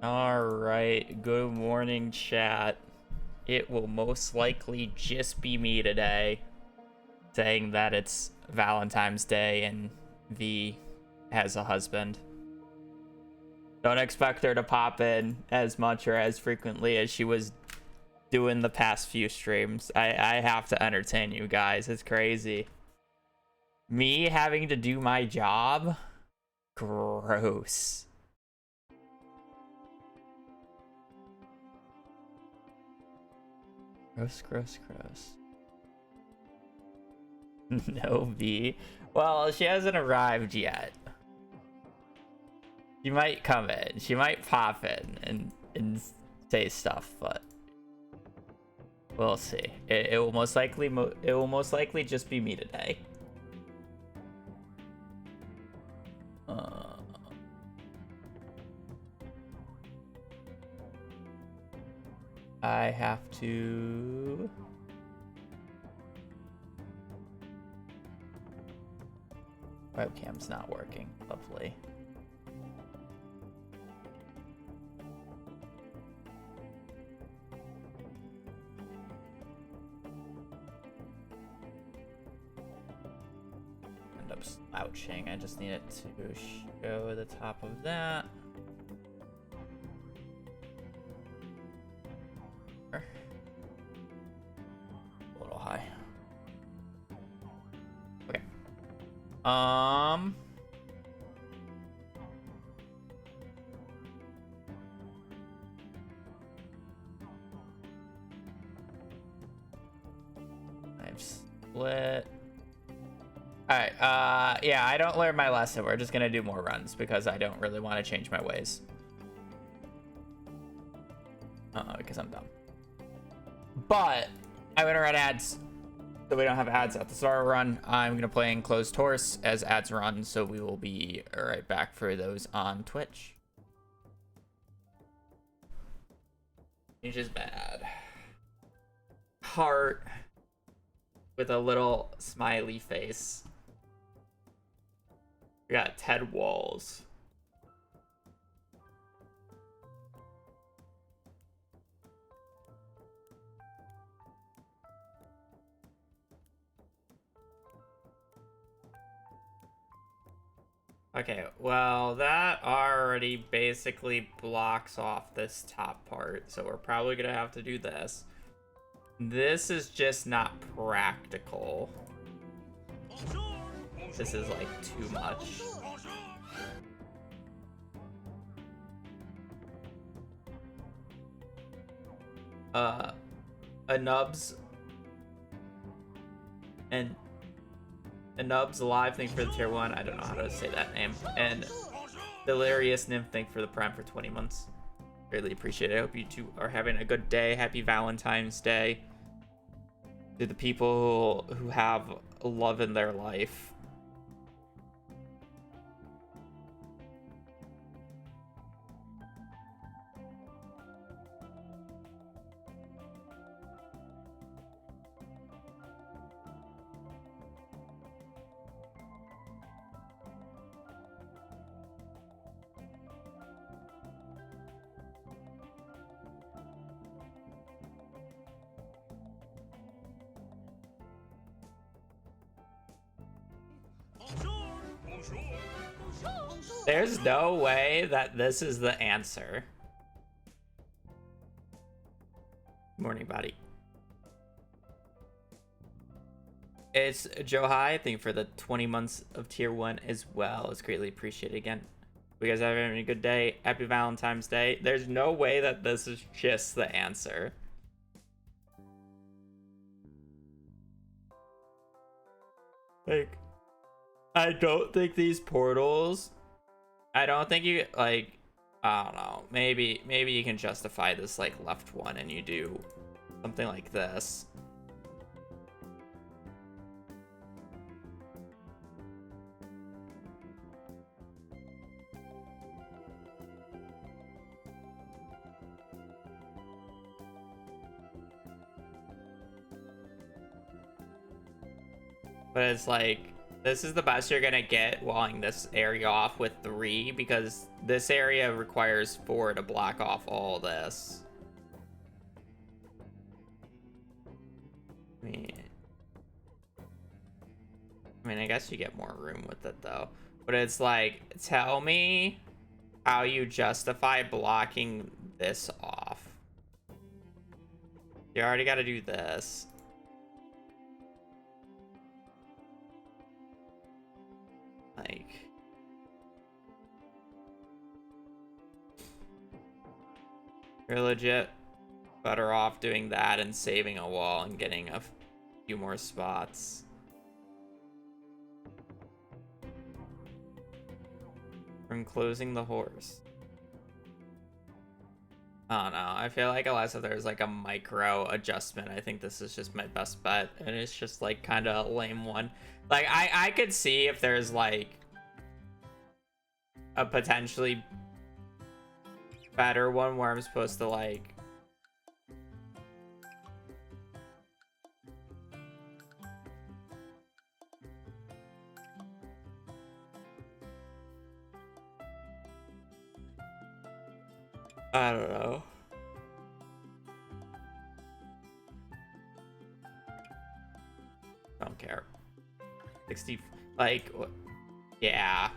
Alright, good morning, chat. It will most likely just be me today, saying that it's Valentine's Day and V has a husband. Don't expect her to pop in as much or as frequently as she was doing the past few streams. I have to entertain you guys. It's crazy. Me having to do my job? Gross. Gross. No V. Well, she hasn't arrived yet. She might come in. She might pop in and say stuff, but we'll see. It will most likely just be me today. I have to... Webcam's not working. Lovely. End up slouching. I just need it to show the top of that. A little high. Okay. I've split. Alright, yeah, I don't learn my lesson. We're just gonna do more runs because I don't really want to change my ways. Because I'm dumb. But I'm gonna run ads so we don't have ads at the start of the run. I'm gonna play Enclosed Horse as ads run, so we will be right back for those on Twitch. Which is bad. Heart with a little smiley face. We got Ted Walls. Okay, well, that already basically blocks off this top part, so we're probably gonna have to do this. This is just not practical. This is like too much. A Nubs and a Nubs Alive thing for the tier 1. I don't know how to say that name. And Delirious Nymph thing for the Prime for 20 months. Greatly appreciate it. I hope you two are having a good day. Happy Valentine's Day to the people who have love in their life. There's no way that this is the answer. Morning, buddy. It's Joja, thank you for the 20 months of tier 1 as well. It's greatly appreciated again. You guys are having a good day. Happy Valentine's Day. There's no way that this is just the answer. Like, I don't think these portals... I don't think you, like, I don't know. Maybe you can justify this, like, left one and you do something like this. But it's like, this is the best you're gonna get walling this area off with 3, because this area requires 4 to block off all this. I mean, I guess you get more room with it though. But it's like, tell me how you justify blocking this off. You already got to do this. Like, you're legit better off doing that and saving a wall and getting a few more spots. From closing the horse. I don't know. I feel like unless if there's like a micro adjustment, I think this is just my best bet. And it's just like kind of a lame one. Like I could see if there's like a potentially better one where I'm supposed to like I don't know. Don't care. 60, like, yeah.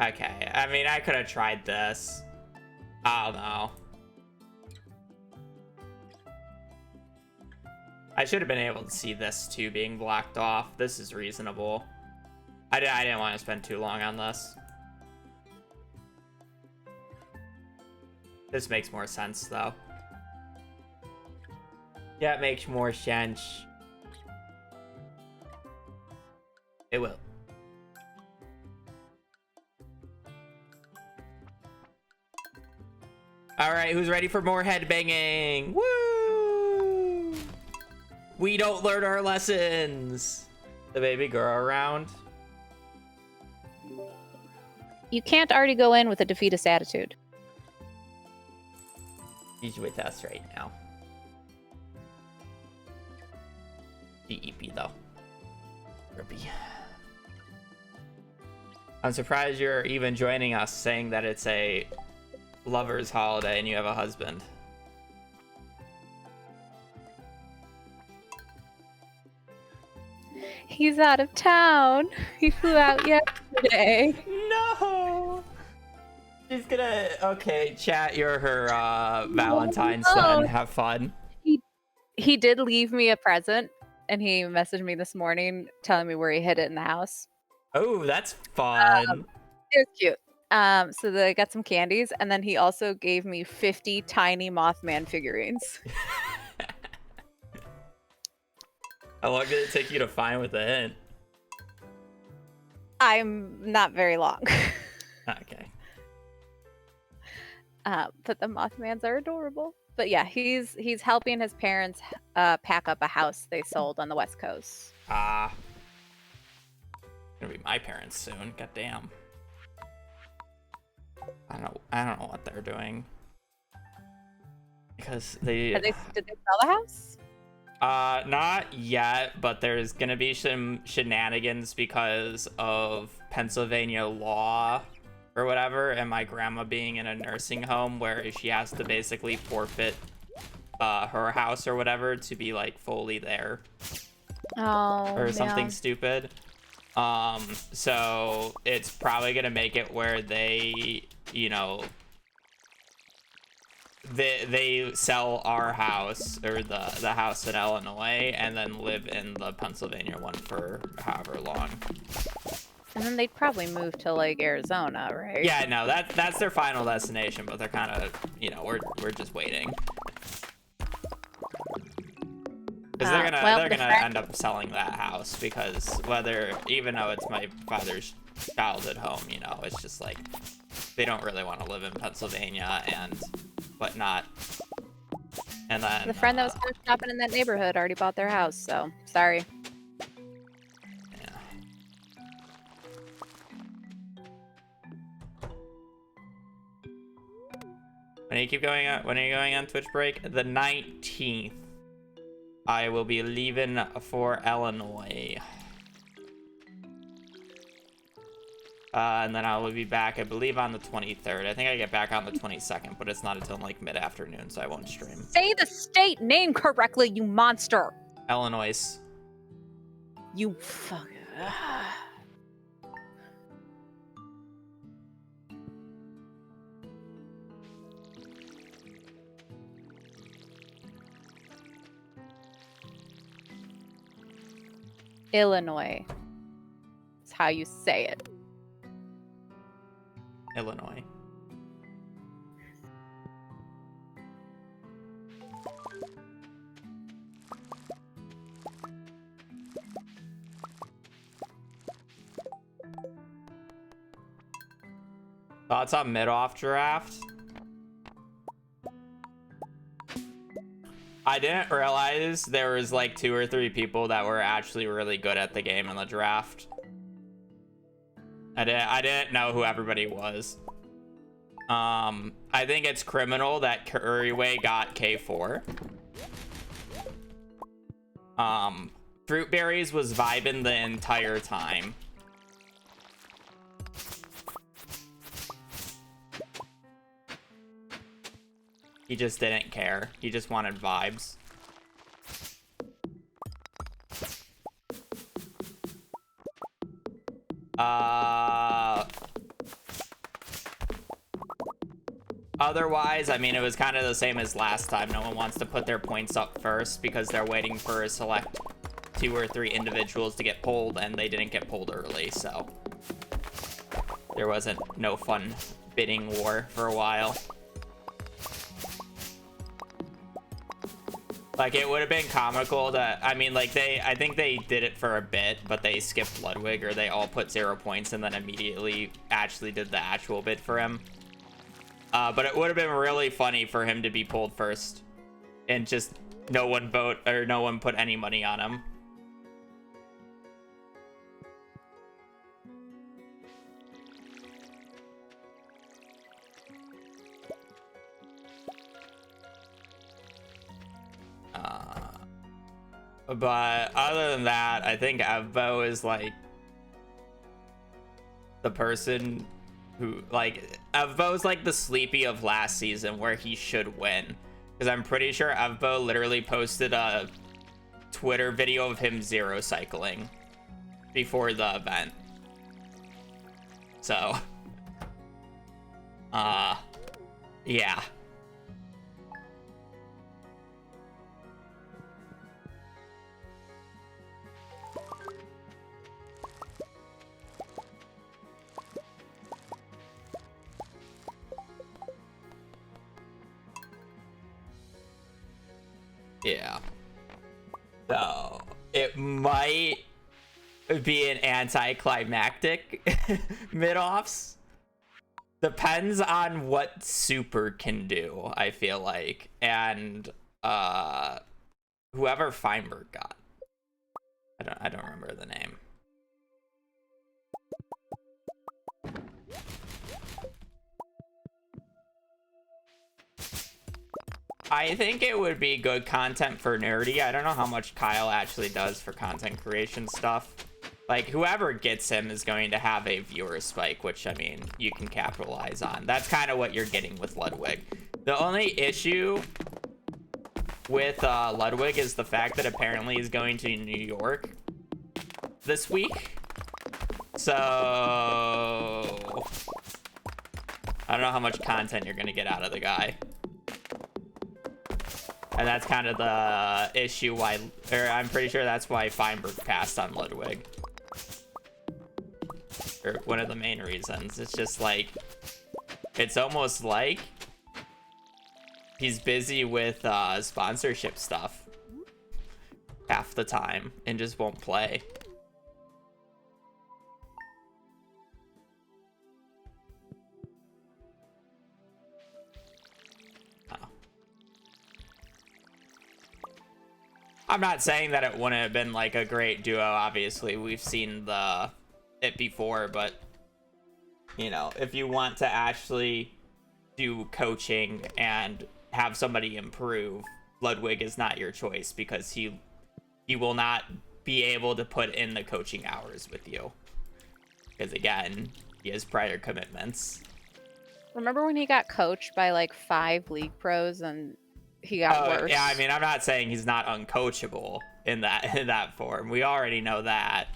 Okay, I mean, I could have tried this. I don't know. I should have been able to see this too being blocked off. This is reasonable. I didn't want to spend too long on this. This makes more sense, though. Yeah, it makes more sense. It will. Alright, who's ready for more headbanging? Woo! We don't learn our lessons. The baby girl around. You can't already go in with a defeatist attitude. He's with us right now. DEP though. Rippy. I'm surprised you're even joining us saying that it's a lover's holiday and you have a husband. He's out of town. He flew out yesterday. No! She's gonna... Okay, chat, you're her Valentine's No. then. Have fun. He did leave me a present, and he messaged me this morning telling me where he hid it in the house. Oh, that's fun. It was cute. So I got some candies, and then he also gave me 50 tiny Mothman figurines. How long did it take you to find with the hint? I'm not very long. Okay. But the Mothmans are adorable. But yeah, he's helping his parents pack up a house they sold on the West Coast. Gonna be my parents soon. God damn. I don't know what they're doing. Because did they sell the house? Not yet, but there's gonna be some shenanigans because of Pennsylvania law or whatever, and my grandma being in a nursing home where she has to basically forfeit her house or whatever to be like fully there. Oh, or something stupid. So it's probably gonna make it where they, you know, they sell our house or the house in Illinois and then live in the Pennsylvania one for however long. And then they'd probably move to like Arizona, right? Yeah, no, that's their final destination, but they're kind of, you know, we're just waiting. Because they're gonna end up selling that house because even though it's my father's childhood home, you know, it's just like they don't really want to live in Pennsylvania and whatnot. And then the friend that was shopping in that neighborhood already bought their house, so sorry. Yeah. When are you going on Twitch break? The 19th. I will be leaving for Illinois. And then I will be back, I believe, on the 23rd. I think I get back on the 22nd, but it's not until like mid-afternoon, so I won't stream. Say the state name correctly, you monster. Illinois. You fuck. Illinois. It's how you say it. Illinois. Thoughts on mid-off draft? I didn't realize there was like 2 or 3 people that were actually really good at the game in the draft. I didn't know who everybody was. I think it's criminal that Curryway got K4. Fruit Berries was vibing the entire time. He just didn't care. He just wanted vibes. Otherwise, I mean, it was kind of the same as last time. No one wants to put their points up first because they're waiting for a select 2 or 3 individuals to get pulled, and they didn't get pulled early, so there wasn't no fun bidding war for a while. Like, it would have been comical that, I mean, like, I think they did it for a bit, but they skipped Ludwig, or they all put 0 points and then immediately actually did the actual bid for him. But it would have been really funny for him to be pulled first and just no one put any money on him. But other than that, I think Evbo is like the person who, like, Evbo's like the Sleepy of last season where he should win. Because I'm pretty sure Evbo literally posted a Twitter video of him 0 cycling before the event. So, yeah. Yeah. So it might be an anticlimactic mid-offs. Depends on what Super can do, I feel like. And whoever Feinberg got. I don't remember the name. I think it would be good content for Nerdy. I don't know how much Kyle actually does for content creation stuff. Like, whoever gets him is going to have a viewer spike, which, I mean, you can capitalize on. That's kind of what you're getting with Ludwig. The only issue with Ludwig is the fact that apparently he's going to New York this week. So I don't know how much content you're going to get out of the guy. And that's kind of the issue why, or I'm pretty sure that's why Feinberg passed on Ludwig. Or one of the main reasons. It's just like, it's almost like he's busy with sponsorship stuff half the time and just won't play. I'm not saying that it wouldn't have been like a great duo. Obviously, we've seen it before, but you know, if you want to actually do coaching and have somebody improve, Ludwig is not your choice because he will not be able to put in the coaching hours with you. Because again, he has prior commitments. Remember when he got coached by like 5 league pros and he got worse? Yeah, I mean, I'm not saying he's not uncoachable in that form. We already know that.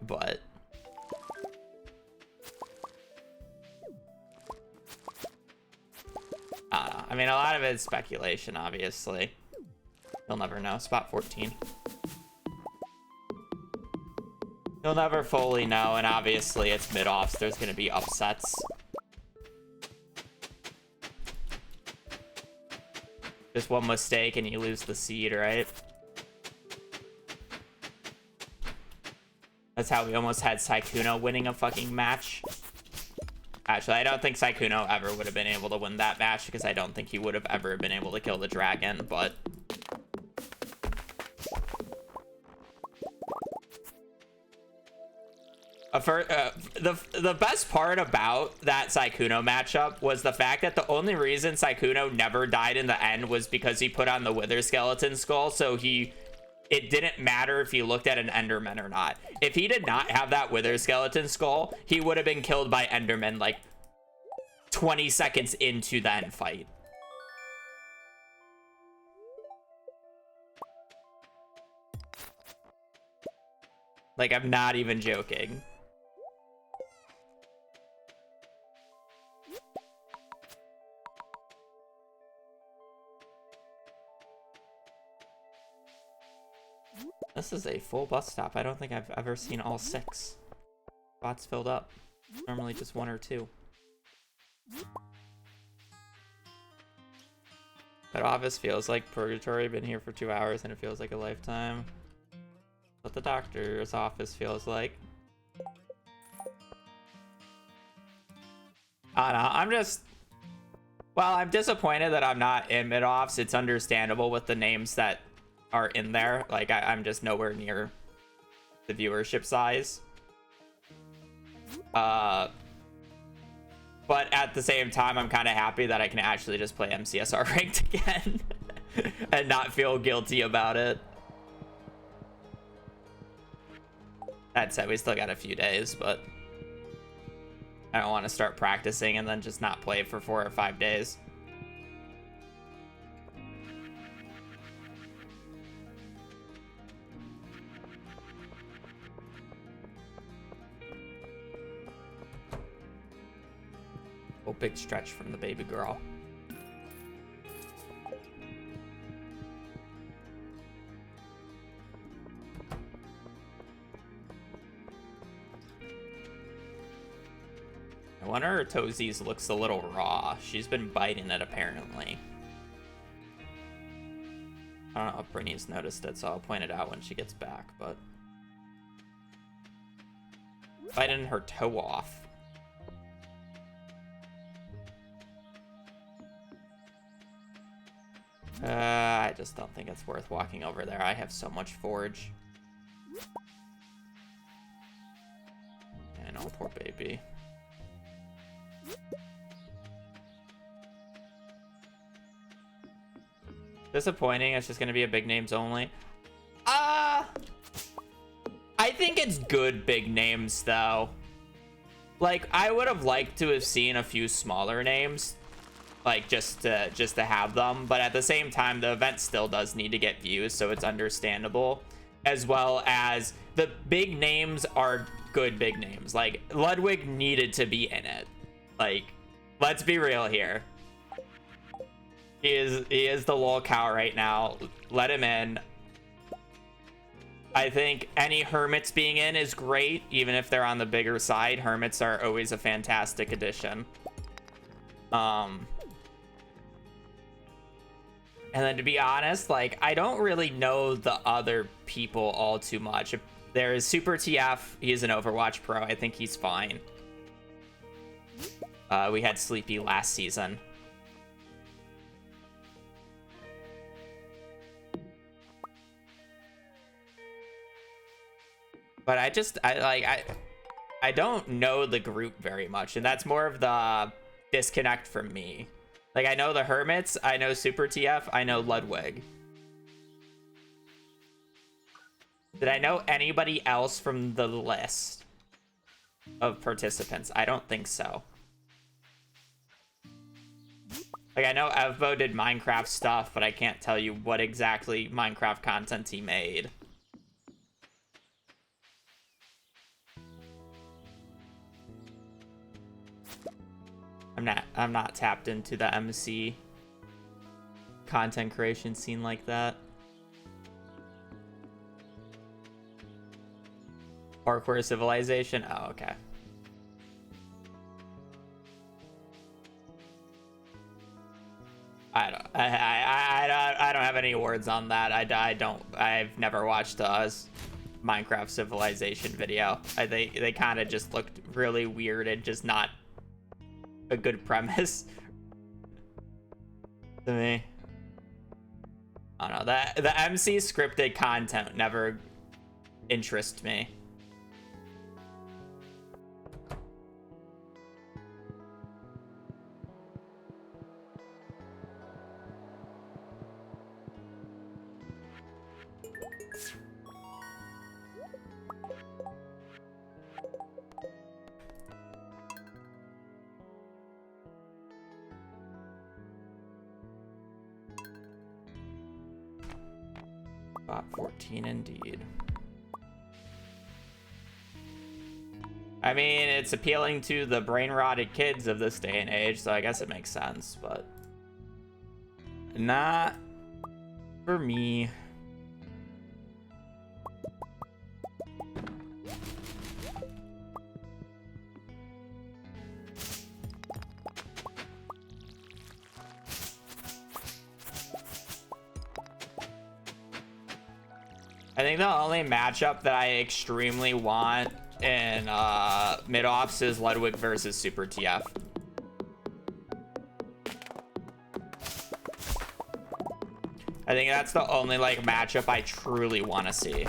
But I mean, a lot of it is speculation, obviously. You'll never know. Spot 14. You'll never fully know, and obviously it's mid-offs. There's going to be upsets. Just one mistake and you lose the seed, right? That's how we almost had Sykkuno winning a fucking match. Actually, I don't think Sykkuno ever would have been able to win that match because I don't think he would have ever been able to kill the dragon, but... the best part about that Sykkuno matchup was the fact that the only reason Sykkuno never died in the end was because he put on the Wither Skeleton Skull, so it didn't matter if he looked at an Enderman or not. If he did not have that Wither Skeleton Skull, he would have been killed by Enderman like 20 seconds into the end fight. Like, I'm not even joking. This is a full bus stop. I don't think I've ever seen all 6 spots filled up. Normally just 1 or 2. That office feels like purgatory. Been here for 2 hours and it feels like a lifetime. What the doctor's office feels like. I don't know. I'm just... Well, I'm disappointed that I'm not in mid-offs. It's understandable with the names that are in there. Like, I'm just nowhere near the viewership size. But at the same time, I'm kind of happy that I can actually just play MCSR ranked again and not feel guilty about it. That said, we still got a few days, but I don't want to start practicing and then just not play for 4 or 5 days. Oh, big stretch from the baby girl. I wonder her toesies looks a little raw. She's been biting it apparently. I don't know if Brittany's noticed it, so I'll point it out when she gets back, but... Biting her toe off. I just don't think it's worth walking over there. I have so much forage. I know, poor baby. Disappointing. It's just gonna be a big names only. I think it's good big names though. Like, I would have liked to have seen a few smaller names, like just to have them, but at the same time the event still does need to get views, so it's understandable. As well as the big names are good big names. Like, Ludwig needed to be in it. Like, let's be real here. He is the lol cow right now. Let him in. I think any hermits being in is great, even if they're on the bigger side. Hermits are always a fantastic addition. And then, to be honest, like, I don't really know the other people all too much. There is Super TF. He's an Overwatch pro. I think he's fine. We had Sleepy last season. But I don't know the group very much, and that's more of the disconnect from me. Like, I know the Hermits, I know Super TF, I know Ludwig. Did I know anybody else from the list? of participants. I don't think so. Like, I know Evbo did Minecraft stuff, but I can't tell you what exactly Minecraft content he made. I'm not tapped into the MC content creation scene like that. Parkour Civilization? Oh, okay. I don't have any words on that. I've never watched a Minecraft Civilization video. They kind of just looked really weird and just not a good premise to me. I don't know, that the MC scripted content never interests me. Spot 14 indeed. I mean, it's appealing to the brain-rotted kids of this day and age, so I guess it makes sense, but not for me. I think the only matchup that I extremely want in mid-ops is Ludwig versus Super TF. I think that's the only like matchup I truly want to see.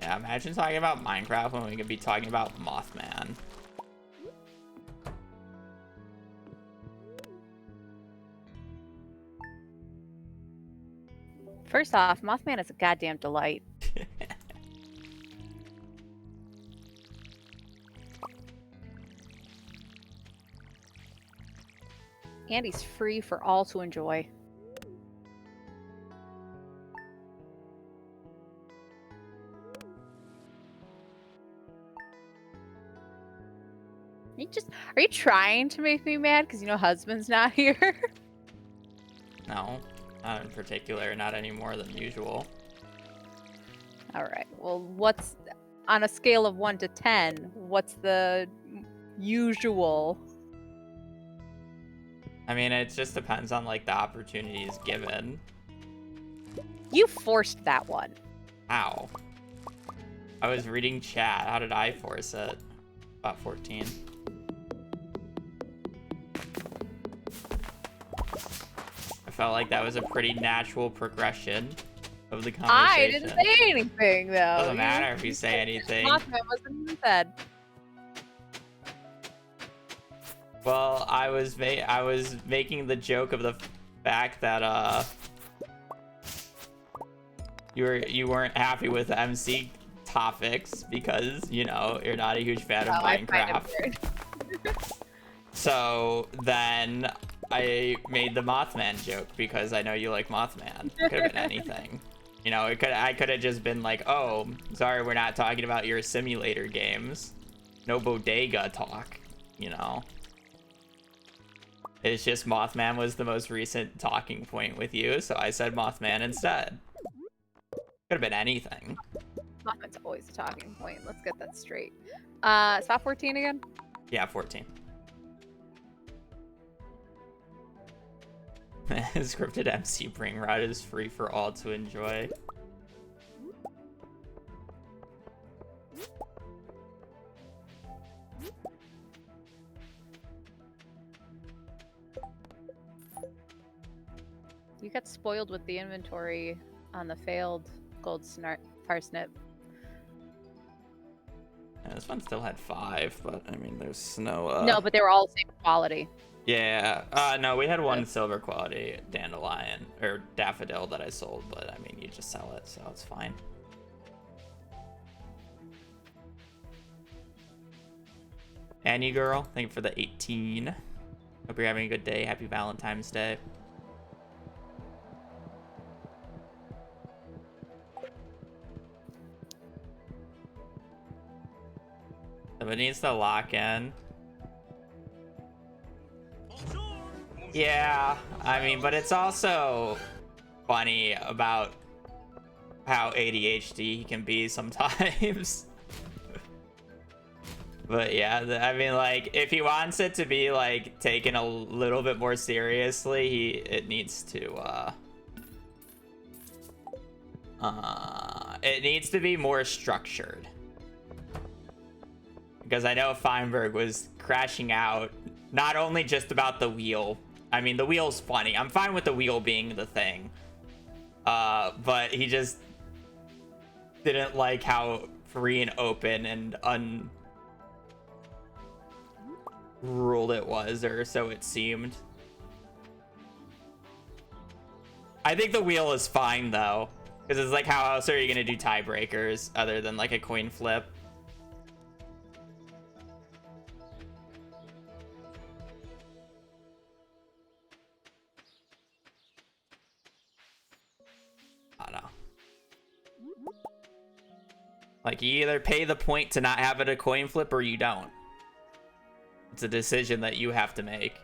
Yeah, imagine talking about Minecraft when we could be talking about Mothman. First off, Mothman is a goddamn delight. And he's free for all to enjoy. Are you trying to make me mad because you know husband's not here? No, not in particular, not any more than usual. All right. Well, what's on a scale of 1 to 10? What's the usual? I mean, it just depends on like the opportunities given. You forced that one. Ow. I was reading chat. How did I force it? About 14. I felt like that was a pretty natural progression of the conversation. I didn't say anything, though. Doesn't matter if you say anything. Mothman wasn't even said. Well, I was making the joke of the fact that you weren't happy with the MC topics because, you know, you're not a huge fan of Minecraft. So then I made the Mothman joke because I know you like Mothman. It could have been anything. You know, I could have just been like, oh, sorry, we're not talking about your simulator games. No bodega talk, you know. It's just Mothman was the most recent talking point with you, so I said Mothman instead. Could have been anything. Mothman's always a talking point. Let's get that straight. Spot 14 again? Yeah, 14. Scripted MC Bring Rod is free for all to enjoy. got spoiled with the inventory on the failed gold parsnip. Yeah, this one still had 5, but I mean, there's no. No, but they were all the same quality. Yeah. No, we had one silver quality dandelion or daffodil that I sold, but I mean, you just sell it, so it's fine. Annie girl, thank you for the 18. Hope you're having a good day. Happy Valentine's Day. So it needs to lock in. Yeah, I mean, but it's also funny about how ADHD he can be sometimes. But yeah, I mean, like, if he wants it to be like taken a little bit more seriously, it needs to it needs to be more structured. Because I know Feinberg was crashing out not only just about the wheel. I mean, the wheel's funny. I'm fine with the wheel being the thing. But he just didn't like how free and open and unruled it was, or so it seemed. I think the wheel is fine, though. Because it's like, how else are you going to do tiebreakers other than like a coin flip? I don't know. Like, you either pay the point to not have it a coin flip or you don't. It's a decision that you have to make.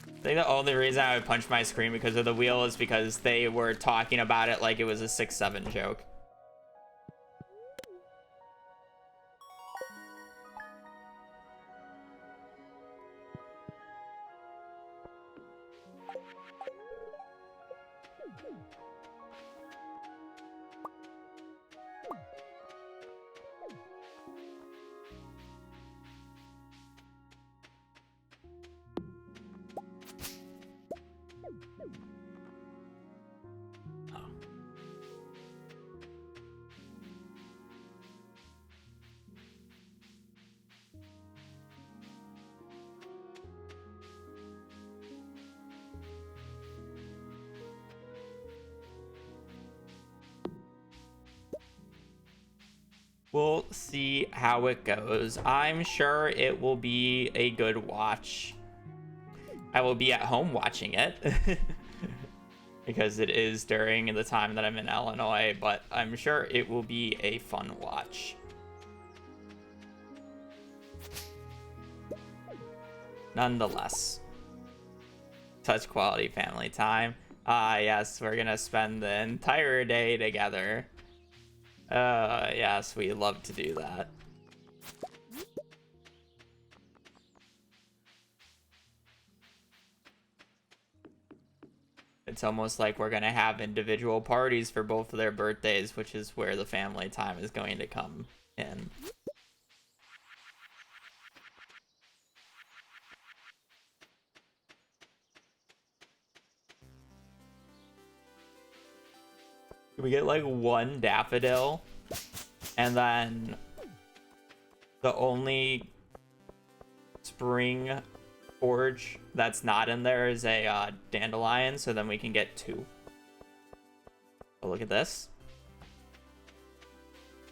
I think the only reason I would punch my screen because of the wheel is because they were talking about it like it was a 6-7 joke. We'll see how it goes. I'm sure it will be a good watch. I will be at home watching it because it is during the time that I'm in Illinois, but I'm sure it will be a fun watch. Nonetheless, such quality family time. Yes, we're gonna spend the entire day together. Yes, we love to do that. It's almost like we're gonna have individual parties for both of their birthdays, which is where the family time is going to come in. We get like one daffodil, and then the only spring forge that's not in there is a dandelion, so then we can get 2. Oh, look at this.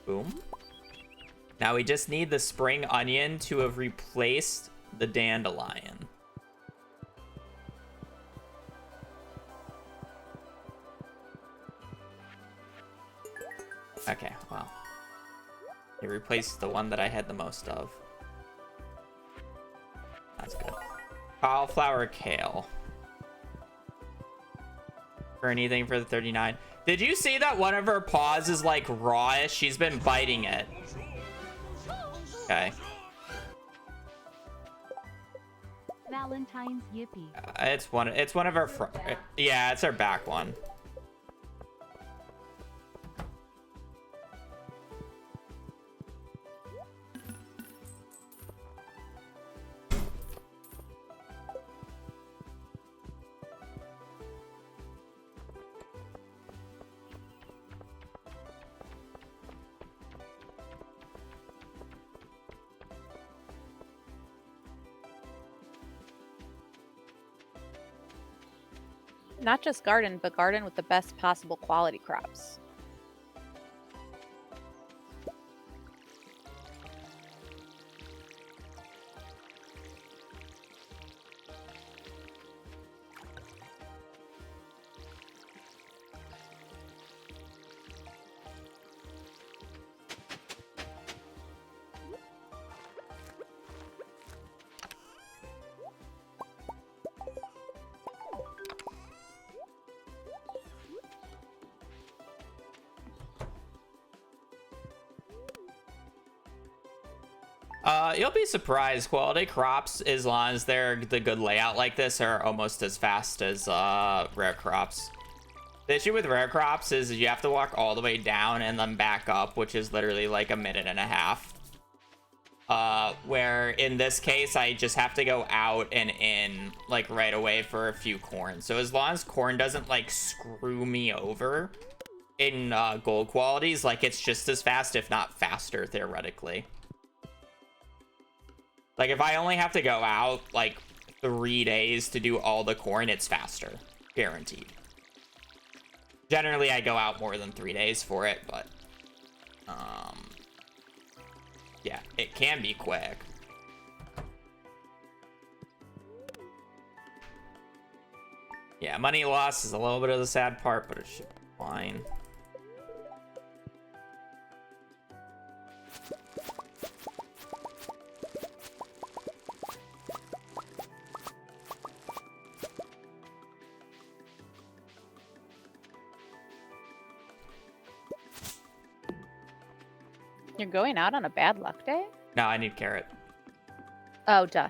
Boom. Now we just need the spring onion to have replaced the dandelion. Okay, well. It replaced the one that I had the most of. That's good. Cauliflower kale. For anything for the 39. Did you see that one of her paws is like rawish? She's been biting it. Okay. Valentine's yippee. It's one of her yeah, it's her back one. Not just garden, but garden with the best possible quality crops. You'll be surprised. Quality crops, as long as they're the good layout like this, are almost as fast as rare crops. The issue with rare crops is you have to walk all the way down and then back up, which is literally like a minute and a half. Where in this case, I just have to go out and in like right away for a few corn. So as long as corn doesn't like screw me over in gold qualities, like it's just as fast, if not faster, theoretically. Like, if I only have to go out, like, 3 days to do all the corn, it's faster. Guaranteed. Generally, I go out more than 3 days for it, but... yeah, it can be quick. Yeah, money loss is a little bit of the sad part, but it should be fine. You're going out on a bad luck day? No, I need carrot. Oh, duh.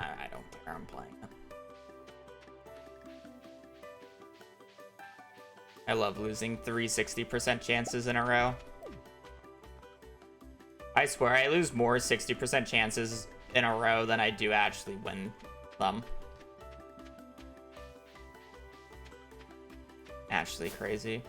I don't care, I'm playing it. I love losing 60% chances in a row. I swear, I lose more 60% chances in a row than I do actually win them. Actually crazy.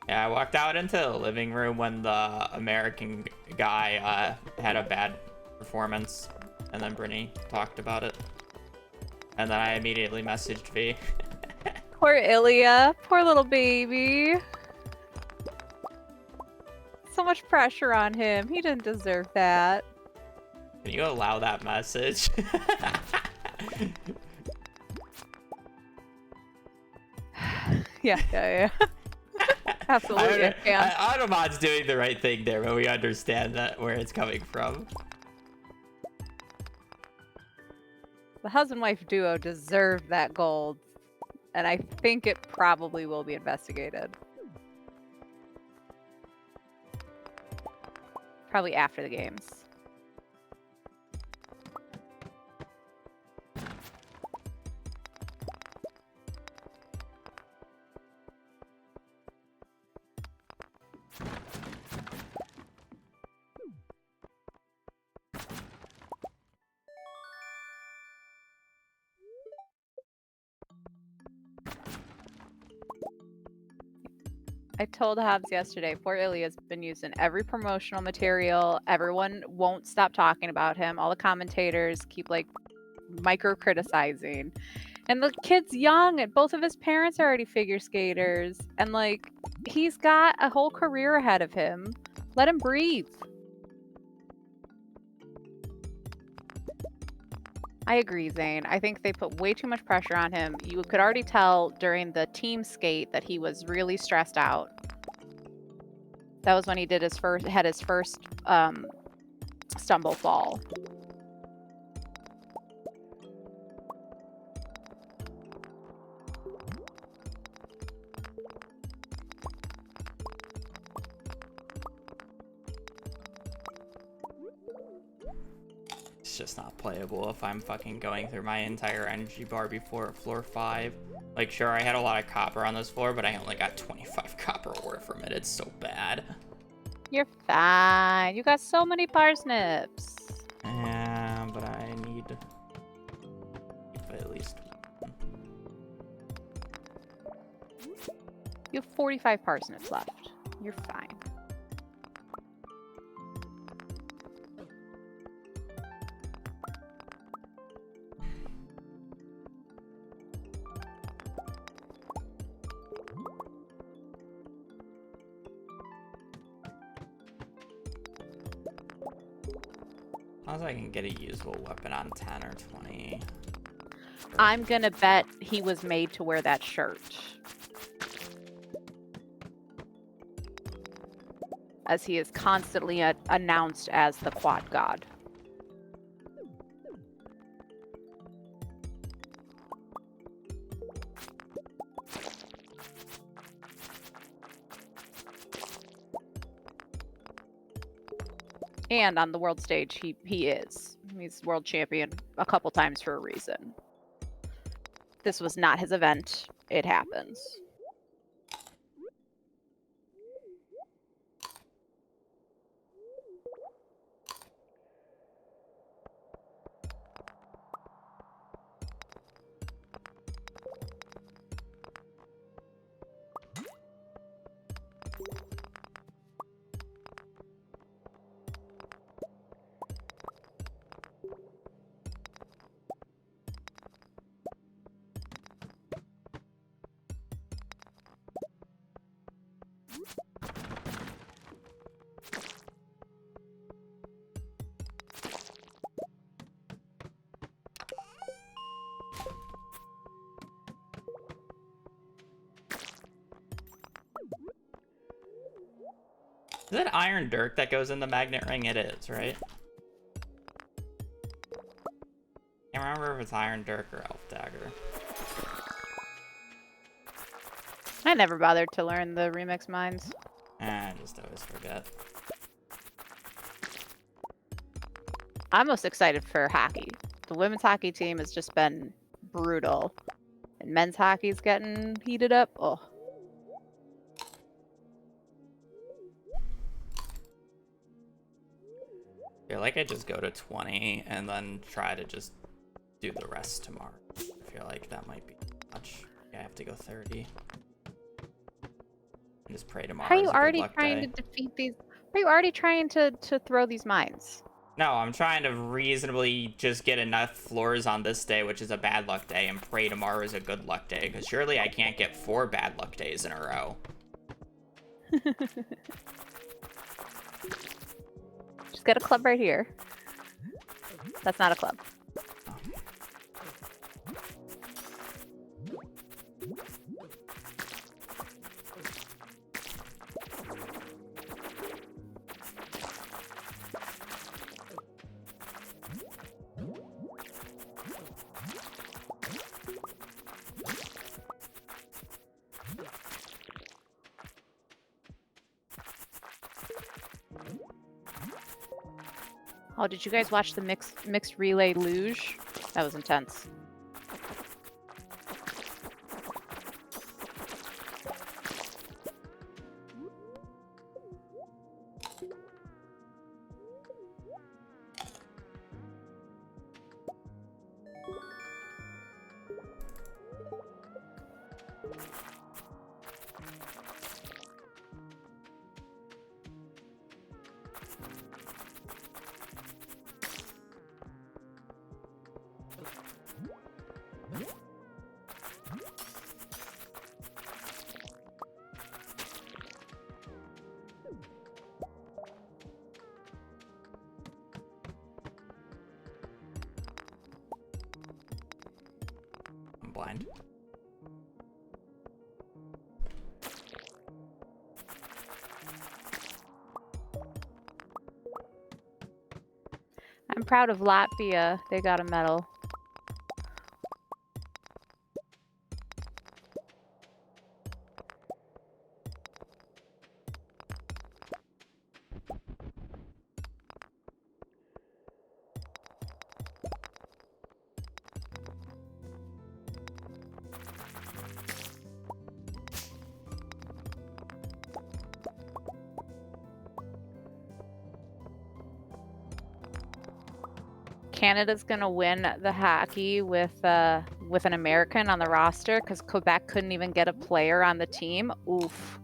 Yeah, I walked out into the living room when the American guy had a bad performance, and then Brittany talked about it. And then I immediately messaged V. Poor Ilya. Poor little baby. So much pressure on him. He didn't deserve that. Can you allow that message? Yeah. Absolutely. Automod's doing the right thing there, but we understand that where it's coming from. The husband-wife duo deserved that gold, and I think it probably will be investigated. Probably after the games. I told Hobbs yesterday, poor Ilya's been used in every promotional material. Everyone won't stop talking about him. All the commentators keep like micro criticizing. And the kid's young, and both of his parents are already figure skaters. And like, he's got a whole career ahead of him. Let him breathe. I agree, Zane. I think they put way too much pressure on him. You could already tell during the team skate that he was really stressed out. That was when he did his first stumble fall. It's just not playable if I'm fucking going through my entire energy bar before floor 5. Like, sure, I had a lot of copper on this floor, but I only got 25 copper ore from it. It's so bad. You're fine. You got so many parsnips. Yeah, but I need at least one. You have 45 parsnips left. You're fine. As long as I can get a usable weapon on 10 or 20. I'm gonna bet he was made to wear that shirt. As he is constantly announced as the quad god. And on the world stage, he is. He's world champion a couple times for a reason. This was not his event. It happens. Is that iron dirt that goes in the magnet ring? It is, right? Can't remember if it's iron dirt or elf dagger. I never bothered to learn the remix mines. I just always forget. I'm most excited for hockey. The women's hockey team has just been brutal. And men's hockey's getting heated up. Oh. I feel like I just go to 20 and then try to just do the rest tomorrow. I feel like that might be too much. Yeah, I have to go 30. And just pray tomorrow. Are you already trying to defeat these? Are you already trying to throw these mines? No, I'm trying to reasonably just get enough floors on this day, which is a bad luck day, and pray tomorrow is a good luck day, because surely I can't get 4 bad luck days in a row. Just get a club right here. That's not a club. Oh. Oh, did you guys watch the mixed relay luge? That was intense. I'm blind. I'm proud of Latvia. They got a medal. Canada's gonna win the hockey with an American on the roster because Quebec couldn't even get a player on the team. Oof.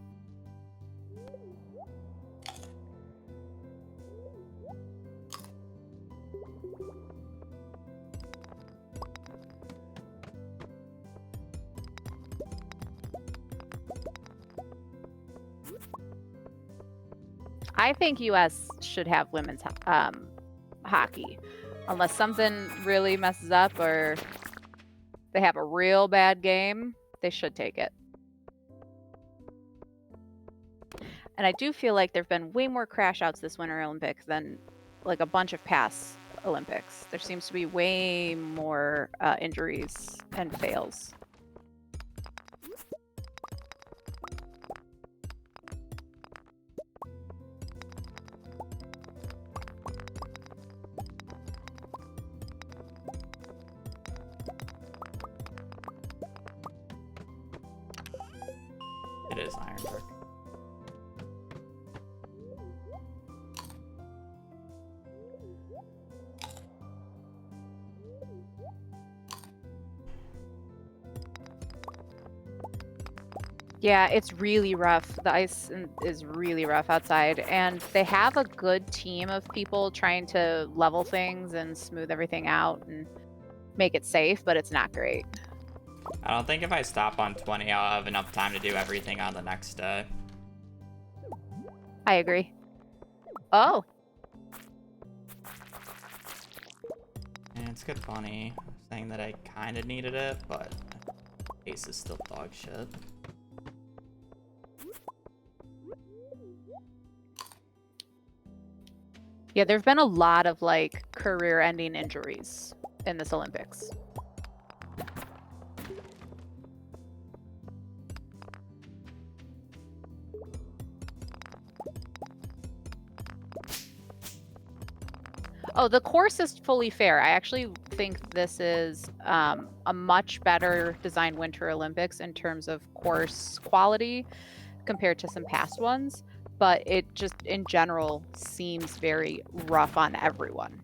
I think U.S. should have women's hockey. Unless something really messes up or they have a real bad game, they should take it. And I do feel like there have been way more crash outs this Winter Olympics than like a bunch of past Olympics. There seems to be way more injuries and fails. It is Ironbrook. Yeah, it's really rough. The ice is really rough outside, and they have a good team of people trying to level things and smooth everything out and make it safe, but it's not great. I don't think if I stop on 20, I'll have enough time to do everything on the next day. I agree. Oh. And it's good funny saying that I kind of needed it, but Ace is still dog shit. Yeah, there've been a lot of like career-ending injuries in this Olympics. Oh, the course is fully fair. I actually think this is a much better designed Winter Olympics in terms of course quality compared to some past ones, but it just in general seems very rough on everyone.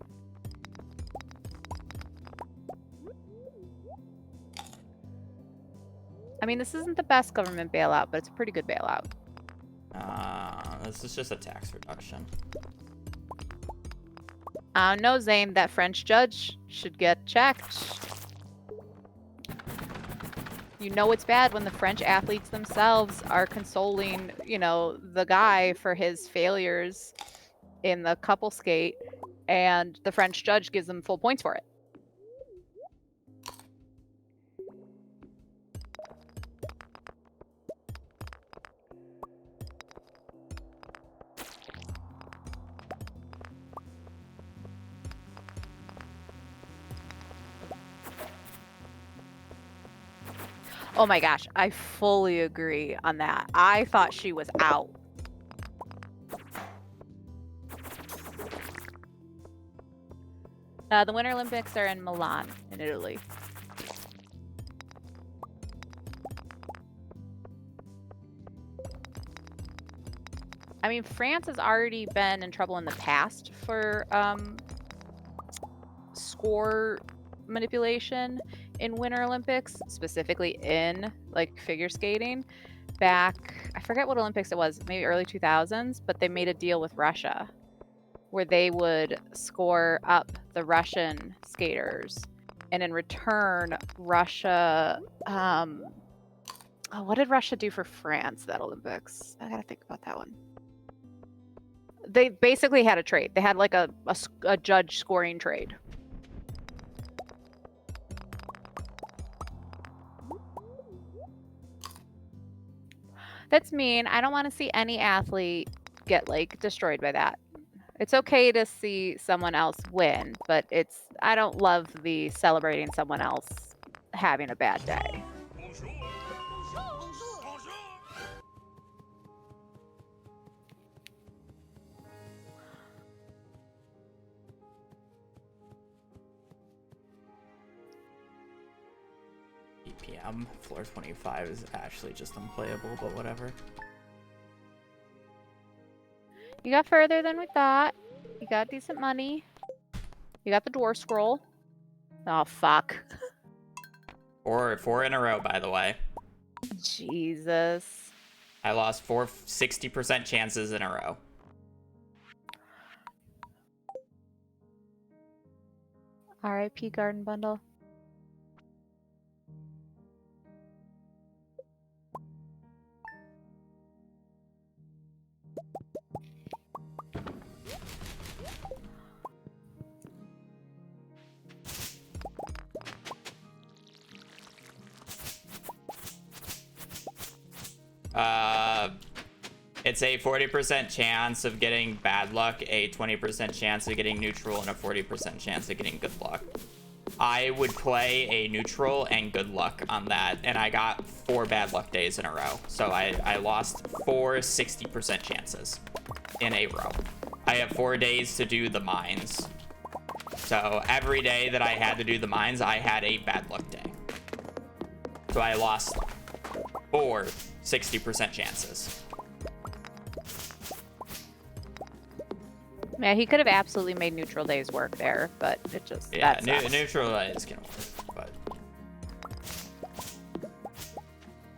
I mean, this isn't the best government bailout, but it's a pretty good bailout. This is just a tax reduction. No, Zane, that French judge should get checked. You know it's bad when the French athletes themselves are consoling, you know, the guy for his failures in the couple skate, and the French judge gives them full points for it. Oh my gosh, I fully agree on that. I thought she was out. The Winter Olympics are in Milan, in Italy. I mean, France has already been in trouble in the past for score manipulation in Winter Olympics, specifically in like figure skating. Back, I forget what Olympics it was, maybe early 2000s, but they made a deal with Russia where they would score up the Russian skaters, and in return, Russia. What did Russia do for France that Olympics? I gotta think about that one. They basically had a trade. They had like a judge scoring trade. That's mean. I don't want to see any athlete get like destroyed by that. It's okay to see someone else win, but I don't love the celebrating someone else having a bad day. PM floor 25 is actually just unplayable, but whatever. You got further than we thought. You got decent money. You got the dwarf scroll. Oh, fuck. Four in a row, by the way. Jesus. I lost 60% chances in a row. RIP garden bundle. It's a 40% chance of getting bad luck, a 20% chance of getting neutral, and a 40% chance of getting good luck. I would play a neutral and good luck on that, and I got 4 bad luck days in a row. So I lost 4 60% chances in a row. I have 4 days to do the mines. So every day that I had to do the mines, I had a bad luck day. So I lost 4 60% chances. Yeah, he could have absolutely made neutral days work there, but it just... Yeah, neutral days can work, but...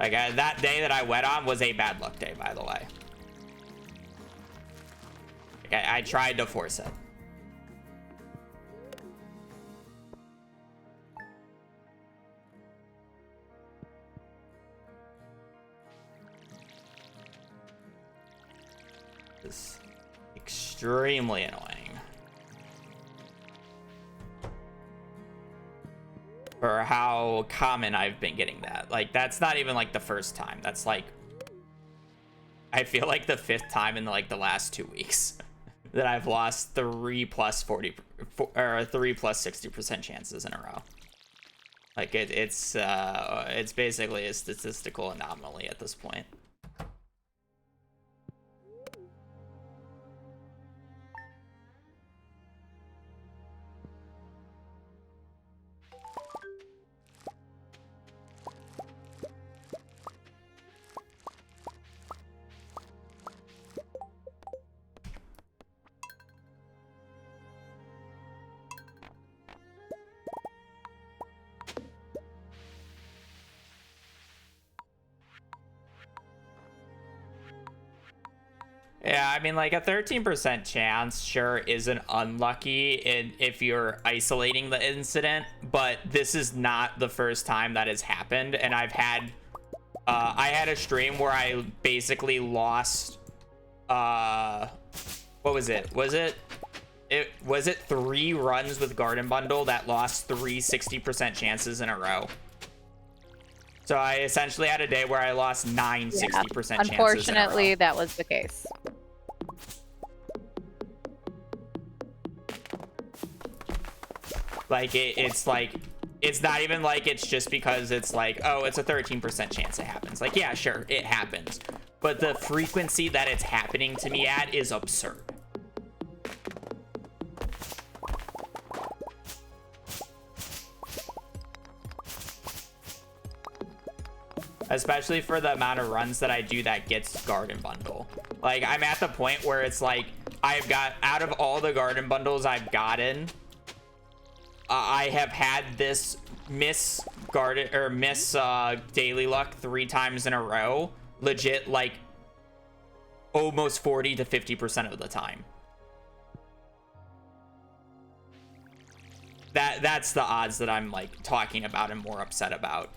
Like, that day that I went on was a bad luck day, by the way. Like, I tried to force it. It's extremely annoying. For how common I've been getting that. Like, that's not even like the first time. That's like, I feel like the 5th time in like the last 2 weeks that I've lost 3 plus 60% chances in a row. Like it's basically a statistical anomaly at this point. Yeah, I mean, like, a 13% chance sure isn't unlucky if you're isolating the incident, but this is not the first time that has happened, and I had a stream where I basically lost, what was it? Was it 3 runs with Garden Bundle that lost 3 60% chances in a row? So I essentially had a day where I lost 9 60% chances. Unfortunately, that was the case. Like, it's like, it's not even like it's just because it's like, oh, it's a 13% chance it happens. Like, yeah, sure, it happens. But the frequency that it's happening to me at is absurd. Especially for the amount of runs that I do that gets Garden Bundle. Like, I'm at the point where it's like, I've got, out of all the Garden Bundles I've gotten, I have had this miss daily luck 3 times in a row. Legit, like, almost 40 to 50% of the time. That's the odds that I'm, like, talking about and more upset about.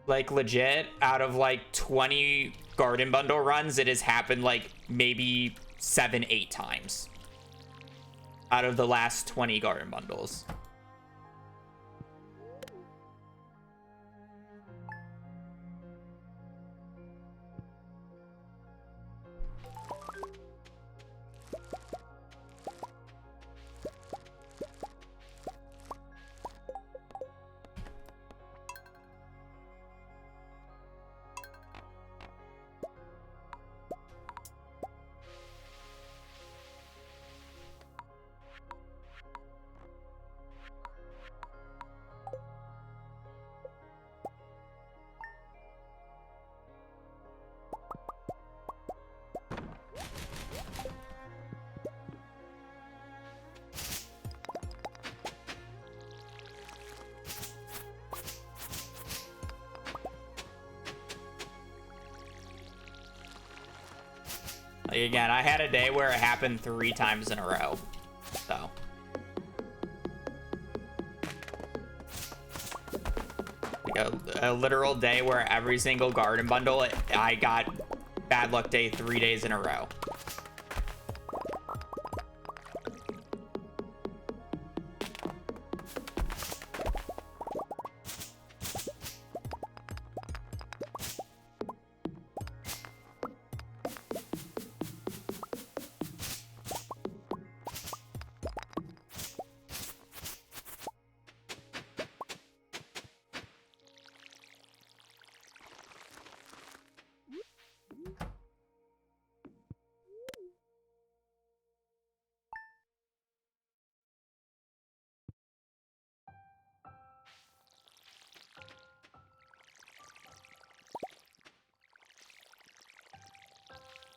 Like, legit, out of like 20 Garden Bundle runs, it has happened like maybe 7-8 times. out of the last 20 garden bundles. Like, again, I had a day where it happened 3 times in a row, so. Like a literal day where every single garden bundle, I got bad luck day 3 days in a row.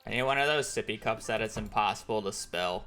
I need one of those sippy cups that it's impossible to spill.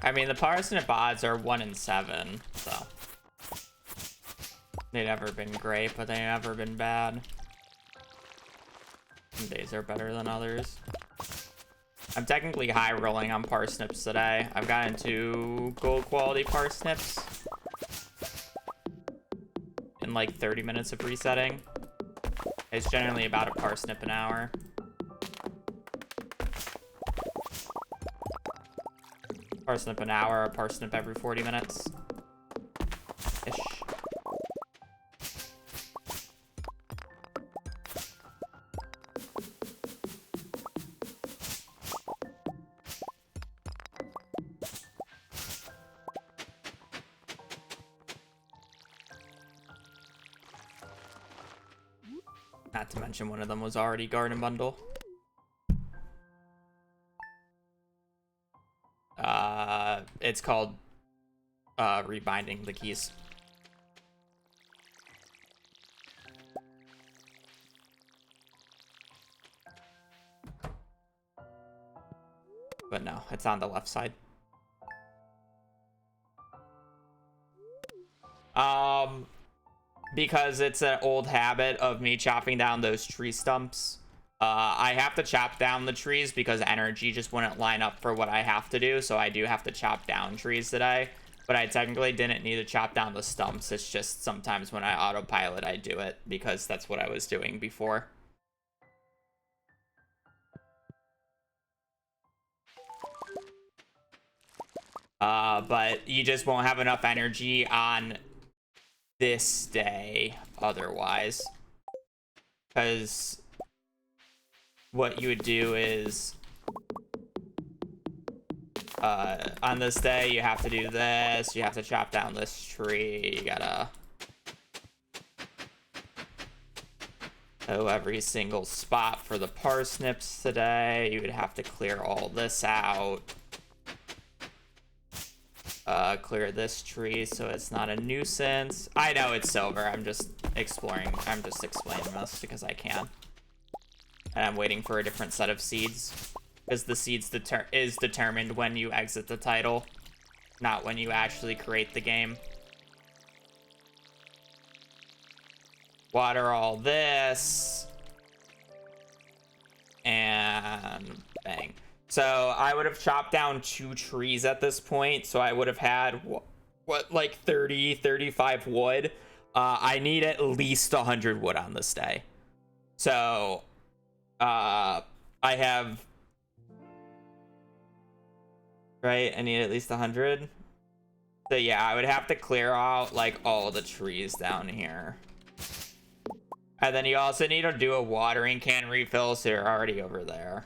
I mean, the parsnip odds are 1 in 7, so. They've never been great, but they've never been bad. Some days are better than others. I'm technically high rolling on parsnips today. I've gotten 2 gold quality parsnips in like 30 minutes of resetting. It's generally about a parsnip an hour. Parsnip an hour, a parsnip every 40 minutes. Ish. Not to mention one of them was already garden bundle. It's called rebinding the keys. But no, it's on the left side. Because it's an old habit of me chopping down those tree stumps. I have to chop down the trees because energy just wouldn't line up for what I have to do, so I do have to chop down trees today. But I technically didn't need to chop down the stumps. It's just sometimes when I autopilot, I do it because that's what I was doing before. But you just won't have enough energy on this day otherwise. Because what you would do is, on this day, you have to do this, you have to chop down this tree, you gotta every single spot for the parsnips today. You would have to clear all this out. Clear this tree so it's not a nuisance. I know it's silver. I'm just explaining this because I can. And I'm waiting for a different set of seeds. Because the seeds is determined when you exit the title, not when you actually create the game. Water all this. And bang. So I would have chopped down 2 trees at this point. So I would have had, what, like 30, 35 wood. I need at least 100 wood on this day. So I have, right? I need at least 100. So yeah, I would have to clear out like all the trees down here. And then you also need to do a watering can refill, so you're already over there.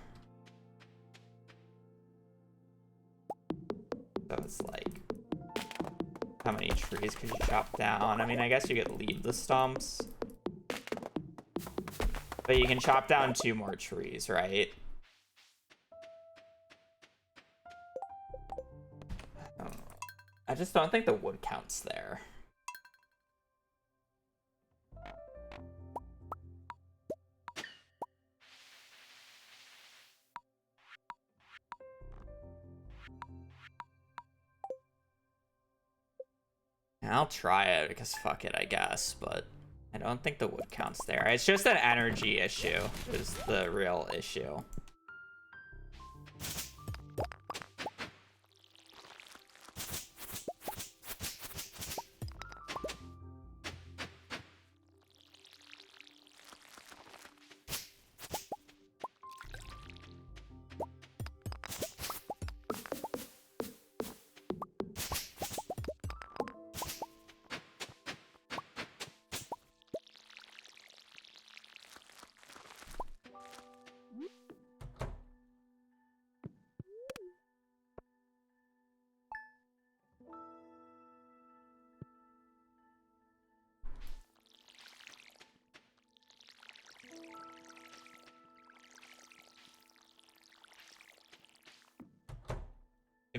So it's like, how many trees could you chop down? I mean, I guess you could leave the stumps. But you can chop down 2 more trees, right? I just don't think the wood counts there. I'll try it because fuck it, I guess, but I don't think the wood counts there. It's just an energy issue is the real issue.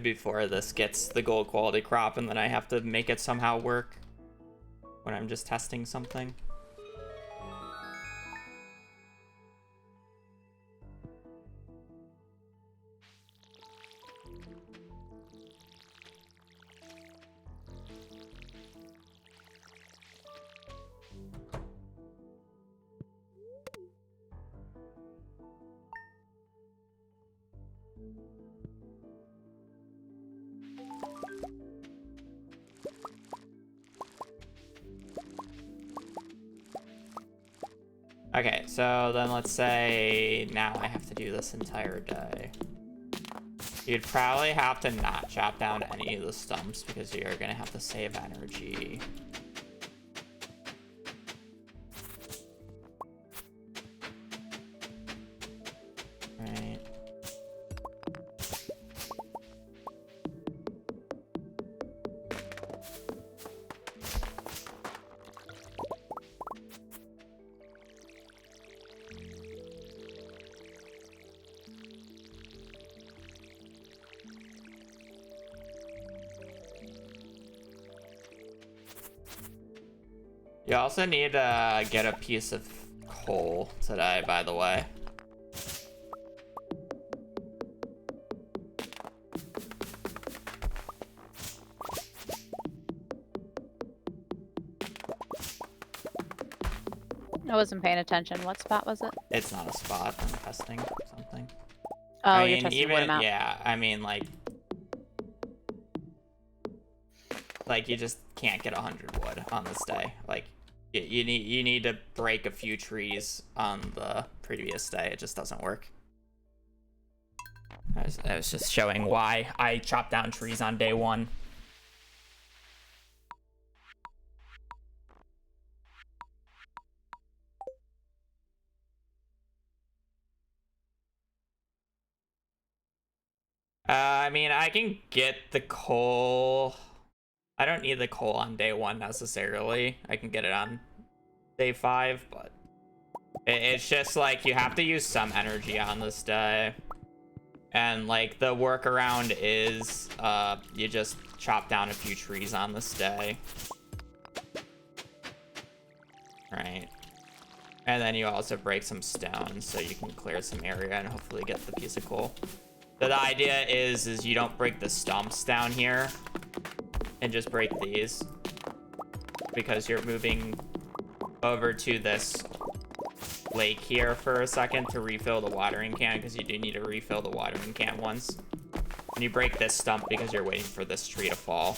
Before this gets the gold quality crop, and then I have to make it somehow work when I'm just testing something. Okay, so then let's say now I have to do this entire day. You'd probably have to not chop down any of the stumps because you're gonna have to save energy. Right. You also need to get a piece of coal today, by the way. I wasn't paying attention. What spot was it? It's not a spot. I'm testing something. Oh, I you're mean, testing even, wood amount. yeah, I mean, like you just can't get 100 wood on this day. Like, you need to break a few trees on the previous day. It just doesn't work. I was just showing why I chopped down trees on day 1. I mean, I can get the coal. I don't need the coal on day 1 necessarily. I can get it on day 5, but it's just like you have to use some energy on this day. And like the workaround is you just chop down a few trees on this day. Right. And then you also break some stone so you can clear some area and hopefully get the piece of coal. So the idea is you don't break the stumps down here and just break these, because you're moving over to this lake here for a second to refill the watering can, because you do need to refill the watering can once. And you break this stump because you're waiting for this tree to fall.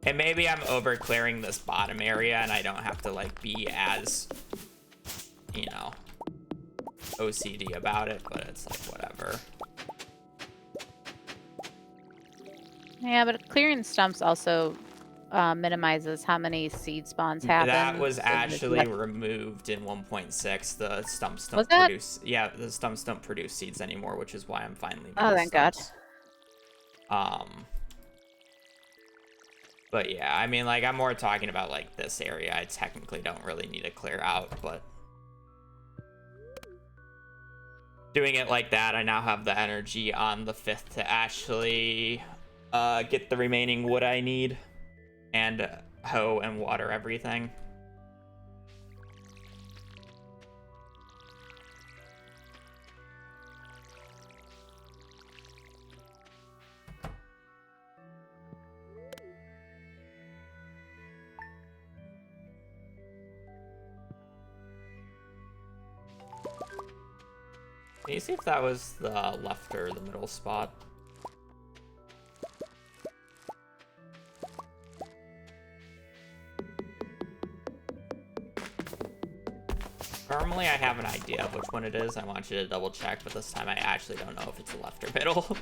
And maybe I'm over clearing this bottom area and I don't have to like be as, you know, OCD about it, but it's like whatever. Yeah, but clearing stumps also minimizes how many seed spawns happen. That was so actually removed in 1.6. The stumps don't Was that? produce. Yeah, the stumps don't produce seeds anymore, which is why I'm finally. Oh, thank God. But yeah, I mean, like, I'm more talking about like this area. I technically don't really need to clear out, but doing it like that, I now have the energy on the 5th to actually get the remaining wood I need and hoe and water everything. Can you see if that was the left or the middle spot? Normally I have an idea of which one it is. I want you to double check, but this time I actually don't know if it's the left or middle.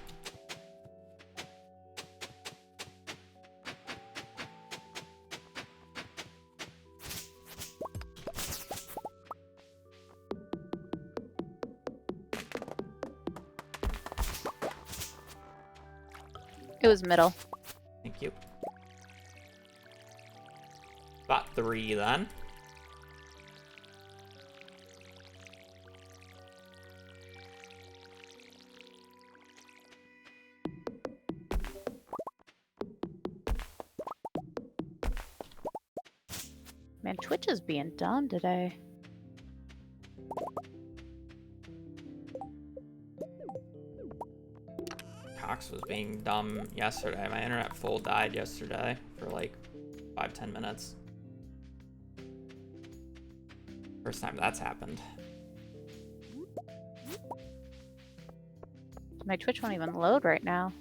It was middle. Thank you. Spot 3 then. Man, Twitch is being dumb today. Cox was being dumb yesterday. My internet full died yesterday for like 5-10 minutes. First time that's happened. My Twitch won't even load right now.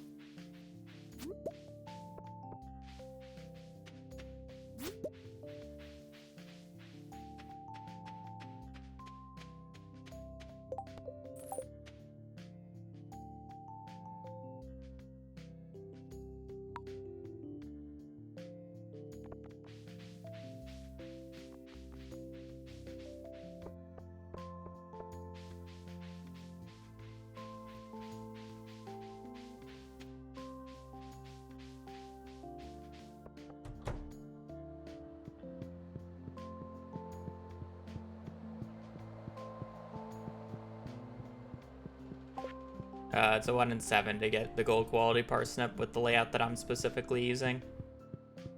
It's a 1 in 7 to get the gold quality parsnip with the layout that I'm specifically using.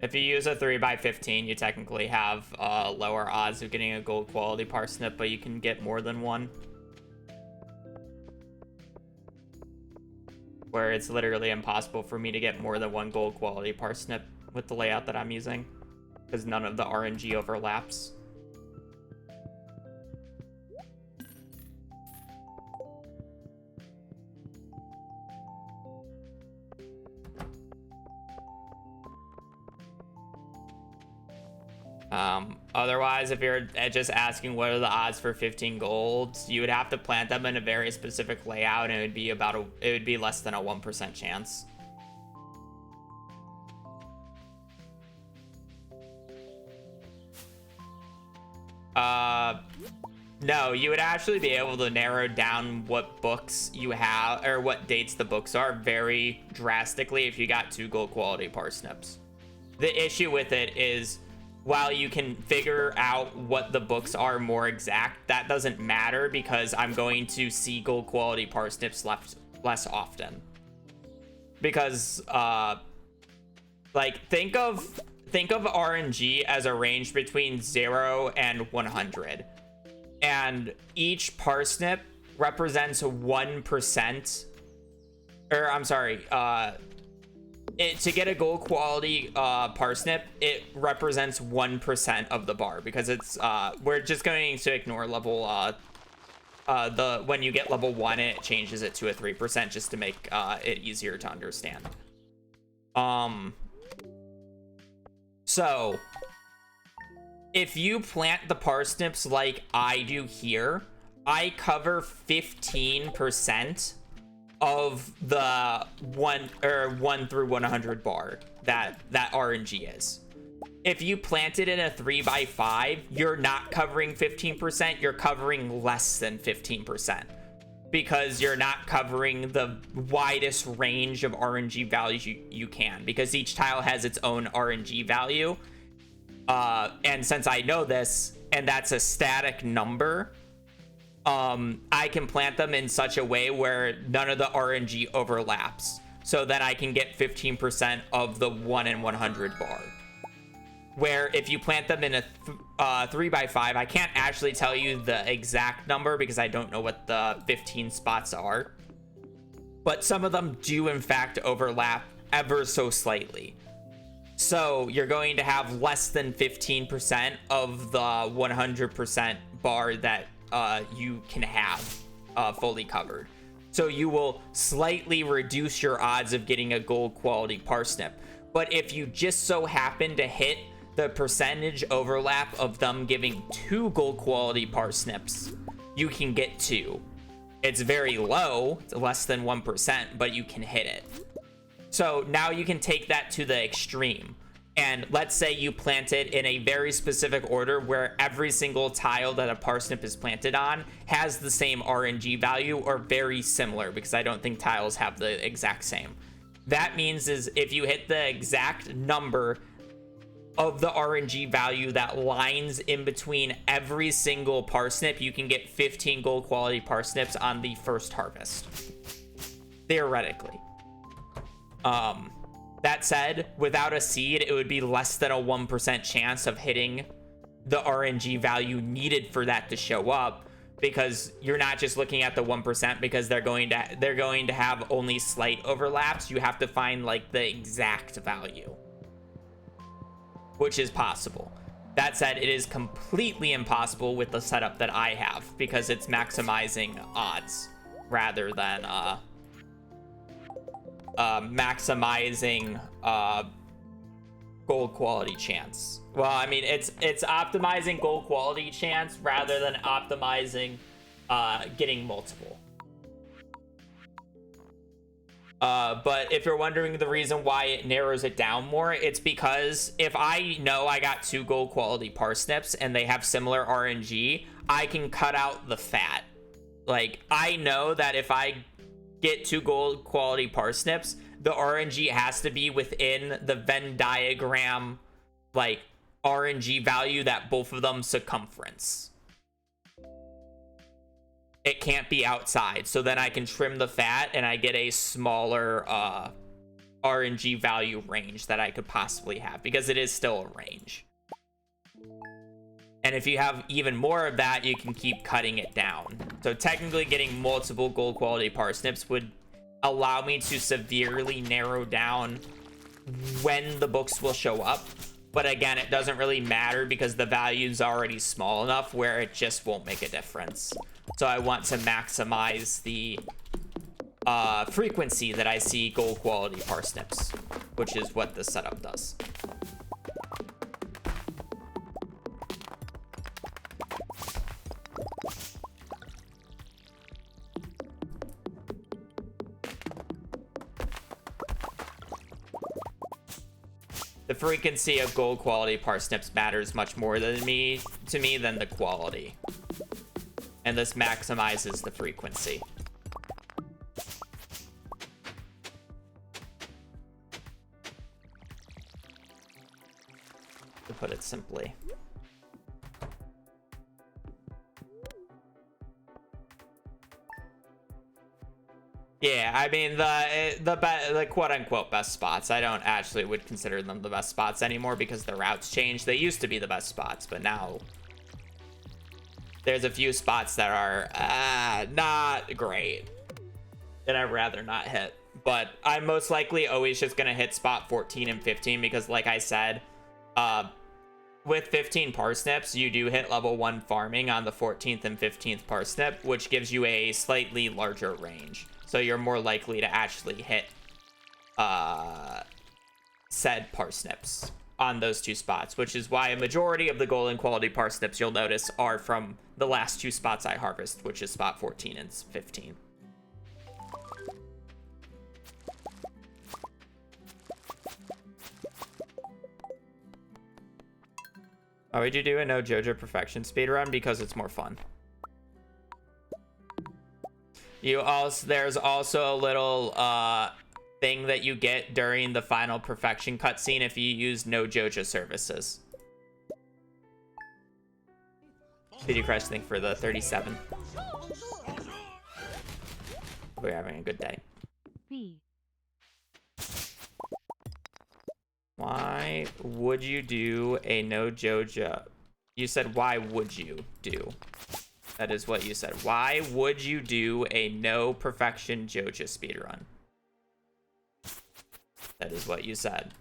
If you use a 3x15, you technically have lower odds of getting a gold quality parsnip, but you can get more than one. Where it's literally impossible for me to get more than one gold quality parsnip with the layout that I'm using, because none of the RNG overlaps. Otherwise, if you're just asking what are the odds for 15 golds, you would have to plant them in a very specific layout, and it would be less than a 1% chance. No, you would actually be able to narrow down what books you have, or what dates the books are, very drastically if you got 2 gold quality parsnips. The issue with it is, while you can figure out what the books are more exact, that doesn't matter because I'm going to see gold quality parsnips less often. Because, like, think of RNG as a range between 0 and 100. And each parsnip represents 1%, or I'm sorry, to get a gold quality parsnip, it represents 1% of the bar, because it's we're just going to ignore level when you get level 1, it changes it to a 3% just to make it easier to understand. So if you plant the parsnips like I do here, I cover 15% of the 1 through 100 bar that RNG is. If you plant it in a 3x5, you're not covering 15%, you're covering less than 15. Because you're not covering the widest range of RNG values you can, because each tile has its own RNG value. And since I know this, and that's a static number, I can plant them in such a way where none of the RNG overlaps, so that I can get 15% of the 1 in 100 bar. Where if you plant them in a 3x5, I can't actually tell you the exact number because I don't know what the 15 spots are, but some of them do in fact overlap ever so slightly. So you're going to have less than 15% of the 100% bar that you can have fully covered. So you will slightly reduce your odds of getting a gold quality parsnip. But if you just so happen to hit the percentage overlap of them giving 2 gold quality parsnips, you can get 2. It's very low, it's less than 1%, but you can hit it. So now you can take that to the extreme. And let's say you plant it in a very specific order where every single tile that a parsnip is planted on has the same RNG value or very similar, because I don't think tiles have the exact same. That means is if you hit the exact number of the RNG value that lines in between every single parsnip, you can get 15 gold quality parsnips on the first harvest. Theoretically. That said, without a seed, it would be less than a 1% chance of hitting the RNG value needed for that to show up, because you're not just looking at the 1% because they're going to have only slight overlaps. You have to find like the exact value, which is possible. That said, it is completely impossible with the setup that I have, because it's maximizing odds rather than maximizing gold quality chance. Well, I mean, it's optimizing gold quality chance rather than optimizing getting multiple. But if you're wondering the reason why it narrows it down more, it's because if I know I got 2 gold quality parsnips and they have similar RNG, I can cut out the fat. Like, I know that if I get 2 gold quality parsnips, the RNG has to be within the Venn diagram, like, RNG value that both of them circumference. It can't be outside, so then I can trim the fat and I get a smaller RNG value range that I could possibly have, because it is still a range. And if you have even more of that, you can keep cutting it down. So technically getting multiple gold quality parsnips would allow me to severely narrow down when the books will show up. But again, it doesn't really matter because the value's already small enough where it just won't make a difference. So I want to maximize the frequency that I see gold quality parsnips, which is what this setup does. The frequency of gold quality parsnips matters much more to me than the quality. And this maximizes the frequency. To put it simply. Yeah, I mean the quote unquote best spots. I don't actually would consider them the best spots anymore because the routes changed. They used to be the best spots, but now there's a few spots that are not great that I'd rather not hit. But I'm most likely always just gonna hit spot 14 and 15 because, like I said, with 15 parsnips, you do hit level 1 farming on the 14th and 15th parsnip, which gives you a slightly larger range. So you're more likely to actually hit said parsnips on those 2 spots, which is why a majority of the golden quality parsnips you'll notice are from the last 2 spots I harvest, which is spot 14 and 15. Why would you do a no Joja perfection speedrun? Because it's more fun. There's also a little thing that you get during the final perfection cutscene if you use no Joja services. Speedy Crush thing for the 37. We're having a good day. Why would you do a no Joja? You said, why would you do? That is what you said. Why would you do a no perfection Joja speedrun? That is what you said.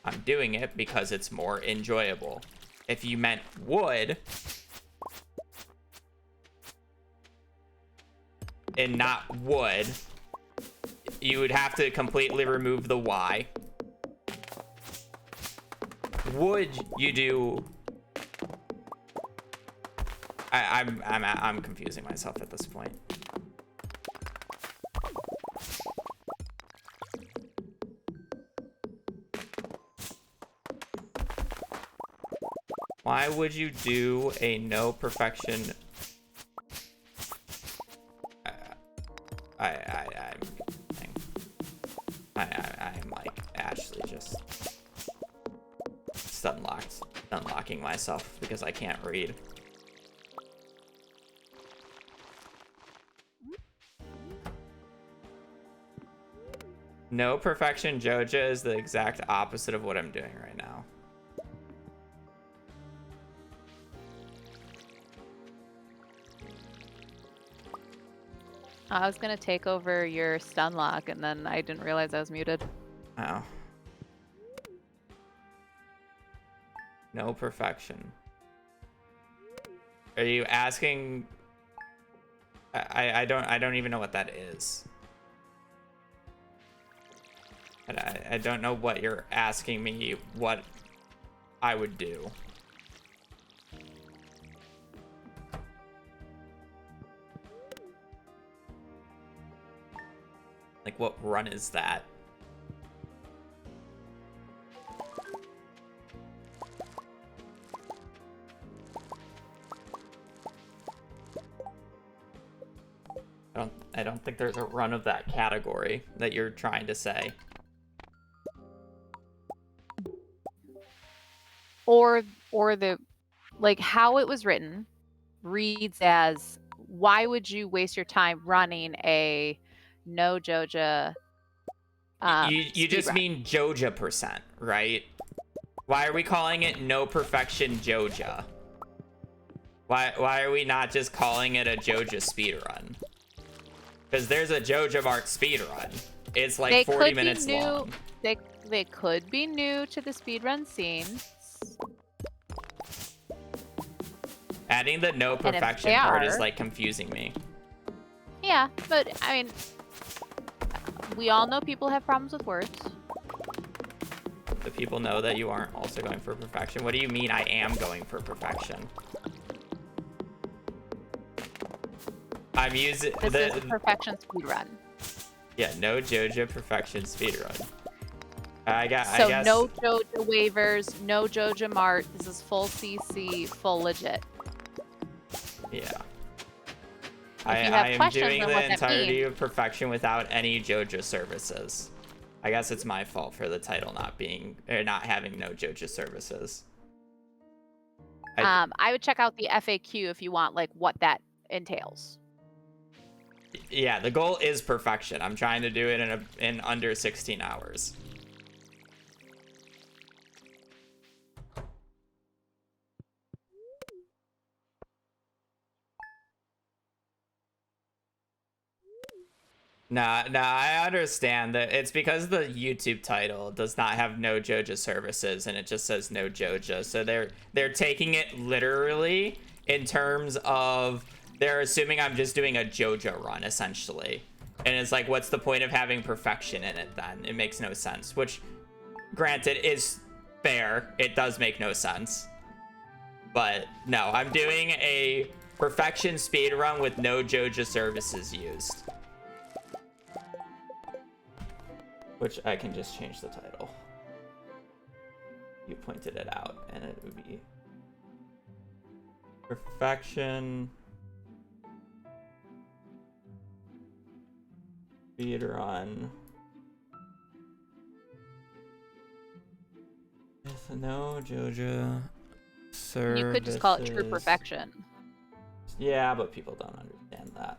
I'm doing it because it's more enjoyable. If you meant would and not would, you would have to completely remove the why. Would you do... I'm confusing myself at this point. Why would you do a no perfection? I'm like actually just unlocking myself because I can't read. No perfection Joja is the exact opposite of what I'm doing right now. I was gonna take over your stun lock and then I didn't realize I was muted. Oh. No perfection. Are you asking? I don't even know what that is. And I don't know what you're asking me what I would do. Like, what run is that? I don't think there's a run of that category that you're trying to say. Or the, like, how it was written reads as, why would you waste your time running a no Joja you just run? mean Joja percent, right? Why are we calling it no perfection Joja? Why are we not just calling it a Joja speedrun? Because there's a Joja Mart speedrun. It's like They 40 could minutes be new. long. They could be new to the speedrun scene. Adding the no perfection part is like confusing me. Yeah, but I mean, we all know people have problems with words. Do people know that you aren't also going for perfection? What do you mean I am going for perfection? I'm using this is a perfection speedrun. Yeah, no Joja perfection speedrun. I guess. No Joja waivers, no Joja Mart. This is full CC, full legit. Yeah. I am doing the entirety of perfection without any Joja services. I guess it's my fault for the title not having no Joja services. I would check out the FAQ if you want like what that entails. Yeah, the goal is perfection. I'm trying to do it in under 16 hours. Nah, I understand that it's because the YouTube title does not have no Joja services and it just says no Joja. So they're taking it literally in terms of they're assuming I'm just doing a Joja run essentially. And it's like, what's the point of having perfection in it then? It makes no sense, which granted is fair. It does make no sense. But no, I'm doing a perfection speedrun with no Joja services used. Which I can just change the title. You pointed it out, and it would be perfection speedrun with no Joja services. You could just call it true perfection. Yeah, but people don't understand that.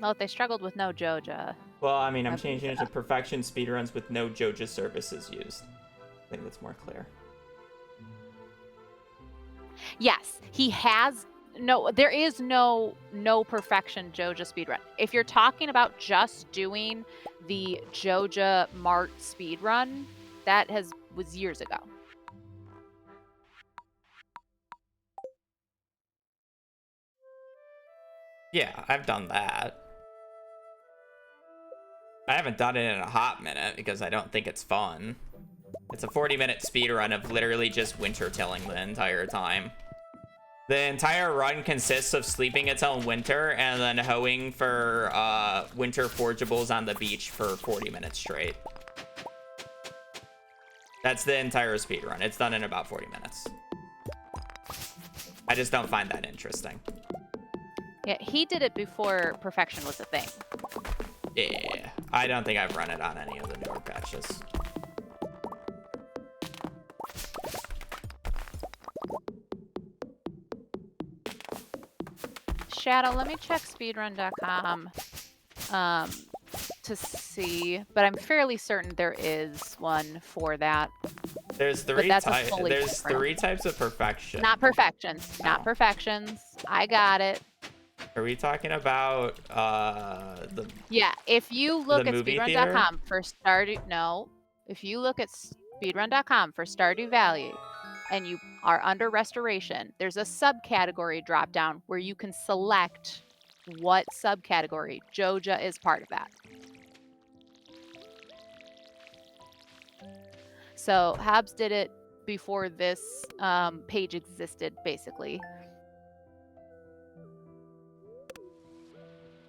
Well, if they struggled with no Joja. Well, I mean, I'm changing it to perfection speedruns with no Joja services used. I think that's more clear. Yes, he has there is no perfection Joja speedrun. If you're talking about just doing the Joja Mart speedrun, that was years ago. Yeah, I've done that. I haven't done it in a hot minute because I don't think it's fun. It's a 40-minute speedrun of literally just winter tilling the entire time. The entire run consists of sleeping until winter and then hoeing for winter forgeables on the beach for 40 minutes straight. That's the entire speedrun. It's done in about 40 minutes. I just don't find that interesting. Yeah, he did it before perfection was a thing. Yeah, I don't think I've run it on any of the newer patches. Shadow, let me check speedrun.com to see, but I'm fairly certain there is one for that. There's three types of perfection. Not perfections. No. Not perfections. I got it. Are we talking about the? Yeah, if you look at speedrun.com for Stardew, no. If you look at speedrun.com for Stardew Valley, and you are under restoration, there's a subcategory drop down where you can select what subcategory. Joja is part of that. So Habs did it before this page existed, basically.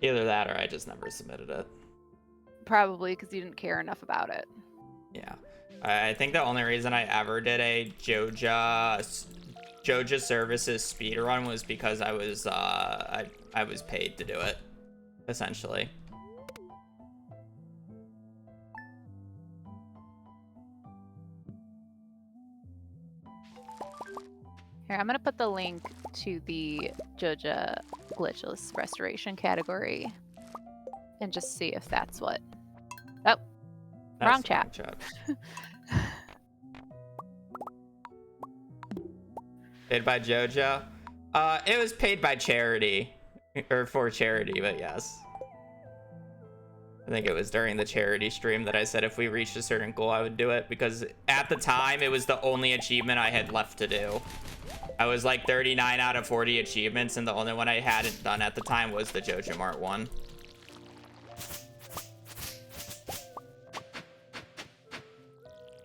Either that or I just never submitted it. Probably because you didn't care enough about it. Yeah. I think the only reason I ever did a Joja services speedrun was because I was I was paid to do it, essentially. Here, I'm gonna put the link to the Joja glitchless restoration category and just see if that's what. Oh, wrong chat. Paid by Joja? It was paid by charity, or for charity, but yes. I think it was during the charity stream that I said if we reached a certain goal, I would do it, because at the time, it was the only achievement I had left to do. I was like 39 out of 40 achievements, and the only one I hadn't done at the time was the Joja Mart one.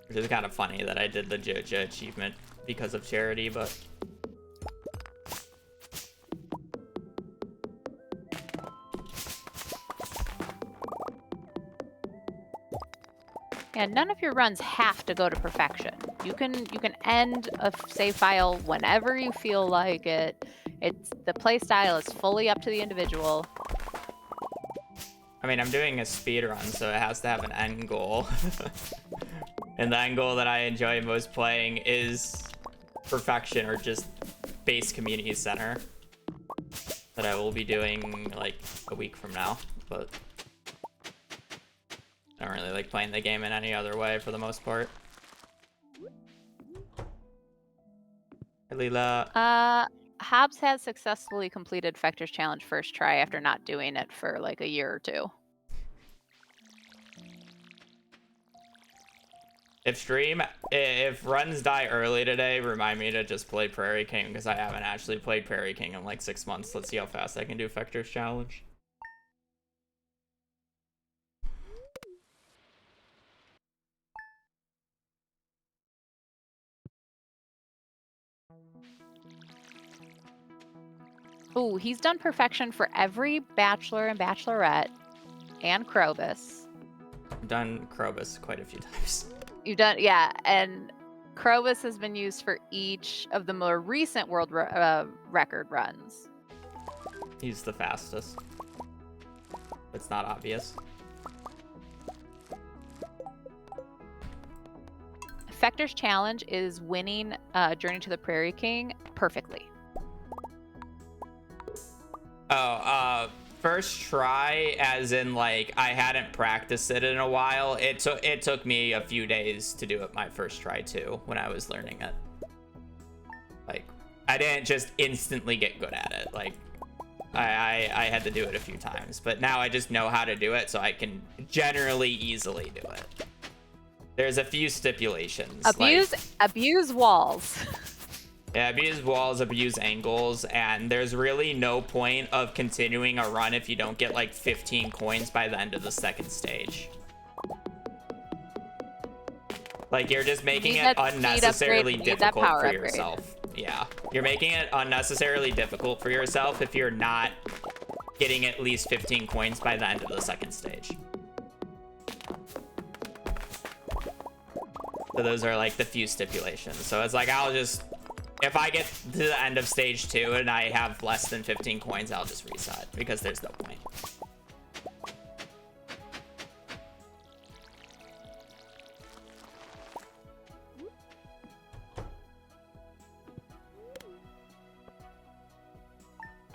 Which is kind of funny that I did the Joja achievement because of charity, but... And none of your runs have to go to perfection. You can end a save file whenever you feel like it. The play style is fully up to the individual. I mean, I'm doing a speed run, so it has to have an end goal. And the end goal that I enjoy most playing is perfection, or just base community center, that I will be doing like a week from now. But I don't really like playing the game in any other way for the most part. Hey, Leela. Hobbs has successfully completed Fector's Challenge first try after not doing it for like a year or two. If runs die early today, remind me to just play Prairie King, because I haven't actually played Prairie King in like 6 months. Let's see how fast I can do Fector's Challenge. Ooh, he's done perfection for every Bachelor and Bachelorette and Krobus. I've done Krobus quite a few times. You've done, yeah, and Krobus has been used for each of the more recent world record runs. He's the fastest. It's not obvious. Fector's Challenge is winning Journey to the Prairie King perfectly. Oh, first try, as in like I hadn't practiced it in a while. It took me a few days to do it my first try too, when I was learning it. Like, I didn't just instantly get good at it. Like, I had to do it a few times, but now I just know how to do it, so I can generally easily do it. There's a few stipulations. Abuse walls. Yeah, abuse walls, abuse angles, and there's really no point of continuing a run if you don't get like 15 coins by the end of the second stage. Like, you're just making it unnecessarily difficult for yourself. Yeah, you're making it unnecessarily difficult for yourself if you're not getting at least 15 coins by the end of the second stage. So those are like the few stipulations. So it's like, if I get to the end of stage 2 and I have less than 15 coins, I'll just reset, because there's no point.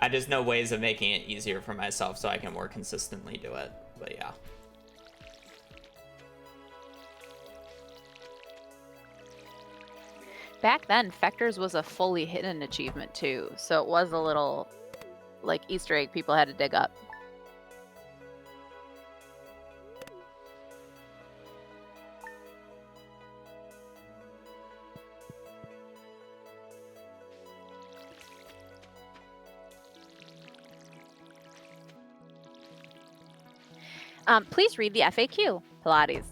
I just know ways of making it easier for myself so I can more consistently do it. But yeah. Back then, Fector's was a fully hidden achievement too, so it was a little like Easter egg people had to dig up. Please read the FAQ, Pilates.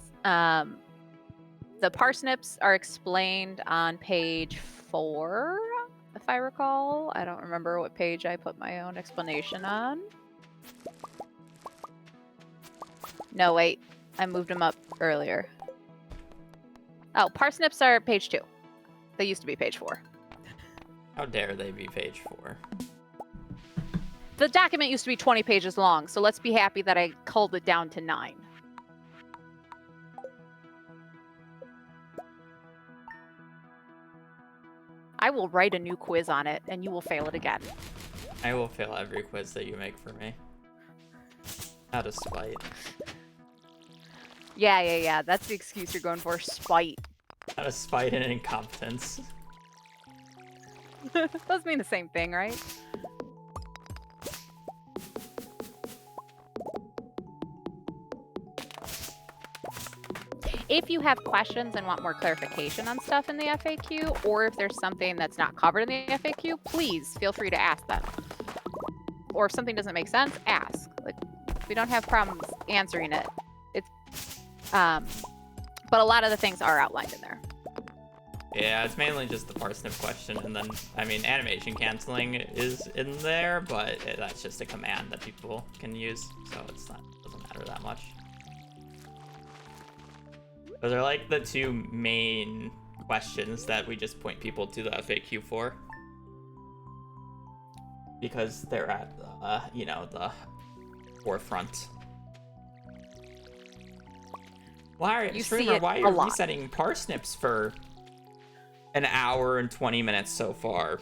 The parsnips are explained on page 4, if I recall. I don't remember what page I put my own explanation on. No, wait. I moved them up earlier. Oh, parsnips are page 2. They used to be page 4. How dare they be page 4? The document used to be 20 pages long, so let's be happy that I culled it down to 9. I will write a new quiz on it, and you will fail it again. I will fail every quiz that you make for me. Out of spite. Yeah. That's the excuse you're going for. Spite. Out of spite and incompetence. Those mean the same thing, right? If you have questions and want more clarification on stuff in the FAQ, or if there's something that's not covered in the FAQ, please feel free to ask them. Or if something doesn't make sense, ask. Like, we don't have problems answering it. But a lot of the things are outlined in there. Yeah, it's mainly just the parsnip question, and then, I mean, animation canceling is in there, but that's just a command that people can use, so doesn't matter that much. Those are like the two main questions that we just point people to the FAQ for. Because they're at, the forefront. Why are you resetting parsnips for an hour and 20 minutes so far?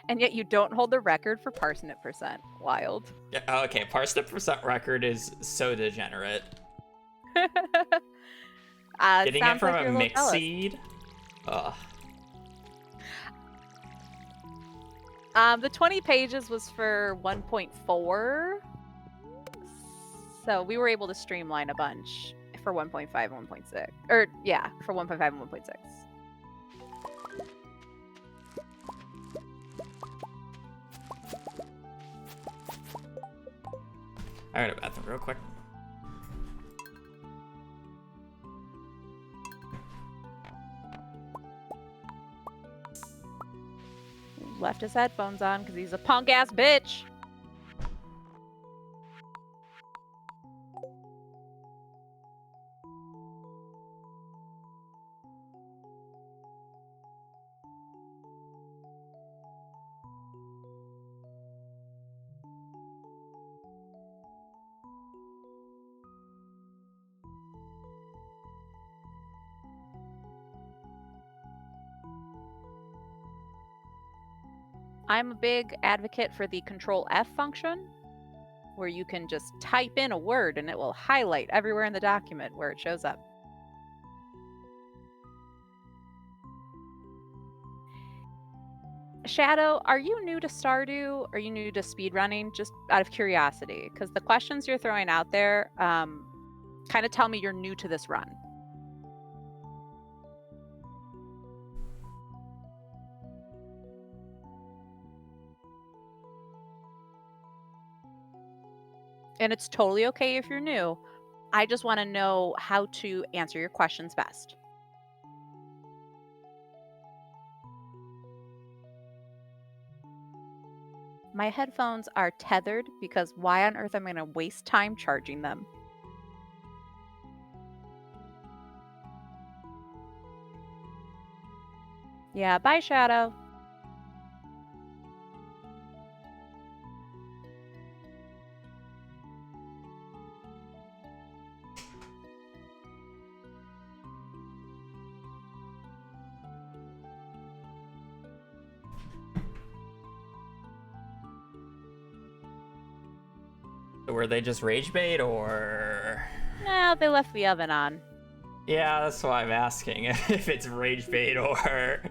And yet you don't hold the record for parsnip percent. Wild. Yeah, okay, parsnip percent record is so degenerate. Getting it from a mixed seed? Ugh. The 20 pages was for 1.4. So we were able to streamline a bunch for 1.5 and 1.6. Or, yeah, for 1.5 and 1.6. I gotta go to the bathroom real quick. Left his headphones on because he's a punk-ass bitch. I'm a big advocate for the Control F function, where you can just type in a word and it will highlight everywhere in the document where it shows up. Shadow, are you new to Stardew? Are you new to speedrunning? Just out of curiosity, because the questions you're throwing out there kind of tell me you're new to this run. And it's totally okay if you're new. I just want to know how to answer your questions best. My headphones are tethered because why on earth am I going to waste time charging them? Yeah, bye, Shadow. Were they just rage bait, or? No, they left the oven on. Yeah, that's why I'm asking if it's rage bait or.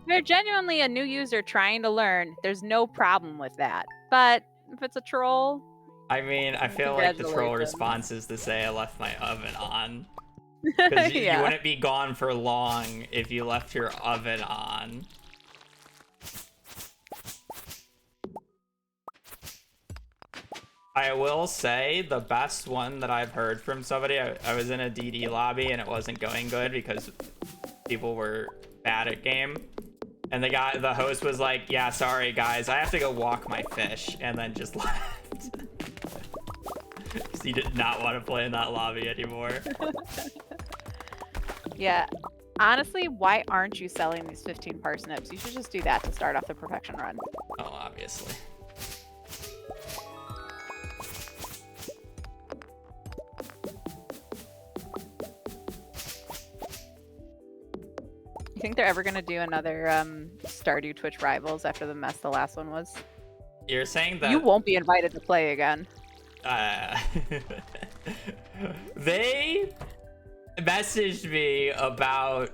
They're genuinely a new user trying to learn. There's no problem with that. But if it's a troll, I mean, I feel like the troll response is to say I left my oven on. Because you wouldn't be gone for long if you left your oven on. I will say the best one that I've heard from somebody, I was in a DD lobby and it wasn't going good because people were bad at game. And the host was like, yeah, sorry guys, I have to go walk my fish, and then just left. Because he did not want to play in that lobby anymore. Yeah, honestly, why aren't you selling these 15 parsnips? You should just do that to start off the perfection run. Oh, obviously. You think they're ever going to do another Stardew Twitch Rivals after the mess the last one was? You're saying that... You won't be invited to play again. They messaged me about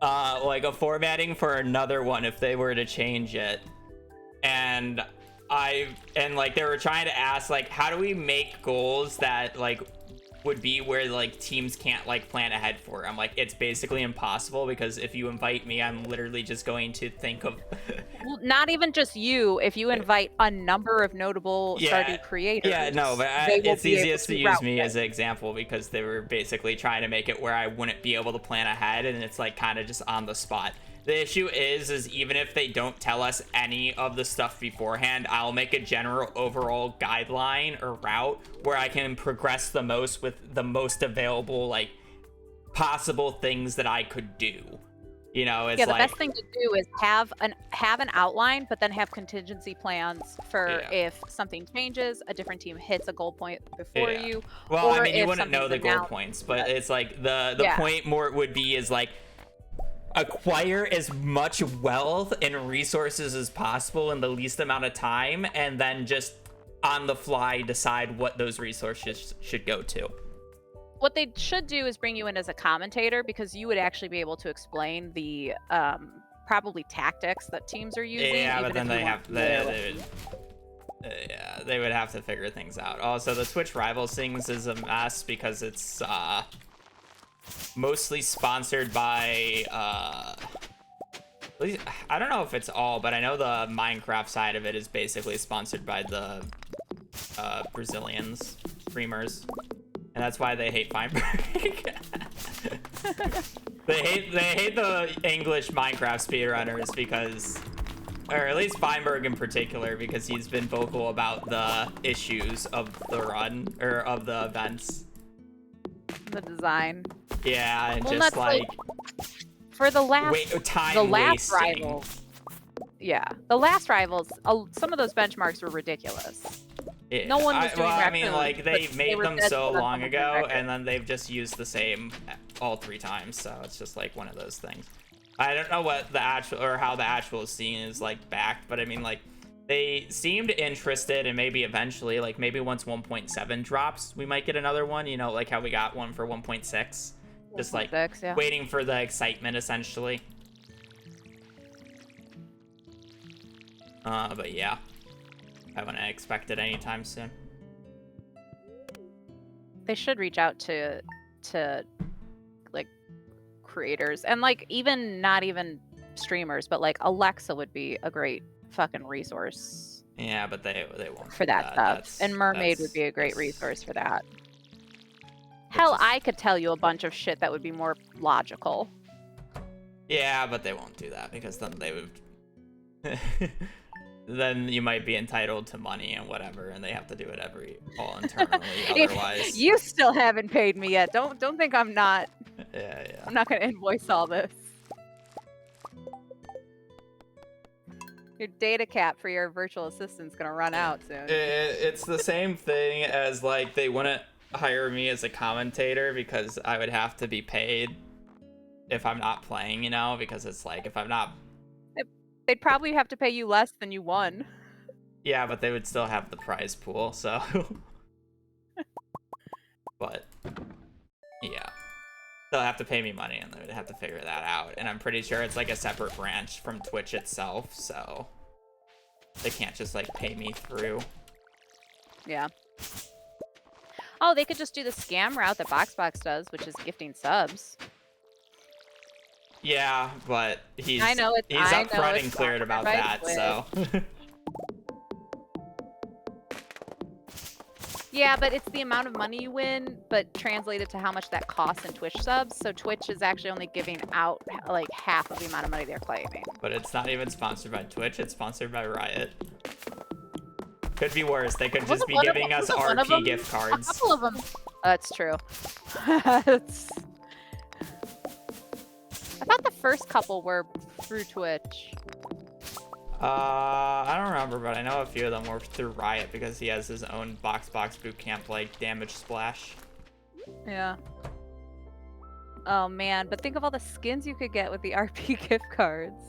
like a formatting for another one if they were to change it. And like they were trying to ask like, how do we make goals that like would be where like teams can't like plan ahead for? I'm like, it's basically impossible, because if you invite me, I'm literally just going to think of well, not even just you. If you invite a number of notable Stardew creators, no, but it's easiest to use me as an example, because they were basically trying to make it where I wouldn't be able to plan ahead, and it's like kind of just on the spot. The issue is even if they don't tell us any of the stuff beforehand, I'll make a general overall guideline or route where I can progress the most with the most available, like, possible things that I could do. You know, it's yeah, the like, best thing to do is have an outline, but then have contingency plans for if something changes, a different team hits a goal point before you, well, or I mean, you if wouldn't know something's the goal announced. points, but it's like the point more would be is like acquire as much wealth and resources as possible in the least amount of time, and then just on the fly decide what those resources should go to. What they should do is bring you in as a commentator, because you would actually be able to explain the probably tactics that teams are using. Yeah, even but then if they would have to figure things out. Also, the Twitch Rivals things is a mess because it's mostly sponsored by at least, I don't know if it's all, but I know the Minecraft side of it is basically sponsored by the Brazilians streamers, and that's why they hate Feinberg. they hate the English Minecraft speedrunners because, or at least Feinberg in particular, because he's been vocal about the issues of the run or of the events. The design. Yeah, and just like for the last rivals. Yeah, the last rivals, some of those benchmarks were ridiculous. Yeah. No one was doing well, raccoons, I mean, like, they made them so long ago, record. and then they've just used the same all 3 times, so it's just like one of those things. I don't know what the actual, or how the actual scene is like backed, but I mean, like, they seemed interested, and maybe eventually, like, maybe once 1.7 drops, we might get another one, you know, like how we got one for 1.6. Just like waiting for the excitement, essentially. But yeah, I wouldn't expect it anytime soon. They should reach out to like creators, and like even not even streamers, but like Alexa would be a great fucking resource. Yeah, but they won't for that stuff. And Mermaid would be a great resource for that. Hell, I could tell you a bunch of shit that would be more logical. Yeah, but they won't do that because then they would. Then you might be entitled to money and whatever, and they have to do it all internally. Otherwise, you still haven't paid me yet. Don't think I'm not. Yeah. I'm not gonna invoice all this. Your data cap for your virtual assistant's gonna run out soon. It's the same thing as like they wouldn't hire me as a commentator because I would have to be paid if I'm not playing, you know, because it's like if I'm not, they'd probably have to pay you less than you won. Yeah, but they would still have the prize pool, so but yeah, they'll have to pay me money and they would have to figure that out, and I'm pretty sure it's like a separate branch from Twitch itself, so they can't just like pay me through. Yeah. Oh, they could just do the scam route that BoxBox does, which is gifting subs. Yeah, but he's he's upfront and cleared about that, so. Yeah, but it's the amount of money you win, but translated to how much that costs in Twitch subs. So Twitch is actually only giving out like half of the amount of money they're claiming. But it's not even sponsored by Twitch, it's sponsored by Riot. Could be worse. They could just be giving us RP gift cards. A couple of them. That's true. I thought the first couple were through Twitch. I don't remember, but I know a few of them were through Riot because he has his own BoxBox bootcamp like damage splash. Yeah. Oh man, but think of all the skins you could get with the RP gift cards.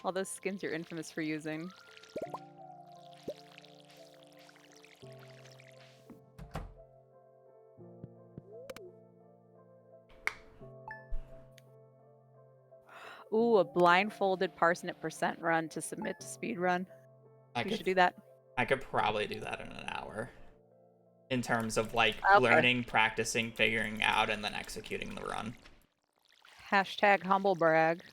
All those skins you're infamous for using. Ooh, a blindfolded parsnip percent run to submit to speedrun. You should do that. I could probably do that in an hour. In terms of like learning, practicing, figuring out, and then executing the run. Hashtag humble brag.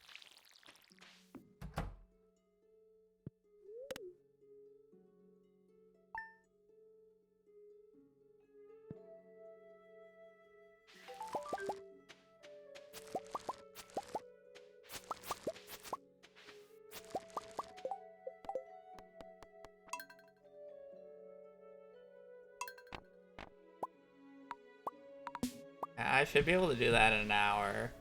I should be able to do that in an hour.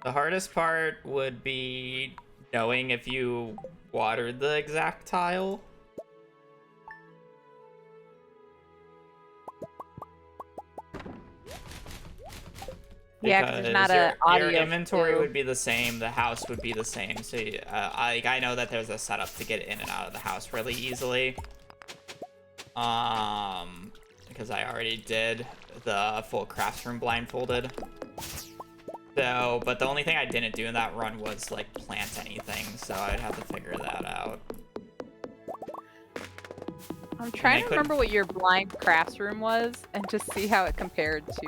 The hardest part would be knowing if you watered the exact tile. Yeah, because there's not an audio. Your inventory would be the same, the house would be the same. So I know that there's a setup to get in and out of the house really easily. Because I already did the full crafts room blindfolded. So, but the only thing I didn't do in that run was like plant anything, so I'd have to figure that out. I'm trying to remember what your blind crafts room was and just see how it compared to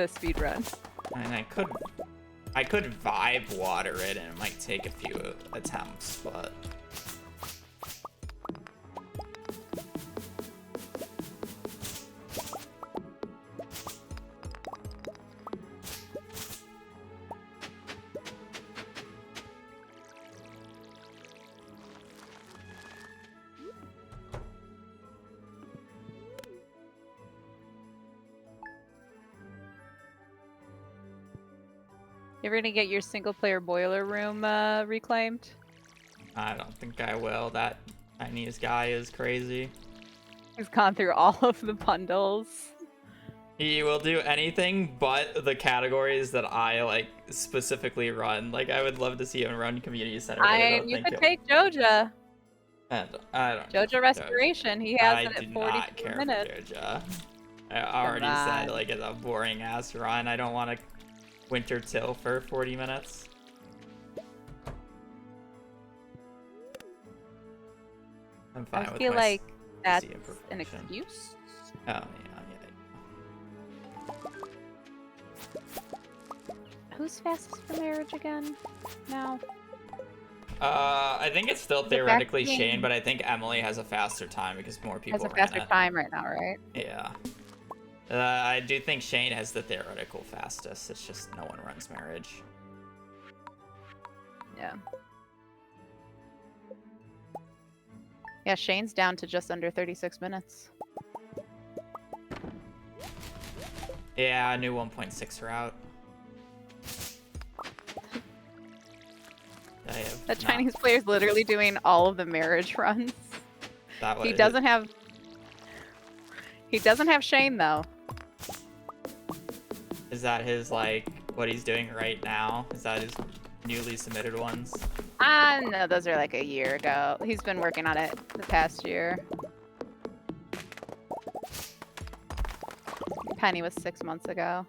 speedruns. And I could vibe water it, and it might take a few attempts, but You ever gonna get your single player boiler room reclaimed? I don't think I will. That Chinese guy is crazy. He's gone through all of the bundles. He will do anything but the categories that I like specifically run. Like, I would love to see him run community center. You could take Joja. I don't Joja Restoration. He has it at 42 not care minutes. for Joja. I already said, like, it's a boring ass run. I don't want to winter till for 40 minutes. I'm fine with I feel like that's an imperfection. excuse. Oh, yeah. Who's fastest for marriage again? Now? I think it's still theoretically Shane, but I think Emily has a faster time because more people has a faster time right now, right? Yeah. I do think Shane has the theoretical fastest. It's just no one runs marriage. Yeah. Yeah, Shane's down to just under 36 minutes. Yeah, new 1.6 route. That Chinese player's literally doing all of the marriage runs. He doesn't have Shane though. Is that his, like, what he's doing right now? Is that his newly submitted ones? No, those are like a year ago. He's been working on it the past year. Penny was 6 months ago.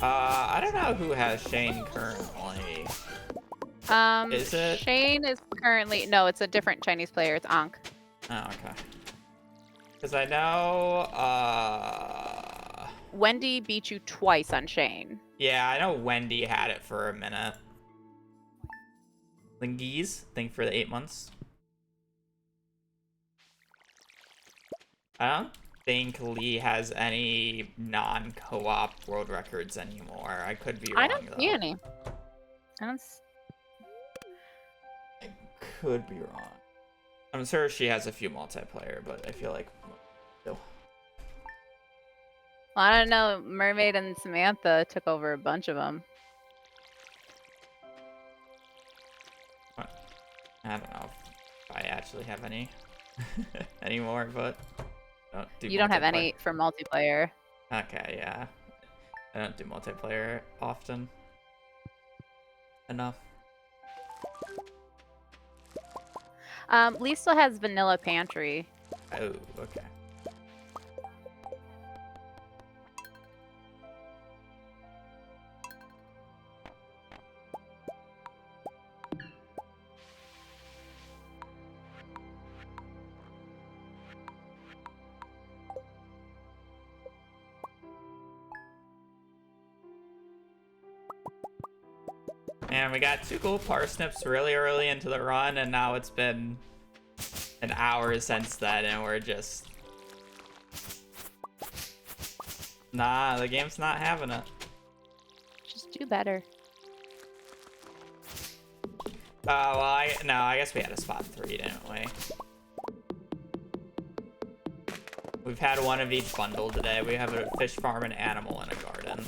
I don't know who has Shane currently. Is it? Shane is currently... No, it's a different Chinese player. It's Ankh. Oh, okay. Because I know, Wendy beat you twice on Shane. Yeah, I know Wendy had it for a minute. Lingies, thank for the 8 months. I don't think Lee has any non-co-op world records anymore. I could be wrong, I don't see any. I could be wrong. I'm sure she has a few multiplayer, but I feel like still. Well, I don't know. Mermaid and Samantha took over a bunch of them. I don't know if I actually have any anymore, but you don't have any for multiplayer. Okay, yeah. I don't do multiplayer often enough. Lee still has Vanilla Pantry. Oh, okay. And we got 2 gold parsnips really early into the run, and now it's been an hour since then, and we're just... Nah, the game's not having it. Just do better. Well, I guess we had a spot 3, didn't we? We've had one of each bundle today. We have a fish farm, an animal, and a garden.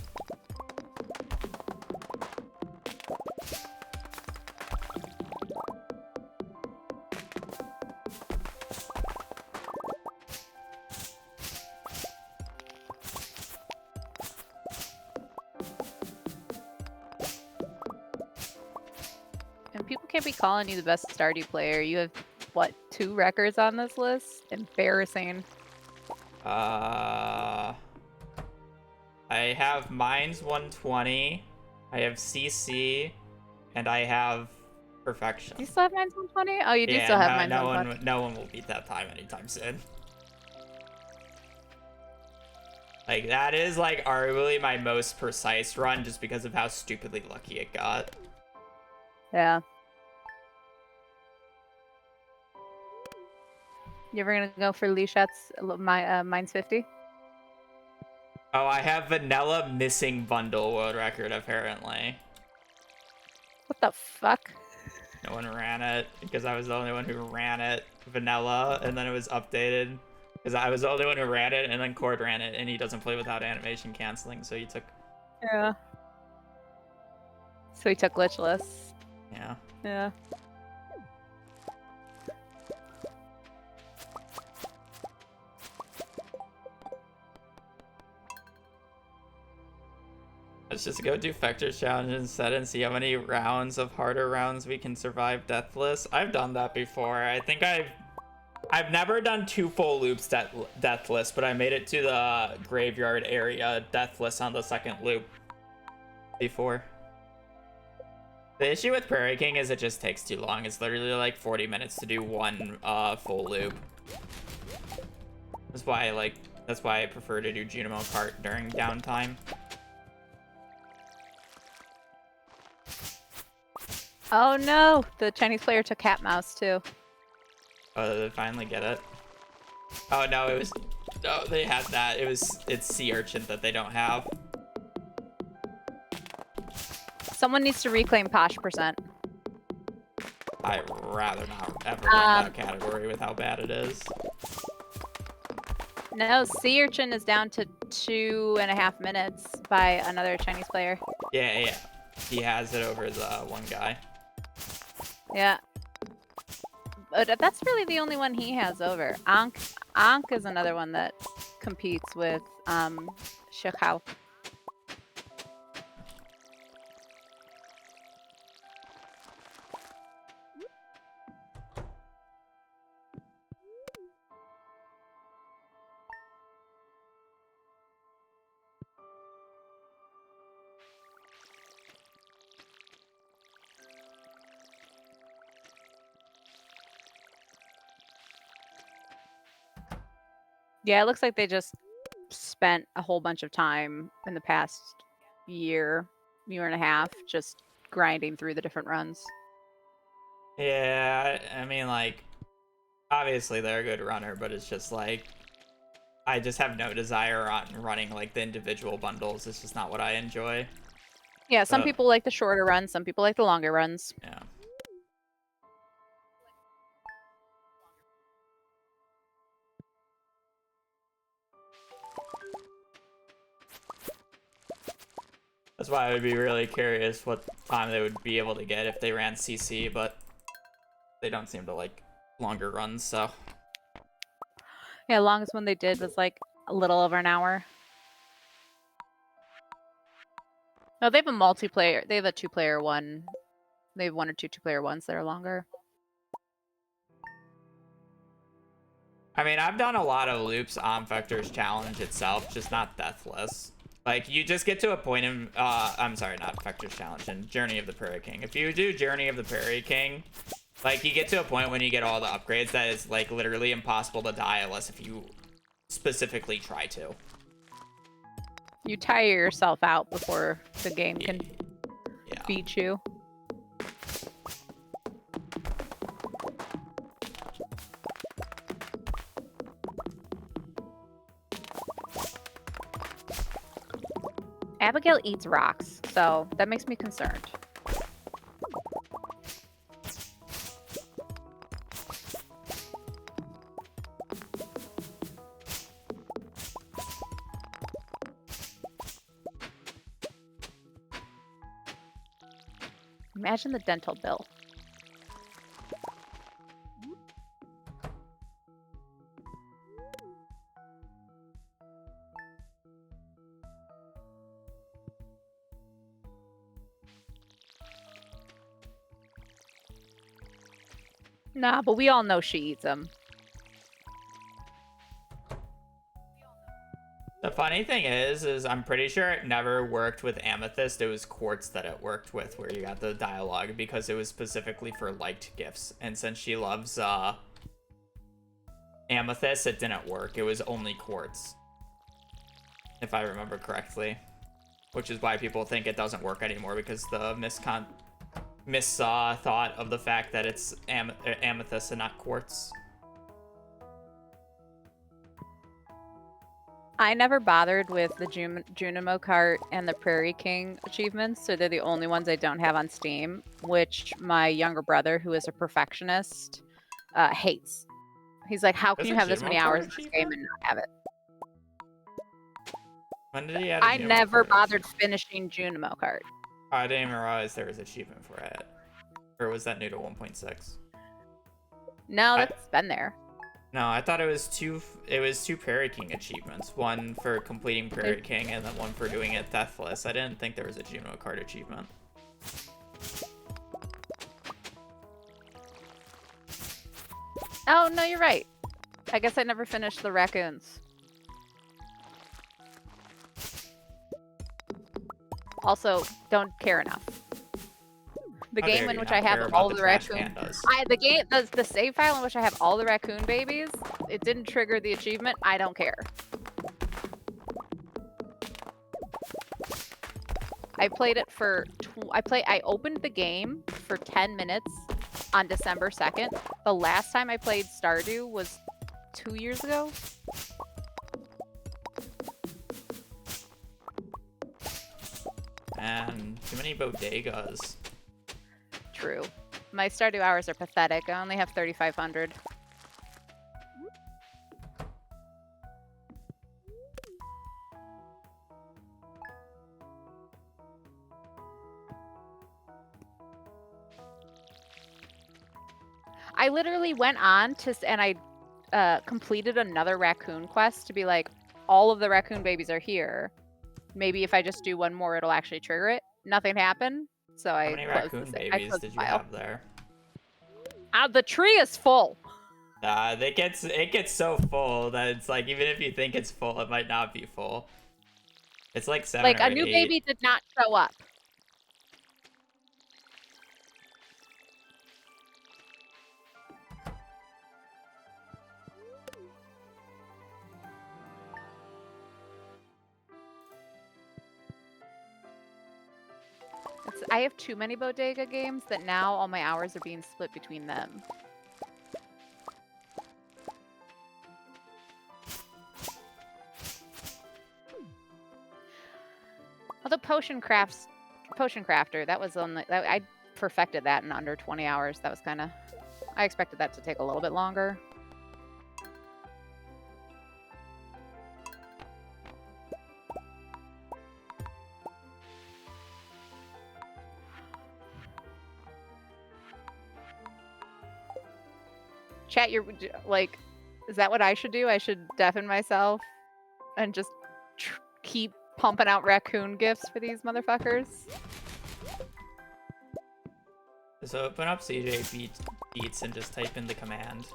And people can't be calling you the best Stardew player. You have, what, 2 records on this list? Embarrassing. I have Mines 120, I have CC, and I have Perfection. Do you still have Mines 120? Oh, you do still have Mines 120. No one will beat that time anytime soon. Like, that is, like, arguably my most precise run just because of how stupidly lucky it got. Yeah. You ever gonna go for Lishat's Mines 50? Oh, I have Vanilla missing bundle world record, apparently. What the fuck? No one ran it because I was the only one who ran it. Vanilla, and then it was updated because I was the only one who ran it, and then Cord ran it, and he doesn't play without animation canceling, so he took. Yeah. So he took glitchless. Yeah. Yeah. Let's just go do Vector's challenge instead and see how many rounds of harder rounds we can survive deathless. I've done that before. I think I've never done 2 full loops deathless, but I made it to the graveyard area deathless on the 2nd loop before. The issue with Prairie King is it just takes too long. It's literally like 40 minutes to do 1 full loop. That's why I prefer to do Junimo Kart during downtime. Oh no! The Chinese player took cat mouse too. Oh, did they finally get it? Oh no, it was. No, they had that. It's sea urchin that they don't have. Someone needs to reclaim Posh %. I'd rather not ever run that category with how bad it is. No, sea urchin is down to 2.5 minutes by another Chinese player. Yeah. He has it over the one guy. Yeah. But that's really the only one he has over. Ankh is another one that competes with Shikhao. Yeah, it looks like they just spent a whole bunch of time in the past year and a half just grinding through the different runs. Yeah, I mean, like, obviously they're a good runner, but it's just like, I just have no desire on running like the individual bundles. It's just not what I enjoy. Yeah, some people like the shorter runs, some people like the longer runs. Yeah. That's why I would be really curious what time they would be able to get if they ran CC, but they don't seem to like longer runs, so. Yeah, longest one they did was like a little over an hour. No, they have a multiplayer. They have a 2-player one. They have 1 or 2 2-player ones that are longer. I mean, I've done a lot of loops on Vector's challenge itself, just not deathless. Like, you just get to a point in, I'm sorry, not Vector's challenge, in Journey of the Prairie King. If you do Journey of the Prairie King, like, you get to a point when you get all the upgrades that is, like, literally impossible to die unless if you specifically try to. You tire yourself out before the game can beat you. Abigail eats rocks, so that makes me concerned. Imagine the dental bill. Nah, but we all know she eats them. The funny thing is I'm pretty sure it never worked with Amethyst. It was Quartz that it worked with, where you got the dialogue, because it was specifically for liked gifts. And since she loves Amethyst, it didn't work. It was only Quartz, if I remember correctly. Which is why people think it doesn't work anymore, because the thought of the fact that it's Amethyst and not Quartz. I never bothered with the Junimo cart and the Prairie King achievements, so they're the only ones I don't have on Steam, which my younger brother, who is a perfectionist, hates. He's like, how can you have this many hours in this game and not have it? When did he add I never bothered finishing Junimo cart. I didn't even realize there was an achievement for it. Or was that new to 1.6? No, that's been there. No, I thought it was two Prairie King achievements. One for completing Prairie King and then one for doing it deathless. I didn't think there was a Juno card achievement. Oh, no, you're right. I guess I never finished the raccoons. Also, don't care enough. The game in which I have all the raccoon, the save file in which I have all the raccoon babies, it didn't trigger the achievement. I don't care. I played it for. I opened the game for 10 minutes on December 2nd. The last time I played Stardew was 2 years ago. And too many bodegas. True. My Stardew hours are pathetic. I only have 3,500. I literally went on to, and I completed another raccoon quest to be like, all of the raccoon babies are here. Maybe if I just do one more, it'll actually trigger it. Nothing happened. So How many raccoon babies did you have there? The tree is full. It gets so full that it's like, even if you think it's full, it might not be full. It's like 7 or 8. Like, a new baby did not show up. I have too many bodega games that now all my hours are being split between them. Although Potion Crafter, that was on the, I perfected that in under 20 hours. That was kind of, I expected that to take a little bit longer. Chat, you're like, is that what I should do? I should deafen myself and just keep pumping out raccoon gifts for these motherfuckers? Just open up CJ Beats and just type in the command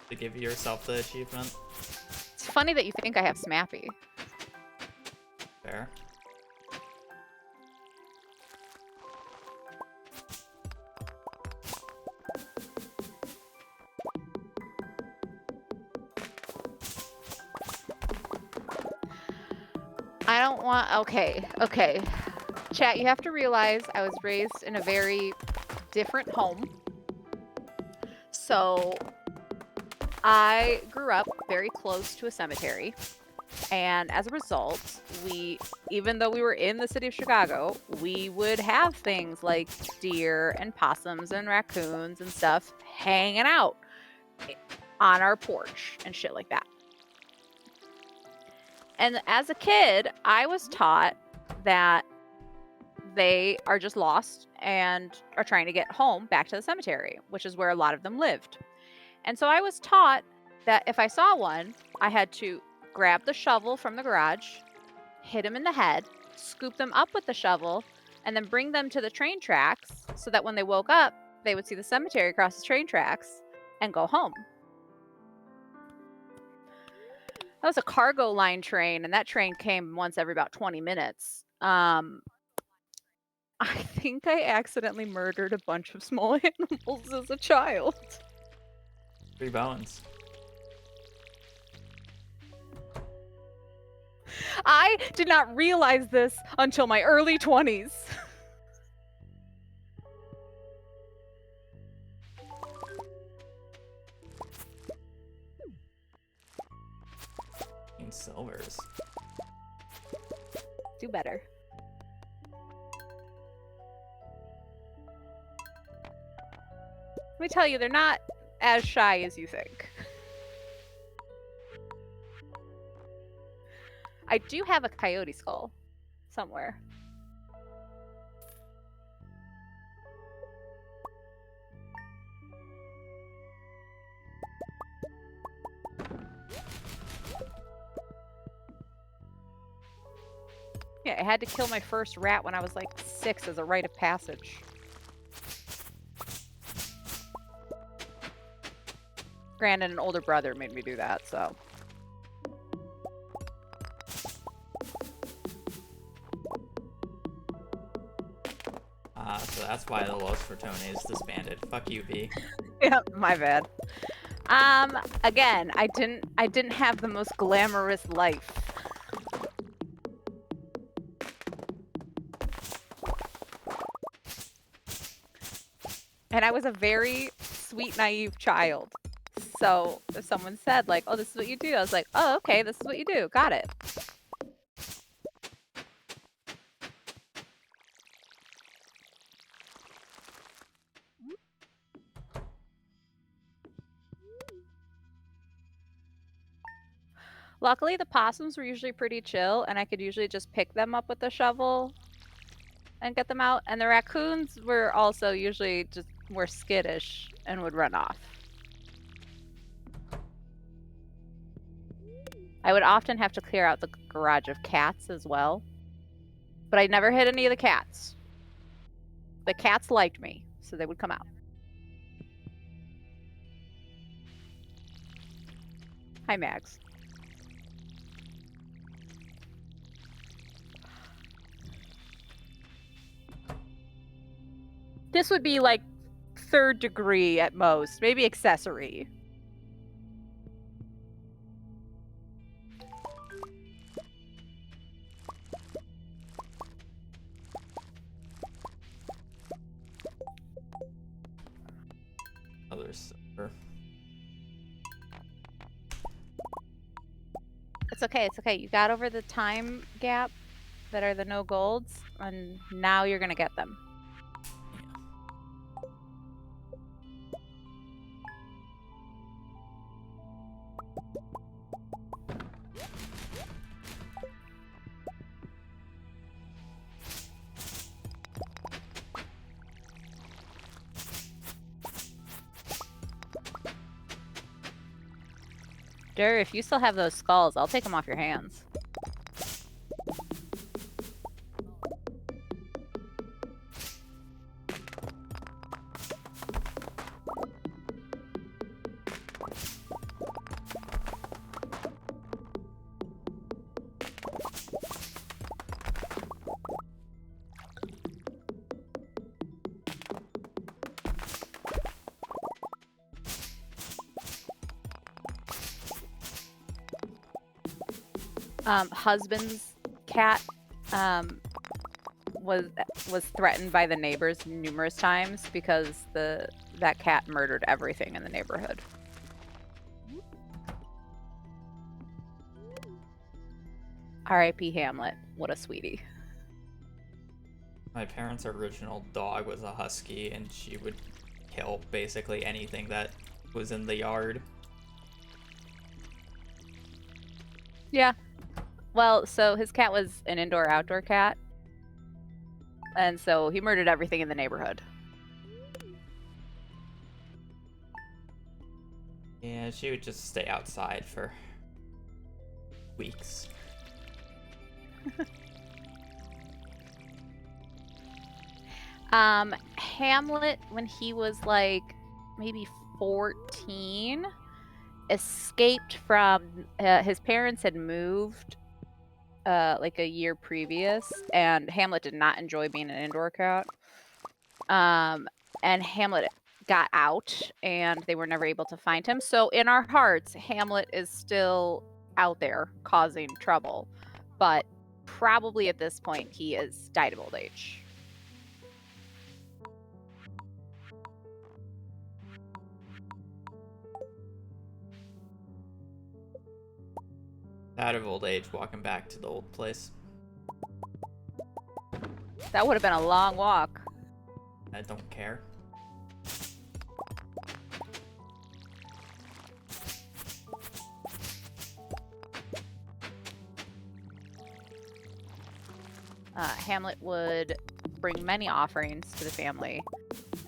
to give yourself the achievement. It's funny that you think I have Smappy. Fair. I don't want, okay. Chat, you have to realize I was raised in a very different home. So I grew up very close to a cemetery. And as a result, even though we were in the city of Chicago, we would have things like deer and possums and raccoons and stuff hanging out on our porch and shit like that. And as a kid, I was taught that they are just lost and are trying to get home back to the cemetery, which is where a lot of them lived. And so I was taught that if I saw one, I had to grab the shovel from the garage, hit him in the head, scoop them up with the shovel, and then bring them to the train tracks so that when they woke up, they would see the cemetery across the train tracks and go home. That was a cargo line train, and that train came once every about 20 minutes. I think I accidentally murdered a bunch of small animals as a child. 3 bones. I did not realize this until my early 20s. Silvers. Do better. Let me tell you, they're not as shy as you think. I do have a coyote skull somewhere. Yeah, I had to kill my first rat when I was like 6 as a rite of passage. Granted, an older brother made me do that, so. So that's why the Los Fortones disbanded. Fuck you, V. Yeah, my bad. Again, I didn't have the most glamorous life. And I was a very sweet, naive child. So if someone said, like, oh, this is what you do, I was like, oh, okay, this is what you do. Got it. Luckily, the possums were usually pretty chill, and I could usually just pick them up with a shovel and get them out. And the raccoons were also usually just more skittish and would run off. I would often have to clear out the garage of cats as well. But I never hit any of the cats. The cats liked me, so they would come out. Hi, Mags. This would be like 3rd degree at most, maybe accessory. Other silver. It's okay, it's okay. You got over the time gap that are the no golds, and now you're gonna get them. Dur, if you still have those skulls, I'll take them off your hands. Husband's cat was threatened by the neighbors numerous times because that cat murdered everything in the neighborhood. R.I.P. Hamlet. What a sweetie. My parents' original dog was a husky, and she would kill basically anything that was in the yard. Yeah. Well, so his cat was an indoor-outdoor cat. And so he murdered everything in the neighborhood. Yeah, she would just stay outside for weeks. Hamlet, when he was like maybe 14, escaped from his parents had moved like a year previous, and Hamlet did not enjoy being an indoor cat. And Hamlet got out, and they were never able to find him. So in our hearts, Hamlet is still out there causing trouble, but probably at this point he is died of old age. Out of old age, walking back to the old place. That would have been a long walk. I don't care. Hamlet would bring many offerings to the family,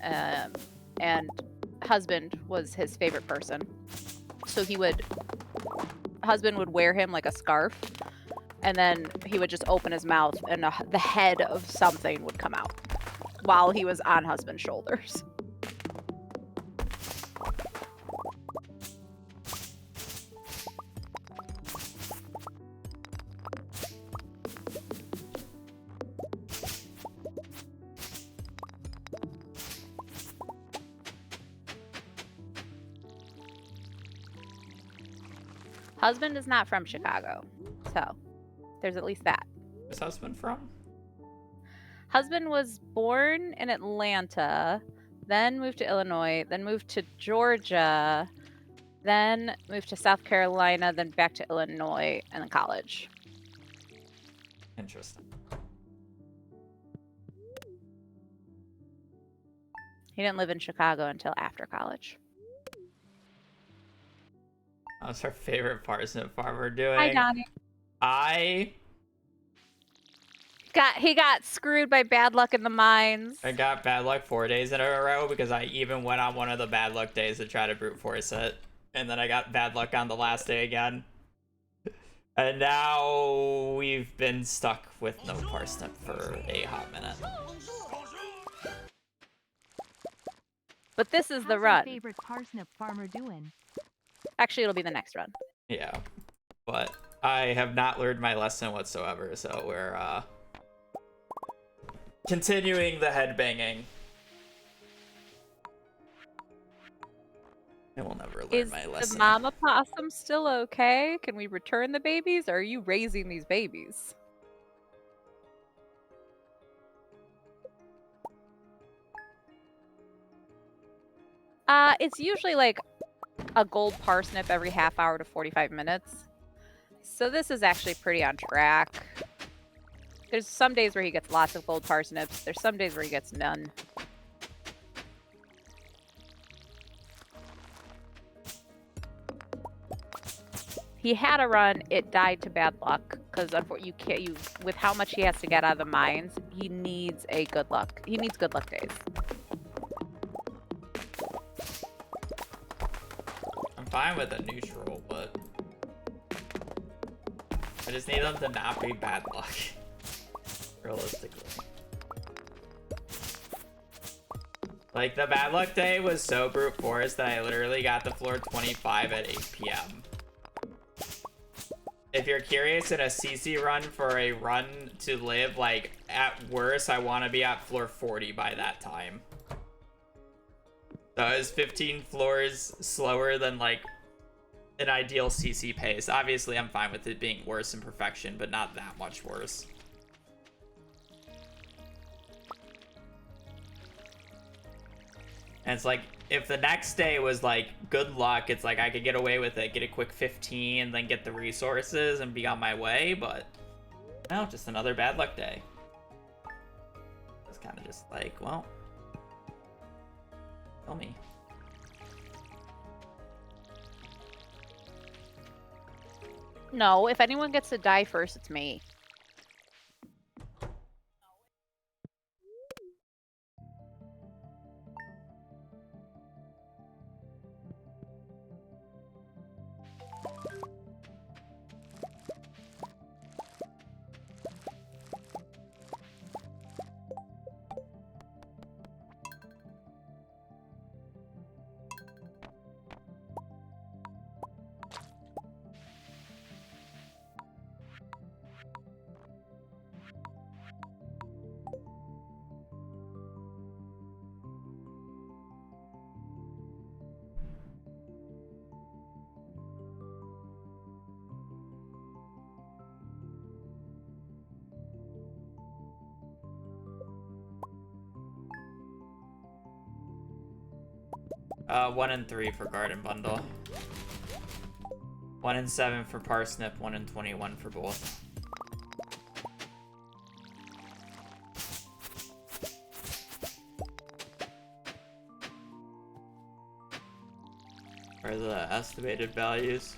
and husband was his favorite person. So husband would wear him like a scarf, and then he would just open his mouth, and the head of something would come out while he was on husband's shoulders. Husband is not from Chicago, so there's at least that. Where's husband from? Husband was born in Atlanta, then moved to Illinois, then moved to Georgia, then moved to South Carolina, then back to Illinois, and then college. Interesting. He didn't live in Chicago until after college. What's our favorite parsnip farmer doing? Hi, Johnny. He got screwed by bad luck in the mines. I got bad luck 4 days in a row because I even went on one of the bad luck days to try to brute force it. And then I got bad luck on the last day again. And now we've been stuck with no parsnip for a hot minute. But this is the How's run. your favorite parsnip farmer doing? Actually, it'll be the next run. Yeah. But I have not learned my lesson whatsoever, so we're continuing the headbanging. I will never learn my lesson. Is the mama possum still okay? Can we return the babies, or are you raising these babies? It's usually like a gold parsnip every half hour to 45 minutes. So this is actually pretty on track. There's some days where he gets lots of gold parsnips. There's some days where he gets none. He had a run. It died to bad luck because you can't. With how much he has to get out of the mines, he needs a good luck. He needs good luck days. I'm fine with a neutral, but I just need them to not be bad luck. Realistically. Like, the bad luck day was so brute force that I literally got to floor 25 at 8 p.m. If you're curious, in a CC run for a run to live, like, at worst, I want to be at floor 40 by that time. So it was 15 floors slower than, like, an ideal CC pace. Obviously, I'm fine with it being worse in perfection, but not that much worse. And it's like, if the next day was like good luck, it's like I could get away with it, get a quick 15, then get the resources and be on my way, but no, just another bad luck day. It's kind of just like, well, tell me. No, if anyone gets to die first, it's me. 1 and 3 for garden bundle. 1 and 7 for parsnip, 1 and 21 for both. Are the estimated values?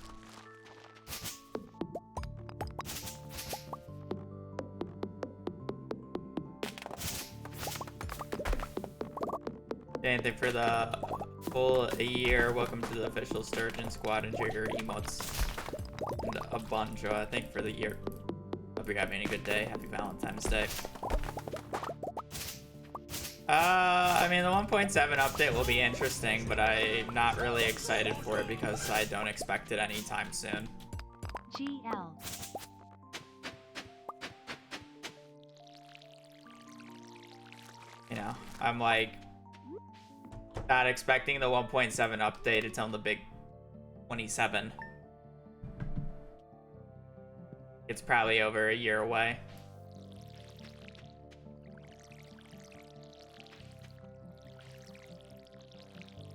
Anything for the full year. Welcome to the official Sturgeon Squad and Jigger emotes. And a bunjo, I think, for the year. Hope you're having a good day. Happy Valentine's Day. I mean, the 1.7 update will be interesting, but I'm not really excited for it because I don't expect it anytime soon. GL. You know, I'm like not expecting the 1.7 update until the big 27. It's probably over a year away.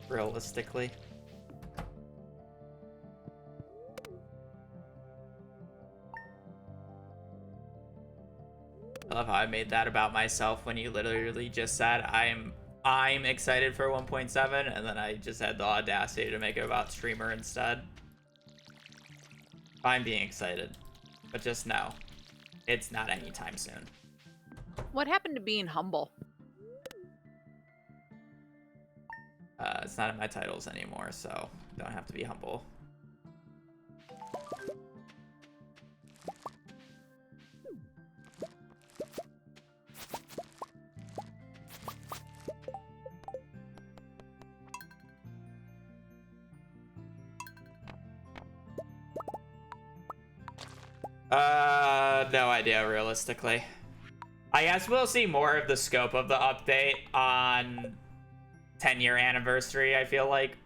Realistically. I love how I made that about myself when you literally just said I'm excited for 1.7 and then I just had the audacity to make it about streamer instead. I'm being excited, but just know it's not anytime soon. What happened to being humble? It's not in my titles anymore, so don't have to be humble. No idea, realistically. I guess we'll see more of the scope of the update on 10-year anniversary, I feel like.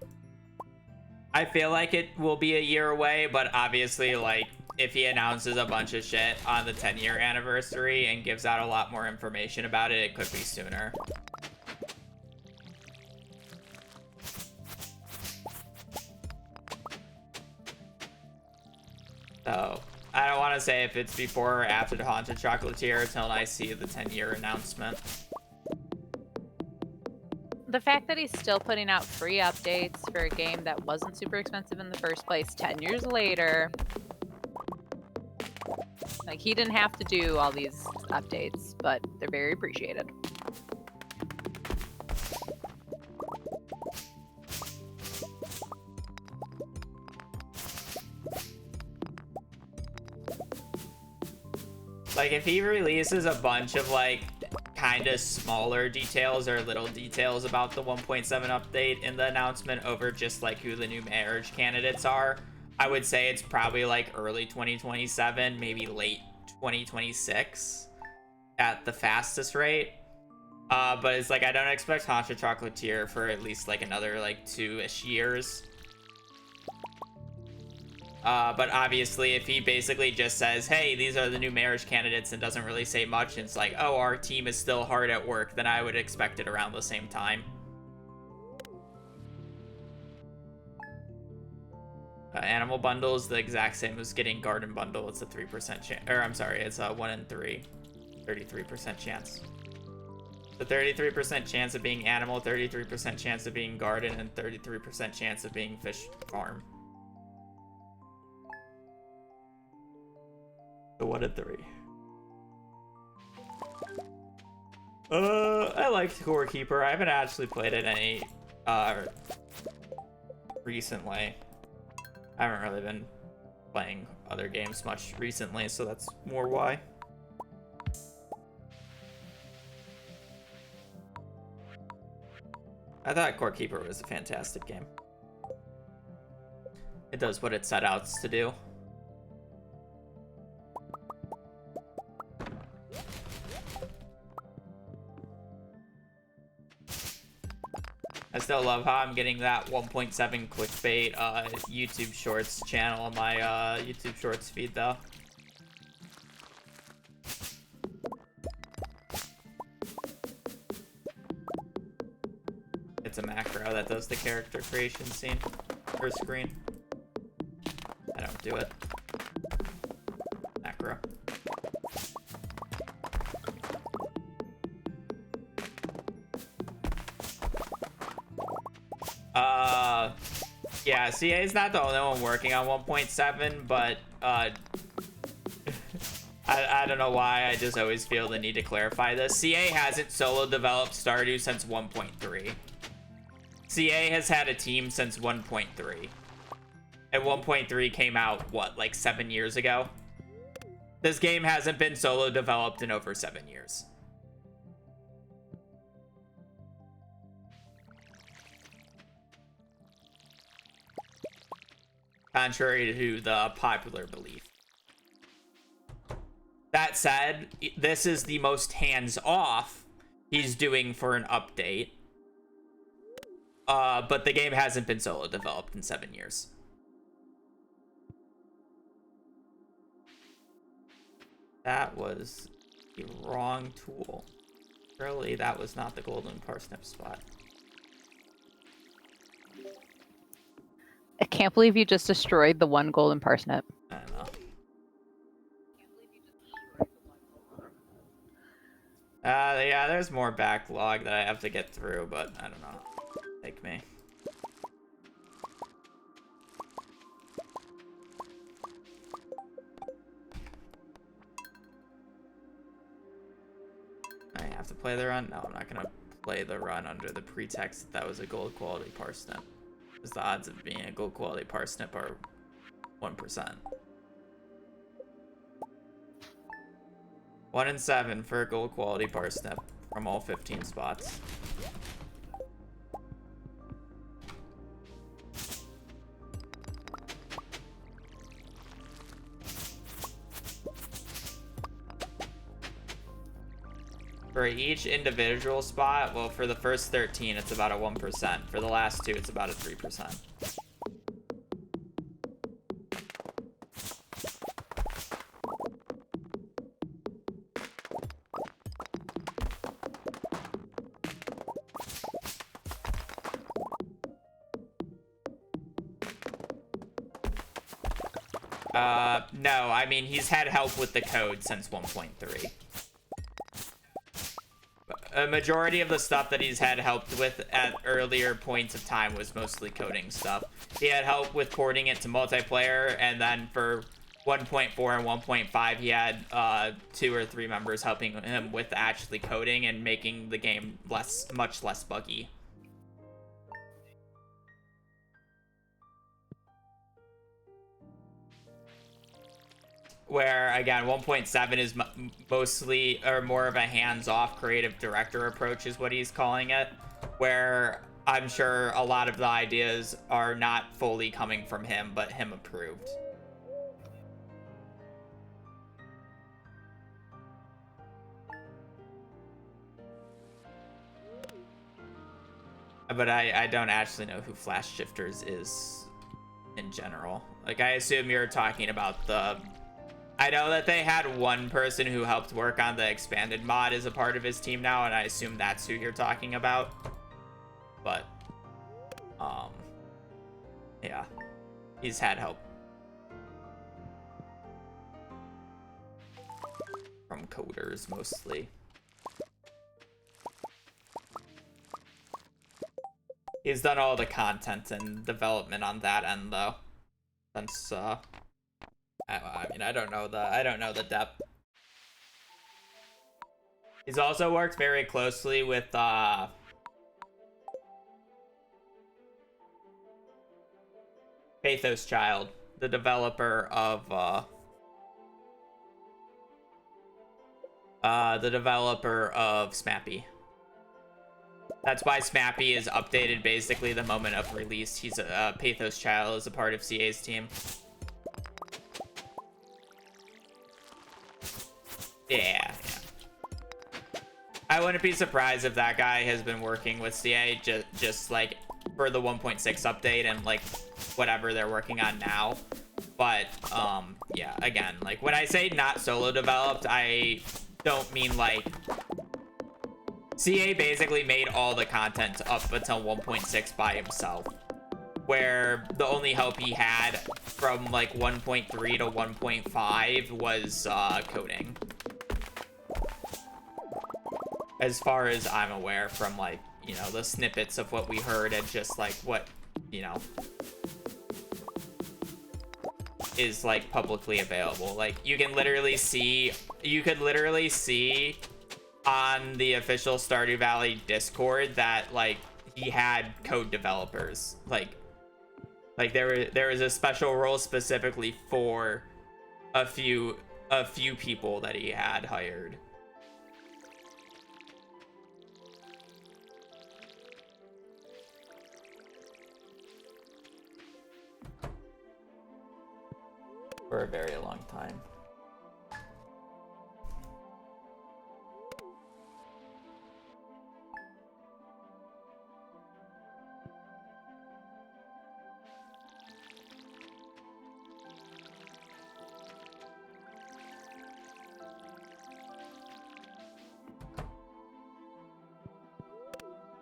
I feel like it will be a year away, but obviously, like, if he announces a bunch of shit on the 10-year anniversary and gives out a lot more information about it, it could be sooner. So, I don't want to say if it's before or after the Haunted Chocolatier until I see the 10-year announcement. The fact that he's still putting out free updates for a game that wasn't super expensive in the first place 10 years later. Like, he didn't have to do all these updates, but they're very appreciated. Like, if he releases a bunch of, like, kind of smaller details or little details about the 1.7 update in the announcement over just, like, who the new marriage candidates are, I would say it's probably, like, early 2027, maybe late 2026 at the fastest rate. But it's, like, I don't expect Haunted Chocolatier for at least, like, another, like, 2-ish years. But obviously, if he basically just says, hey, these are the new marriage candidates and doesn't really say much, and it's like, oh, our team is still hard at work, then I would expect it around the same time. Animal bundle is the exact same as getting garden bundle. It's a 3% chance, or I'm sorry, it's a 1 in 3, 33% chance. The 33% chance of being animal, 33% chance of being garden, and 33% chance of being fish farm. The 1 in 3. I liked Core Keeper. I haven't actually played it any recently. I haven't really been playing other games much recently, so that's more why. I thought Core Keeper was a fantastic game. It does what it set out to do. I still love how I'm getting that 1.7 clickbait YouTube Shorts channel on my YouTube Shorts feed, though. It's a macro that does the character creation scene or screen. I don't do it. Macro. Yeah, CA is not the only one working on 1.7, but I don't know why. I just always feel the need to clarify this. CA hasn't solo developed Stardew since 1.3. CA has had a team since 1.3. And 1.3 came out, what, like 7 years ago? This game hasn't been solo developed in over 7 years. Contrary to the popular belief. That said, this is the most hands-off he's doing for an update. But the game hasn't been solo developed in 7 years. That was the wrong tool. Surely that was not the golden parsnip spot. I can't believe you just destroyed the one golden parsnip. I don't know. Yeah, there's more backlog that I have to get through, but I don't know. Take me. I have to play the run? No, I'm not gonna play the run under the pretext that was a gold quality parsnip. Because the odds of being a gold quality parsnip are 1%. 1 in 7 for a gold quality parsnip from all 15 spots. For each individual spot, well, for the first 13, it's about a 1%. For the last 2, it's about a 3%. No, I mean, he's had help with the code since 1.3. A majority of the stuff that he's had helped with at earlier points of time was mostly coding stuff. He had help with porting it to multiplayer, and then for 1.4 and 1.5, he had 2 or 3 members helping him with actually coding and making the game much less buggy. Where, again, 1.7 is mostly, or more of a hands-off creative director approach is what he's calling it. Where I'm sure a lot of the ideas are not fully coming from him, but him approved. But I don't actually know who Flash Shifters is in general. Like, I assume you're talking about the... I know that they had one person who helped work on the expanded mod as a part of his team now, and I assume that's who you're talking about. But, yeah, he's had help from coders mostly. He's done all the content and development on that end, though, since I mean, I don't know the depth. He's also worked very closely with Pathos Child, the developer of Smappy. That's why Smappy is updated basically the moment of release. He's a Pathos Child is a part of CA's team. Yeah. I wouldn't be surprised if that guy has been working with CA just like for the 1.6 update and like whatever they're working on now. But yeah, again, like when I say not solo developed, I don't mean like CA basically made all the content up until 1.6 by himself, where the only help he had from like 1.3 to 1.5 was coding. As far as I'm aware from like, you know, the snippets of what we heard and just like what, you know, is like publicly available. Like you could literally see on the official Stardew Valley Discord that like he had code developers. Like there was a special role specifically for a few people that he had hired. For a very long time.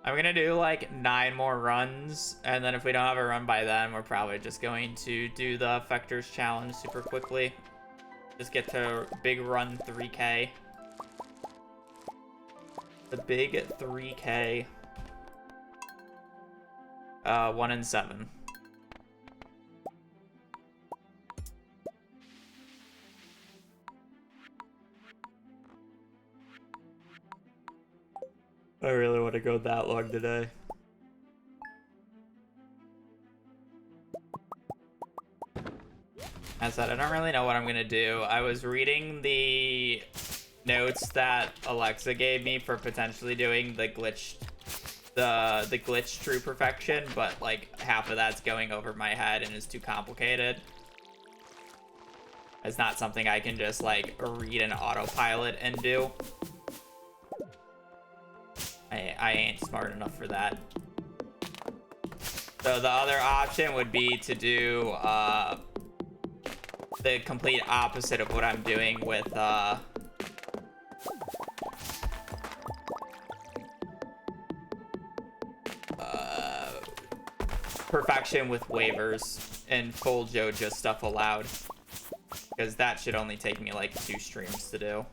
I'm gonna do like 9 more runs, and then if we don't have a run by then, we're probably just going to do the Effectors Challenge super quickly. Just get to big run 3K. The big 3K. 1 and 7. I really want to go that long today. As I said, I don't really know what I'm gonna do. I was reading the notes that Alexa gave me for potentially doing the glitch true perfection, but like half of that's going over my head and is too complicated. It's not something I can just like read an autopilot and do. I ain't smart enough for that. So the other option would be to do the complete opposite of what I'm doing with perfection with waivers and full Joja stuff allowed, because that should only take me like 2 streams to do.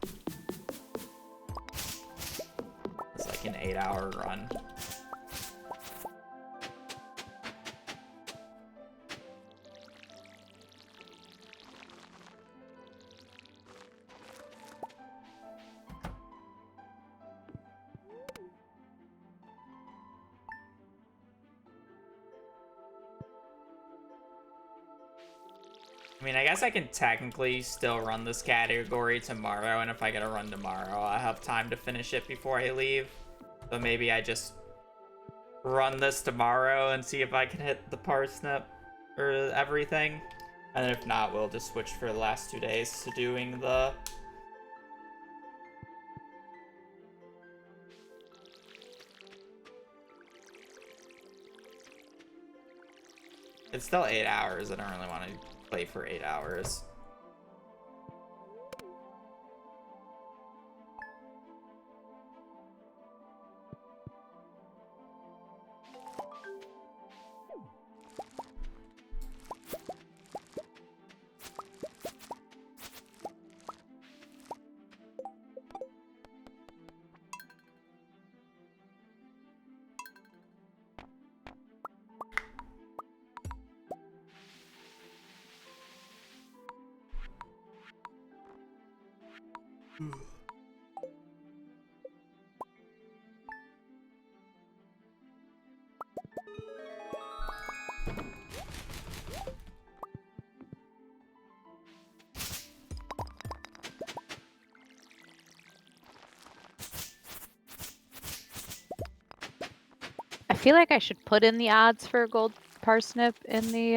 It's like an 8-hour run. I mean, I guess I can technically still run this category tomorrow, and if I get a run tomorrow, I have time to finish it before I leave. So maybe I just run this tomorrow and see if I can hit the parsnip or everything. And if not, we'll just switch for the last 2 days to doing the... It's still 8 hours. I don't really want to play for 8 hours. I feel like I should put in the odds for a gold parsnip in the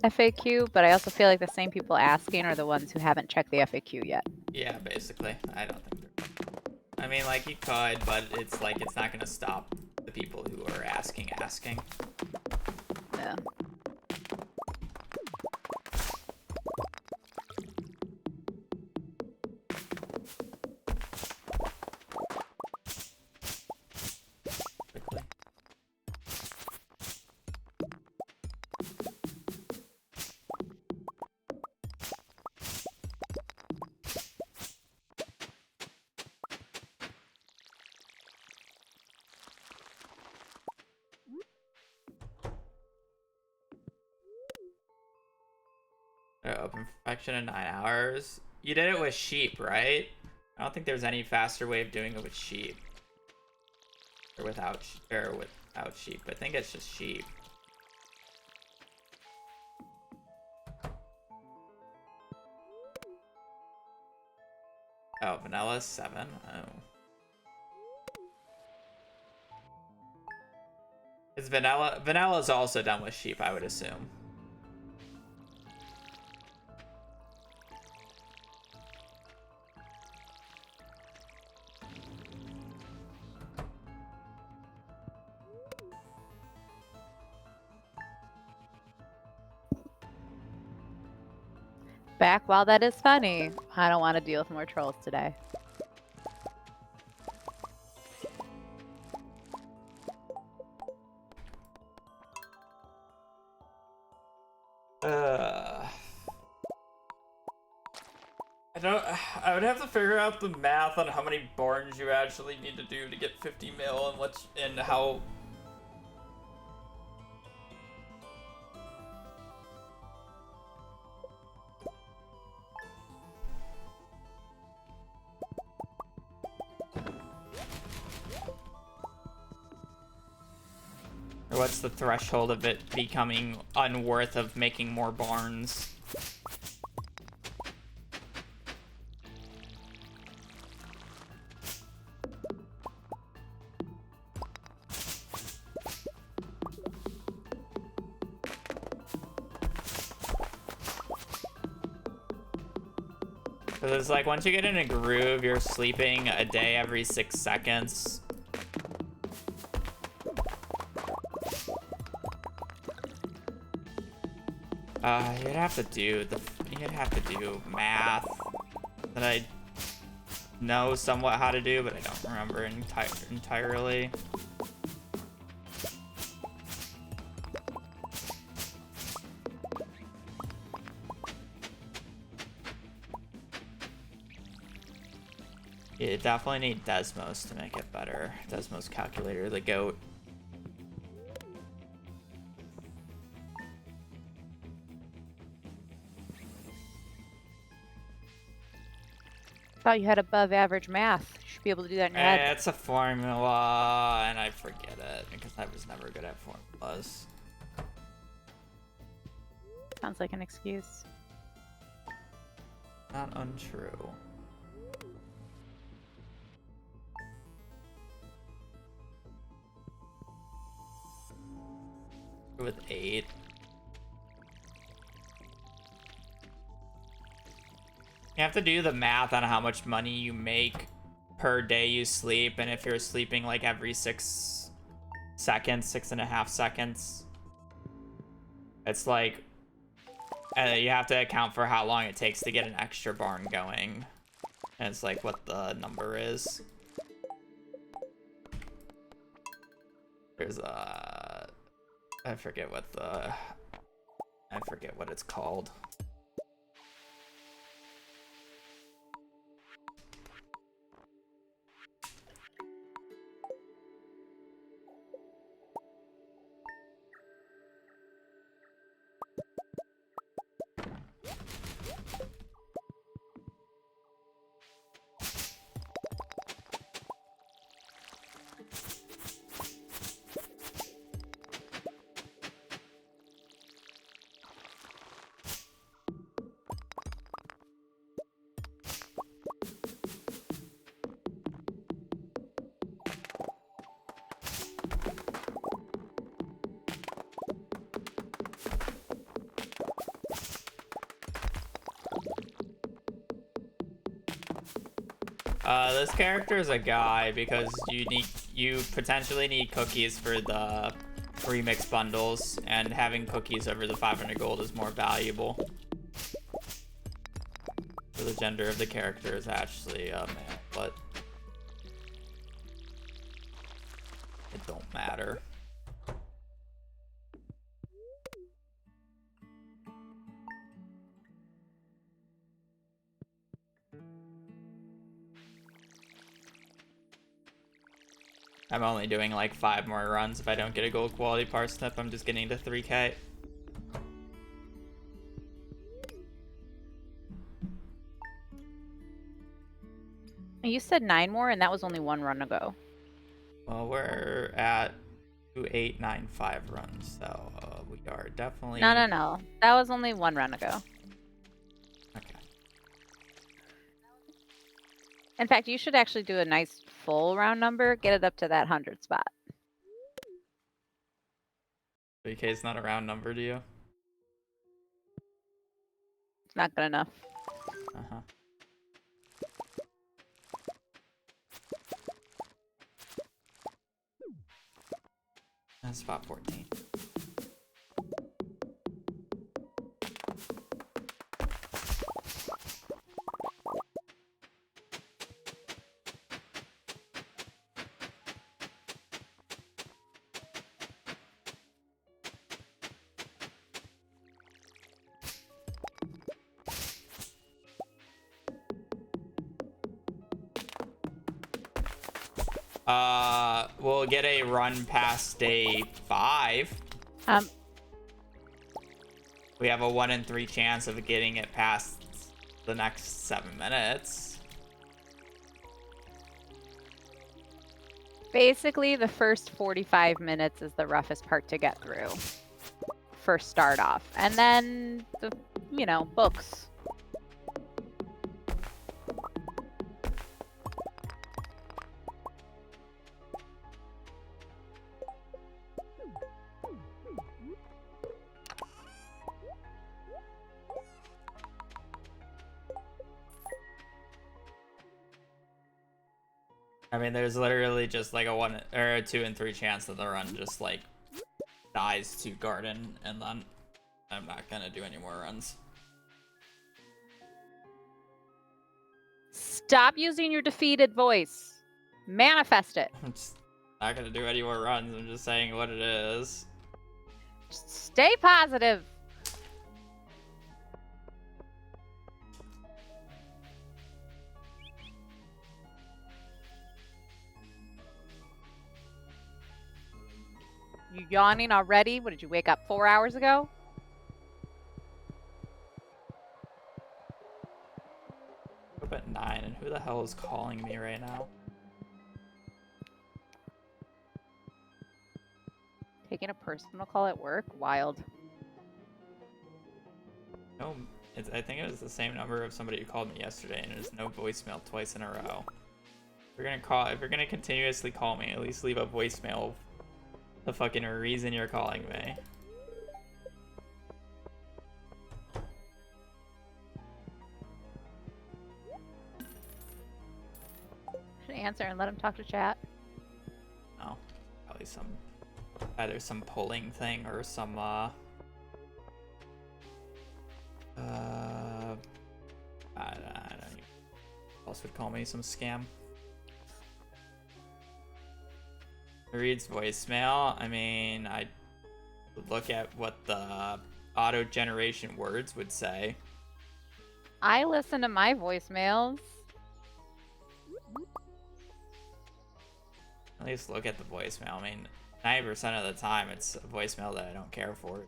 FAQ, but I also feel like the same people asking are the ones who haven't checked the FAQ yet. Yeah, basically. I don't think they're... I mean, like, you could, but it's like, it's not gonna stop the people who are asking. Yeah. open perfection in 9 hours. You did it with sheep, right? I don't think there's any faster way of doing it with sheep. Or without sheep. I think it's just sheep. Oh, vanilla 7. Oh. Is Vanilla's also done with sheep, I would assume. Back while that is funny. I don't want to deal with more trolls today. I would have to figure out the math on how many barns you actually need to do to get 50 mil and how. Or what's the threshold of it becoming unworth of making more barns? Because it's like, once you get in a groove, you're sleeping a day every 6 seconds. You'd have to do math that I know somewhat how to do, but I don't remember entirely. You definitely need Desmos to make it better. Desmos calculator, the goat. Thought you had above average math. You should be able to do that in your head. It's a formula, and I forget it because I was never good at formulas. Sounds like an excuse. Not untrue. With 8. You have to do the math on how much money you make per day you sleep, and if you're sleeping like every 6 seconds, 6.5 seconds, it's like you have to account for how long it takes to get an extra barn going, and it's like what the number is. There's I forget what it's called. This character is a guy because you potentially need cookies for the remix bundles, and having cookies over the 500 gold is more valuable. So the gender of the character is actually male, but it don't matter. I'm only doing like 5 more runs. If I don't get a gold quality parsnip, I'm just getting to 3k. You said 9 more, and that was only 1 run ago. Well, we're at 2895 runs, so we are definitely... No. That was only 1 run ago. Okay. In fact, you should actually do a nice full round number, get it up to that 100 spot. 3K is not a round number to you? It's not good enough. Uh-huh. That's spot 14. We'll get a run past day 5. We have a 1 in 3 chance of getting it past the next 7 minutes. Basically, the first 45 minutes is the roughest part to get through. First start off. And then, books. I mean, there's literally just like a 1 or a 2 in 3 chance that the run just like dies to garden, and then I'm not gonna do any more runs. Stop using your defeated voice. Manifest it. I'm just not gonna do any more runs. I'm just saying what it is. Just stay positive. You yawning already? What, did you wake up 4 hours ago? Up at 9, and who the hell is calling me right now? Taking a personal call at work? Wild. No, I think it was the same number of somebody who called me yesterday, and there's no voicemail twice in a row. If you're gonna continuously call me, at least leave a voicemail of the fucking reason you're calling me. Should answer and let him talk to chat. No, probably either some polling thing or some I don't know. Who else would call me some scam? Reads voicemail. I mean, I would look at what the auto generation words would say. I listen to my voicemails. At least look at the voicemail. I mean, 90% of the time it's a voicemail that I don't care for.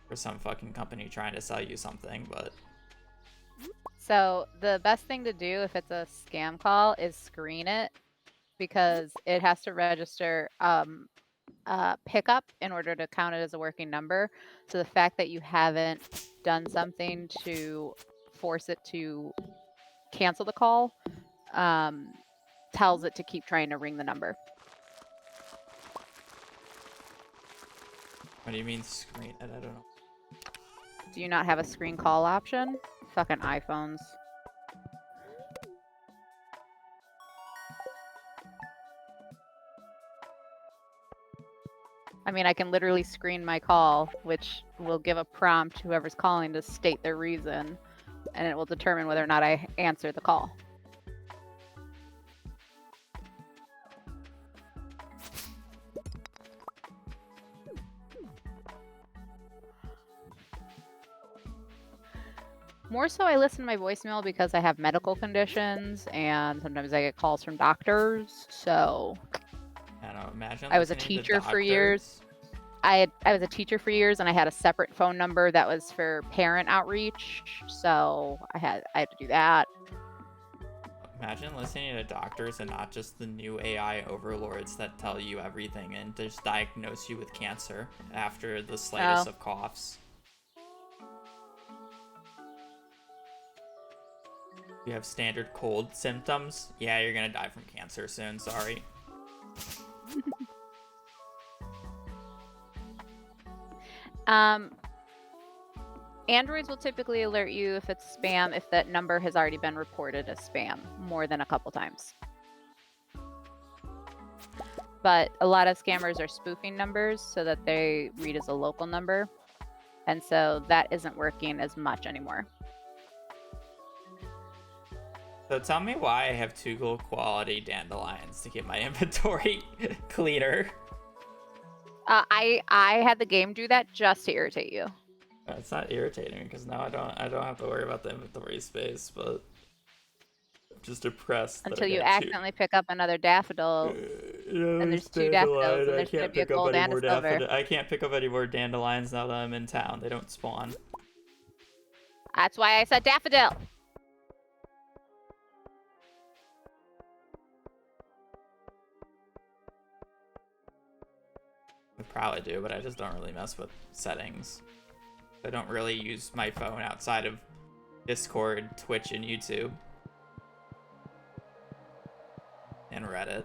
For some fucking company trying to sell you something, but... So the best thing to do if it's a scam call is screen it, because it has to register pickup in order to count it as a working number. So the fact that you haven't done something to force it to cancel the call tells it to keep trying to ring the number. What do you mean screen it? I don't know. Do you not have a screen call option? Fucking iPhones. I mean, I can literally screen my call, which will give a prompt to whoever's calling to state their reason, and it will determine whether or not I answer the call. More so, I listen to my voicemail because I have medical conditions, and sometimes I get calls from doctors, so... I don't imagine. I was a listening to teacher for years. I was a teacher for years, and I had a separate phone number that was for parent outreach, so I had to do that. Imagine listening to doctors and not just the new AI overlords that tell you everything and just diagnose you with cancer after the slightest of coughs. You have standard cold symptoms? Yeah, you're gonna die from cancer soon, sorry. Androids will typically alert you if it's spam if that number has already been reported as spam more than a couple times. But a lot of scammers are spoofing numbers so that they read as a local number. And so that isn't working as much anymore. So tell me why I have 2 gold quality dandelions to get my inventory cleaner. I had the game do that just to irritate you. It's not irritating because now I don't have to worry about the inventory space, but I'm just depressed. Until you accidentally pick up another daffodil, and there's 2 daffodils, and there's going to be a gold and a silver. I can't pick up any more dandelions now that I'm in town. They don't spawn. That's why I said daffodil. I probably do, but I just don't really mess with settings. I don't really use my phone outside of Discord, Twitch, and YouTube. And Reddit.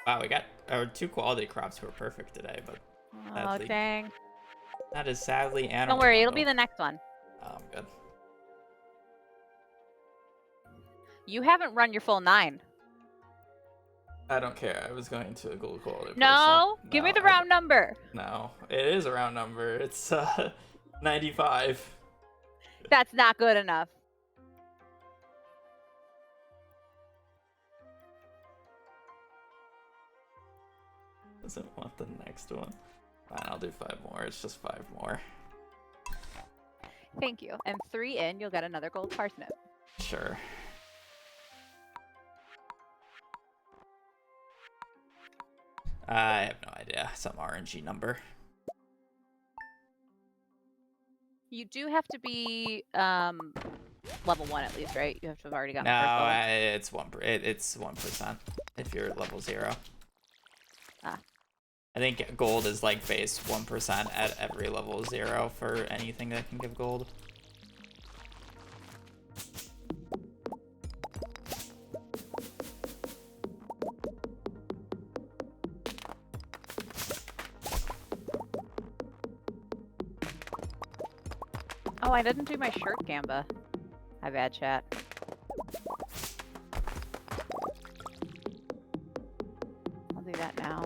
Wow, we got our 2 quality crops were perfect today, but Oh, dang. that is sadly animal. Don't worry, it'll be the next one. Oh, I'm good. You haven't run your full 9. I don't care. I was going to a gold quality. No, give me the round number. No, it is a round number. It's 95. That's not good enough. Doesn't want the next one. Fine, I'll do 5 more. It's just 5 more. Thank you. And 3 in, you'll get another gold parsnip. Sure. I have no idea. Some RNG number. You do have to be level 1 at least, right? You have to have already gotten the first No, level. it's 1% if you're level 0. Ah. I think gold is like base 1% at every level 0 for anything that can give gold. Oh, I didn't do my shirt gamba. My bad, chat. I'll do that now.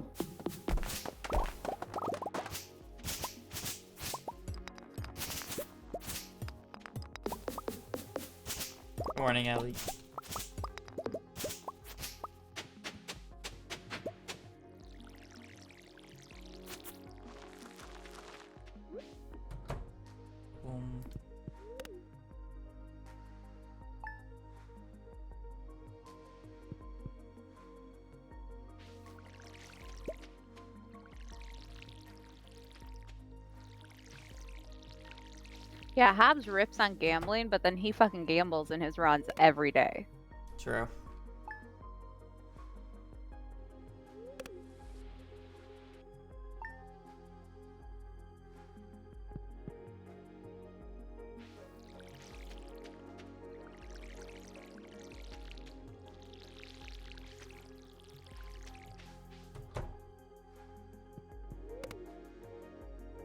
Good morning, Ellie. Boom. Yeah, Hobbs rips on gambling, but then he fucking gambles in his runs every day. True.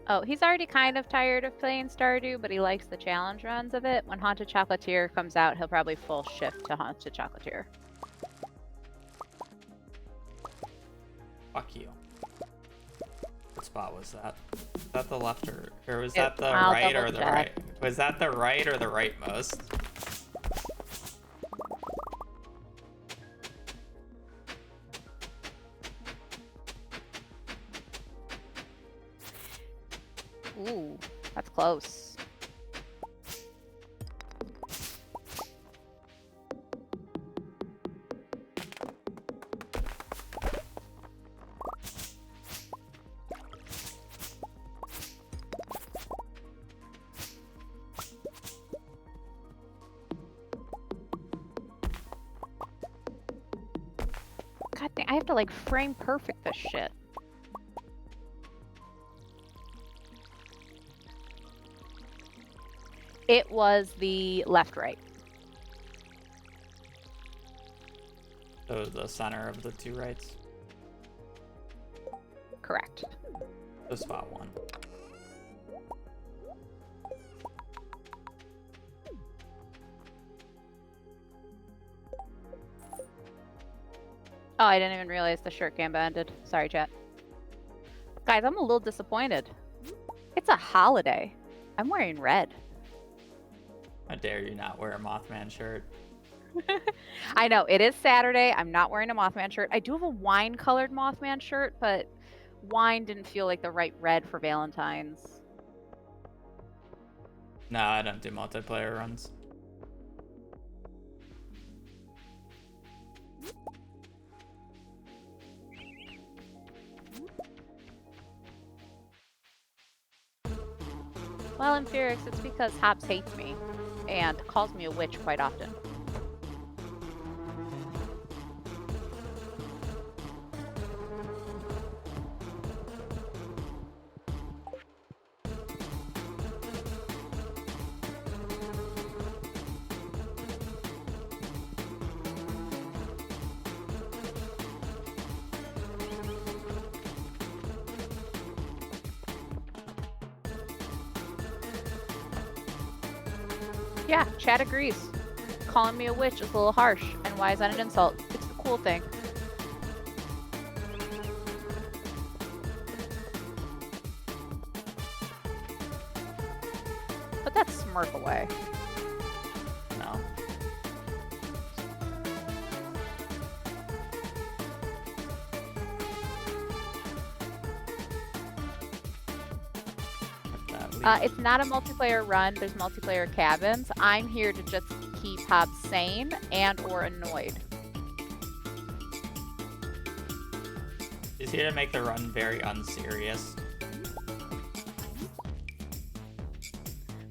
Oh, he's already kind of tired of playing Stardew, but he likes the challenge runs of it. When Haunted Chocolatier comes out, he'll probably full shift to Haunted Chocolatier. Fuck you. What spot was that? Was that the left or was Yeah, that the I'll right or double the check. right? Was that the right or the rightmost? Ooh, that's close. God dang, I have to like frame perfect this shit. It was the left-right. So the center of the two rights. Correct. So spot one. Oh, I didn't even realize the shirt gamba ended. Sorry, chat. Guys, I'm a little disappointed. It's a holiday. I'm wearing red. How dare you not wear a Mothman shirt? I know, it is Saturday. I'm not wearing a Mothman shirt. I do have a wine-colored Mothman shirt, but wine didn't feel like the right red for Valentine's. No, I don't do multiplayer runs. Well, in Felix, it's because Hobbs hates me and calls me a witch quite often. Yeah, Chad agrees. Calling me a witch is a little harsh, and why is that an insult? It's the cool thing. Put that smirk away. No. It's not a multiplayer run. There's multiplayer cabins. I'm here to just keep Hobbs sane and or annoyed. He's here to make the run very unserious.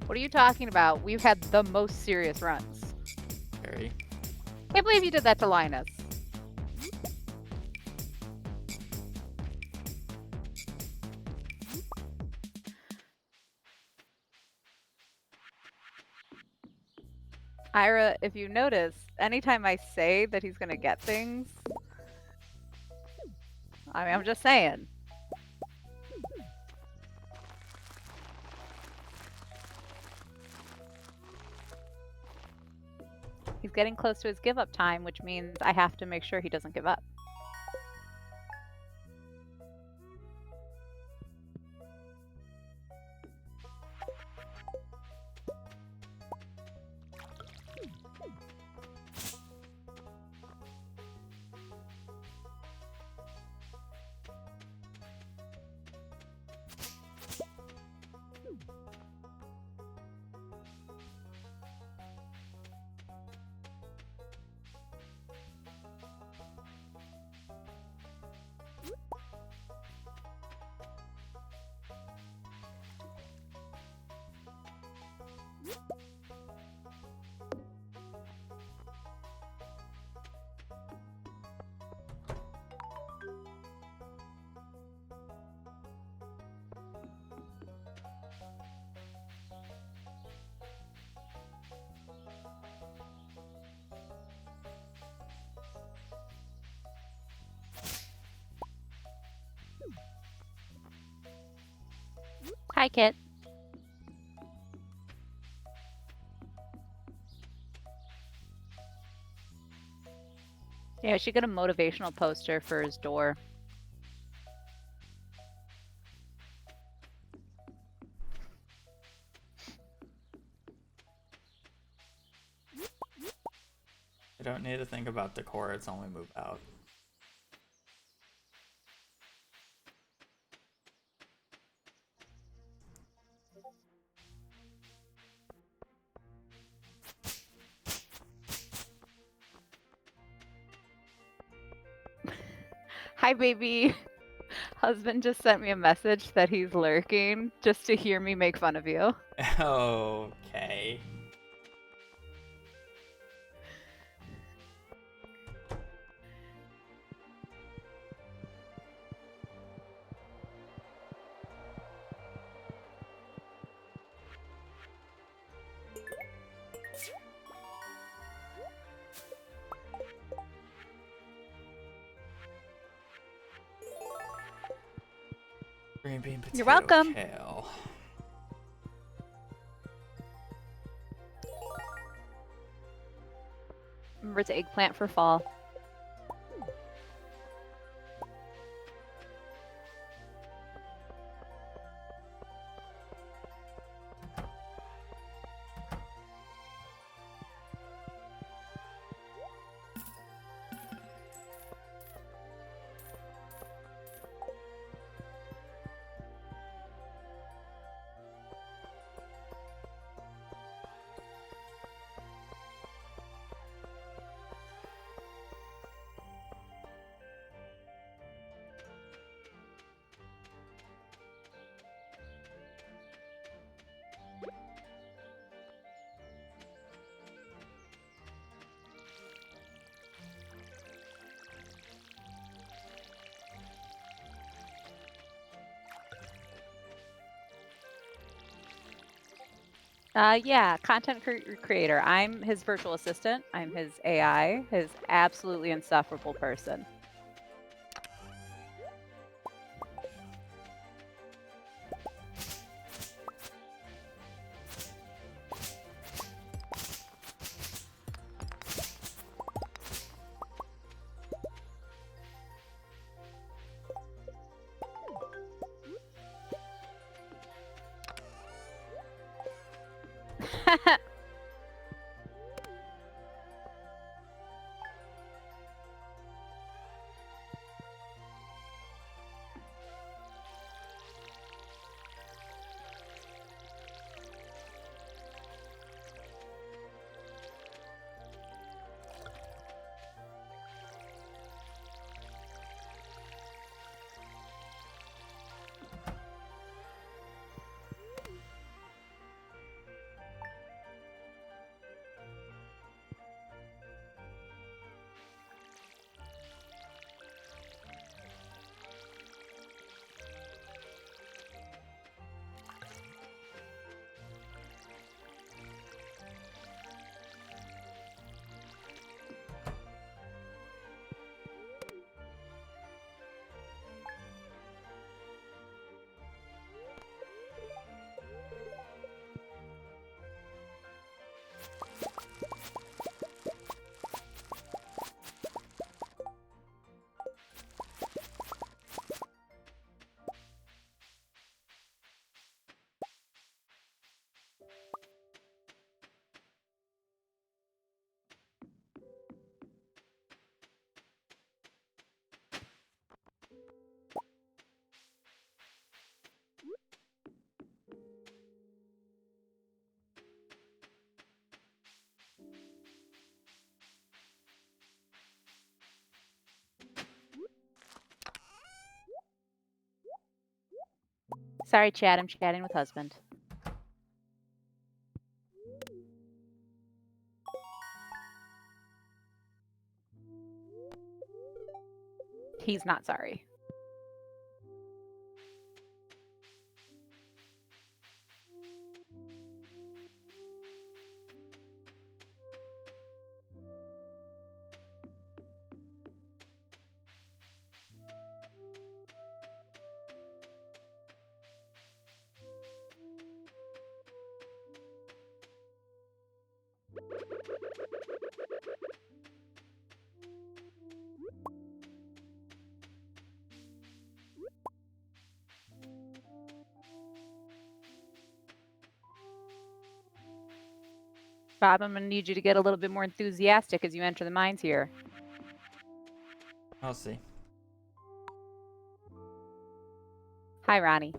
What are you talking about? We've had the most serious runs. Very. Can't believe you did that to Linus. Ira, if you notice, anytime I say that he's gonna get things, I mean, I'm just saying. He's getting close to his give up time, which means I have to make sure he doesn't give up. Hi, Kit. Yeah, I should get a motivational poster for his door. I don't need to think about decor, it's only move out. Hi, baby. Husband just sent me a message that he's lurking just to hear me make fun of you. Okay. Green bean potato You're welcome. kale. Remember, it's eggplant for fall. Yeah, content creator. I'm his virtual assistant. I'm his AI, his absolutely insufferable person. Sorry, Chad. I'm chatting with husband. He's not sorry. Bob, I'm going to need you to get a little bit more enthusiastic as you enter the mines here. I'll see. Hi, Ronnie.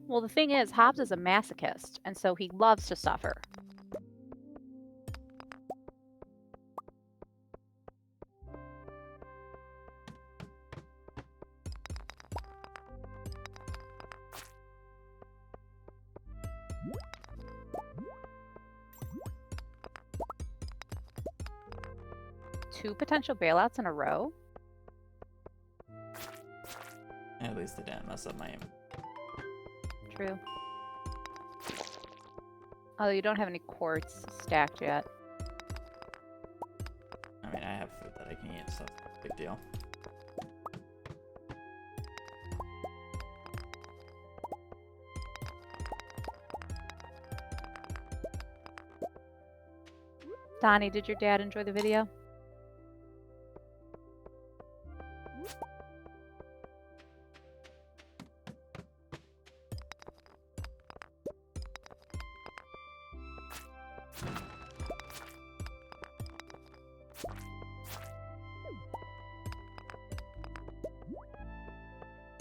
Well, the thing is, Hobbs is a masochist, and so he loves to suffer. 2 potential bailouts in a row? At least it didn't mess up my aim. True. Although you don't have any quartz stacked yet. I mean, I have food that I can eat, so big deal. Donnie, did your dad enjoy the video?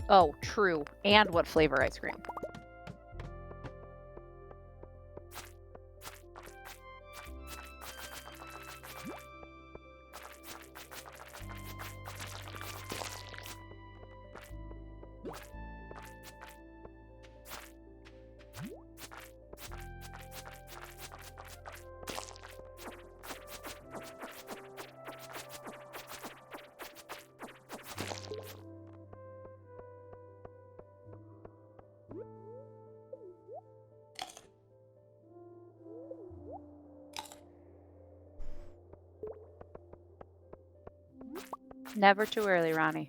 Oh, true. And what flavor ice cream? Never too early, Ronnie.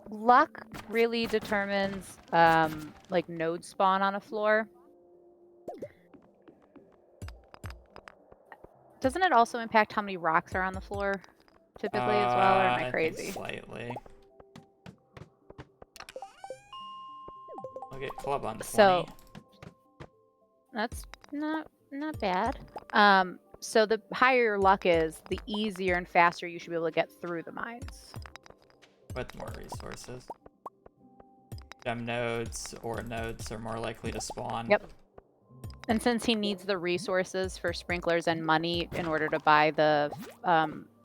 Luck really determines like node spawn on a floor. Doesn't it also impact how many rocks are on the floor typically as well, or am I think crazy? slightly. I'll get club on 20. So that's not bad. So the higher your luck is, the easier and faster you should be able to get through the mines. With more resources. Gem nodes or nodes are more likely to spawn. Yep. And since he needs the resources for sprinklers and money in order to buy the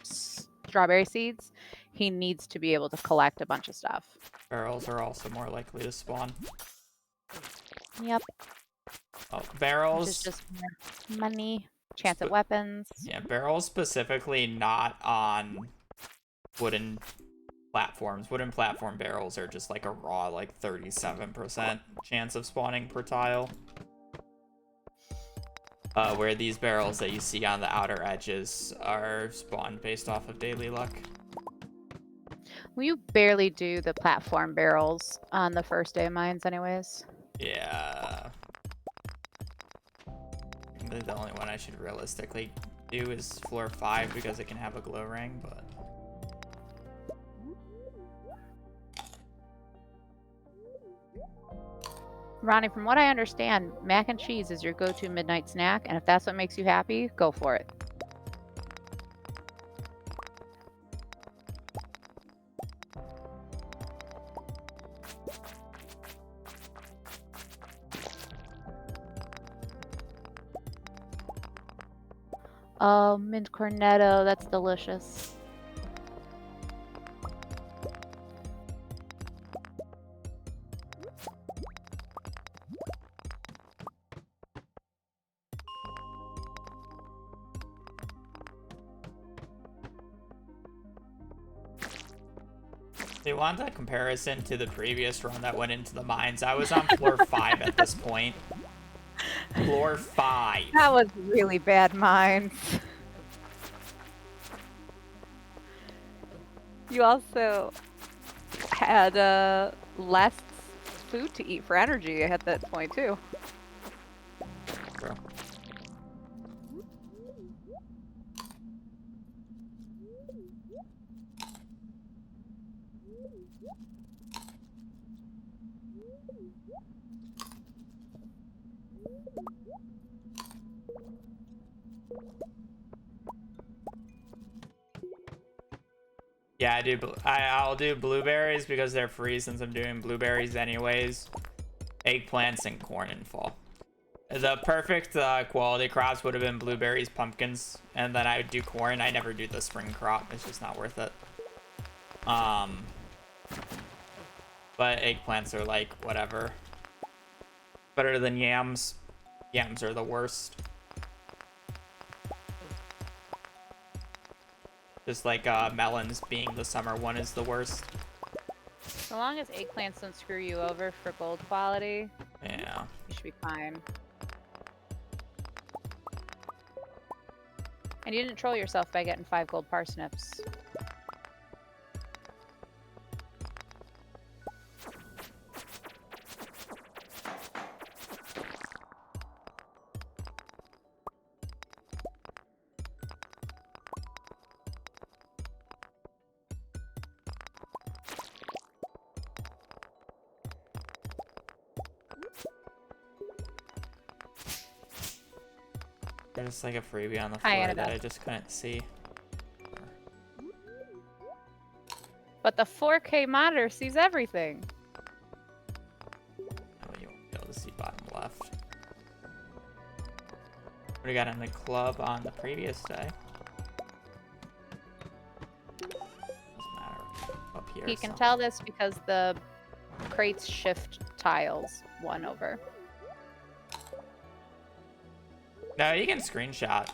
strawberry seeds, he needs to be able to collect a bunch of stuff. Barrels are also more likely to spawn. Yep. Oh, barrels. Which is just more money, chance at weapons. Yeah, barrels specifically not on wooden platforms. Wooden platform barrels are just like a raw, like 37% chance of spawning per tile. Where these barrels that you see on the outer edges are spawned based off of daily luck. Well, you barely do the platform barrels on the first day of mines anyways. Yeah. I think the only one I should realistically do is floor 5 because it can have a glow ring, but... Ronnie, from what I understand, mac and cheese is your go-to midnight snack, and if that's what makes you happy, go for it. Oh, mint cornetto, that's delicious. Do you want a comparison to the previous run that went into the mines? I was on floor 5 at this point. Floor 5. That was really bad mines. You also had less food to eat for energy at that point too. Bro. Yeah, I'll do blueberries because they're free since I'm doing blueberries anyways. Eggplants and corn in fall. The perfect quality crops would have been blueberries, pumpkins, and then I would do corn. I never do the spring crop. It's just not worth it. But eggplants are like whatever. Better than yams. Yams are the worst. Just like melons being the summer one is the worst. So long as eggplants don't screw you over for gold quality, Yeah. you should be fine. And you didn't troll yourself by getting 5 gold parsnips. There's like a freebie on the Hi, floor Annabelle. that I just couldn't see. But the 4K monitor sees everything. Oh, you won't be able to see bottom left. What do you got in the club on the previous day? Doesn't matter. Up here. You can tell this because the crates shift tiles 1 over. No, you can screenshot.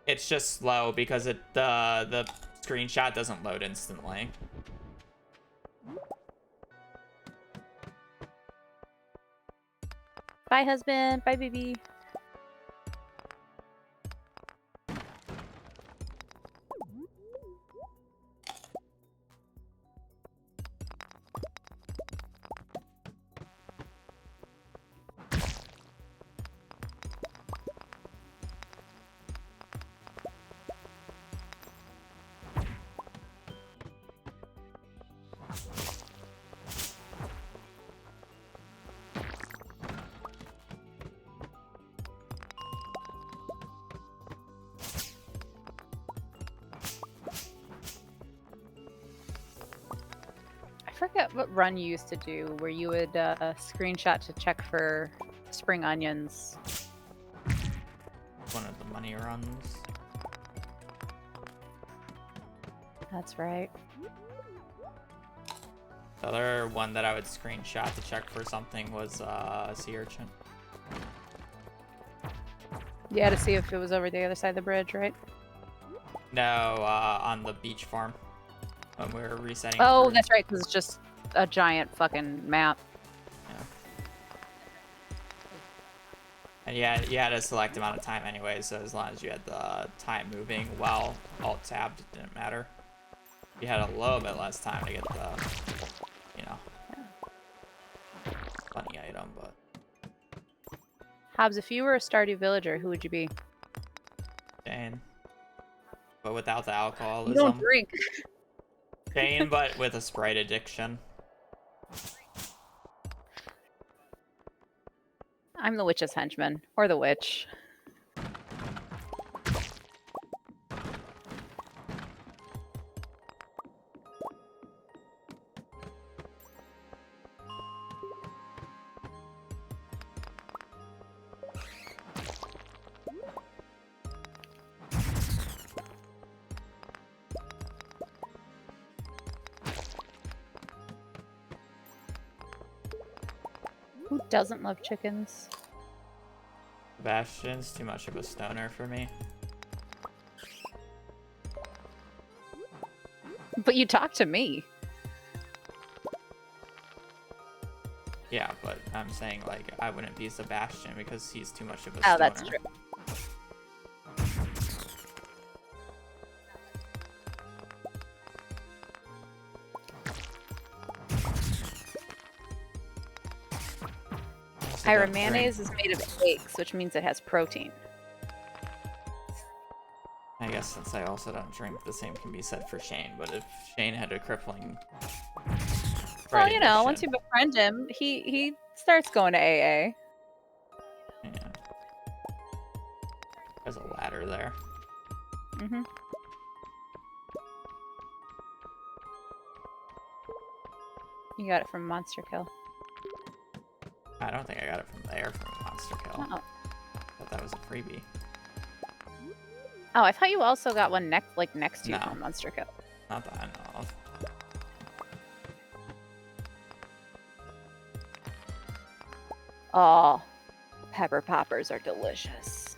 It's just slow because the screenshot doesn't load instantly. Bye, husband. Bye, baby. I forget what run you used to do where you would screenshot to check for spring onions. One of the money runs. That's right. The other one that I would screenshot to check for something was sea urchin. Yeah, to see if it was over the other side of the bridge, right? No, on the beach farm when we were resetting. Oh, through. that's right, because it's just a giant fucking map. And yeah, you had a select amount of time anyway, so as long as you had the time moving while alt tabbed, it didn't matter. You had a little bit less time to get the, you know, funny item, but Hobbs, if you were a Stardew villager, who would you be? Jane. But without the You alcoholism. don't drink. Jane, but with a Sprite addiction. I'm the witch's henchman, or the witch. Who doesn't love chickens? Bastion's too much of a stoner for me. But you talk to me. Yeah, but I'm saying, like, I wouldn't be Sebastian because he's too much of a stoner. Oh, that's true. Ira, mayonnaise is made of eggs, which means it has protein. I guess since I also don't drink, the same can be said for Shane. But if Shane had a crippling, Well, you know, once you befriend him, he starts going to AA. Yeah. There's a ladder there. Mm-hmm. You got it from Monster Kill. I don't think I got it from there from Monster Kill. Oh. I thought that was a freebie. Oh, I thought you also got one next to you No. from Monster Kill. Not that I know of. Oh, Pepper poppers are delicious.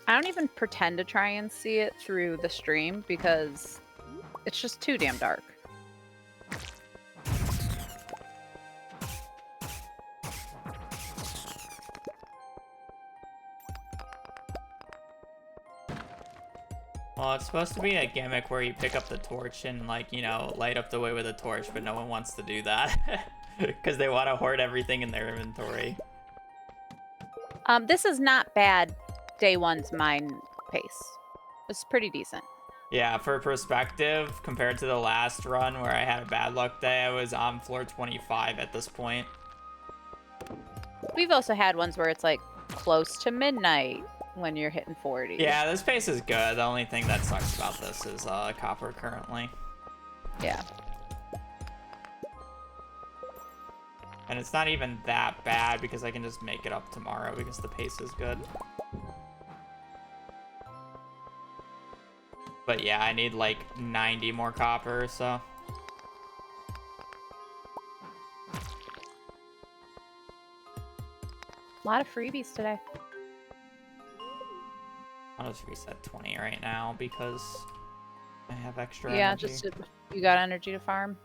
I don't even pretend to try and see it through the stream because it's just too damn dark. Well, it's supposed to be a gimmick where you pick up the torch and, like, you know, light up the way with a torch, but no one wants to do that because they want to hoard everything in their inventory. This is not bad day one's mine pace. It's pretty decent. Yeah, for perspective, compared to the last run where I had a bad luck day, I was on floor 25 at this point. We've also had ones where it's like close to midnight when you're hitting 40. Yeah, this pace is good. The only thing that sucks about this is copper currently. Yeah. And it's not even that bad because I can just make it up tomorrow because the pace is good. But yeah, I need like 90 more copper or so. A lot of freebies today. I'll just reset 20 right now because I have extra Yeah, energy. just you got energy to farm.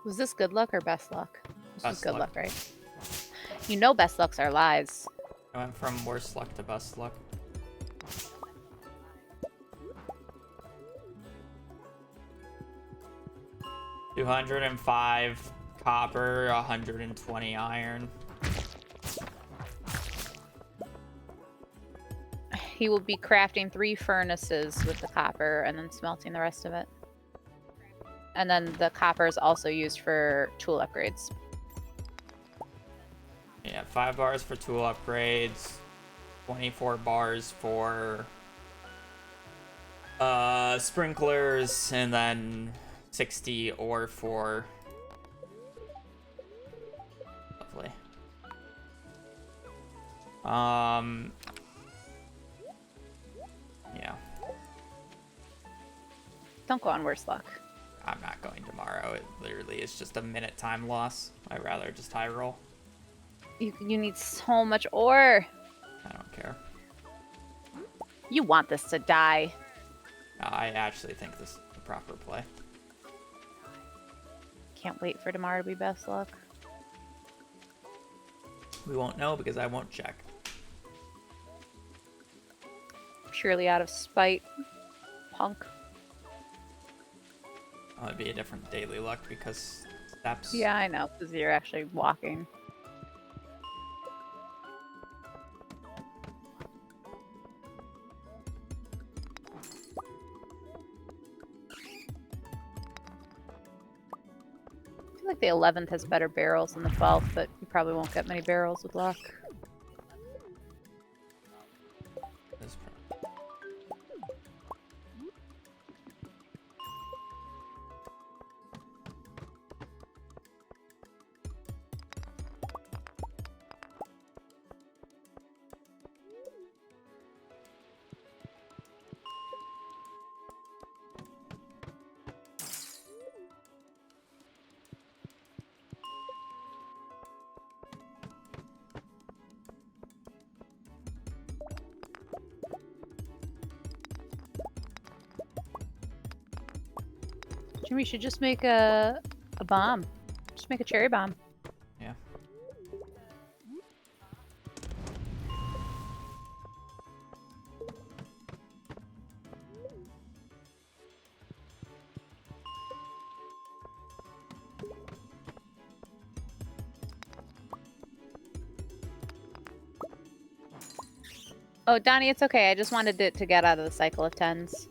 Was this good luck or best luck? This was Best good luck. luck, right? You know best lucks are lies. I went from worst luck to best luck. $205 copper, 120 iron. He will be crafting 3 furnaces with the copper and then smelting the rest of it. And then the copper is also used for tool upgrades. Yeah, 5 bars for tool upgrades, 24 bars for sprinklers, and then 60 ore for... Lovely. Yeah. Don't go on worse luck. I'm not going tomorrow. It literally is just a minute time loss. I'd rather just high roll. You need so much ore. I don't care. You want this to die. I actually think this is the proper play. Can't wait for tomorrow to be best luck. We won't know because I won't check. Purely out of spite. Punk. Oh, it'd be a different daily luck because steps. Yeah, I know, because you're actually walking. I feel like the 11th has better barrels than the 12th, but you probably won't get many barrels with luck. This Jimmy, you should just make a bomb. Just make a cherry bomb. Yeah. Oh, Donnie, it's okay. I just wanted it to get out of the cycle of tens.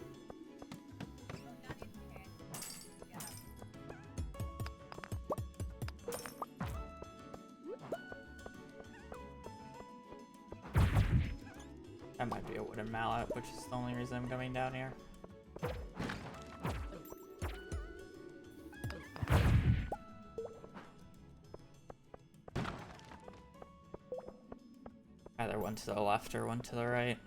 That might be a wooden mallet, which is the only reason I'm coming down here. Either one to the left or one to the right.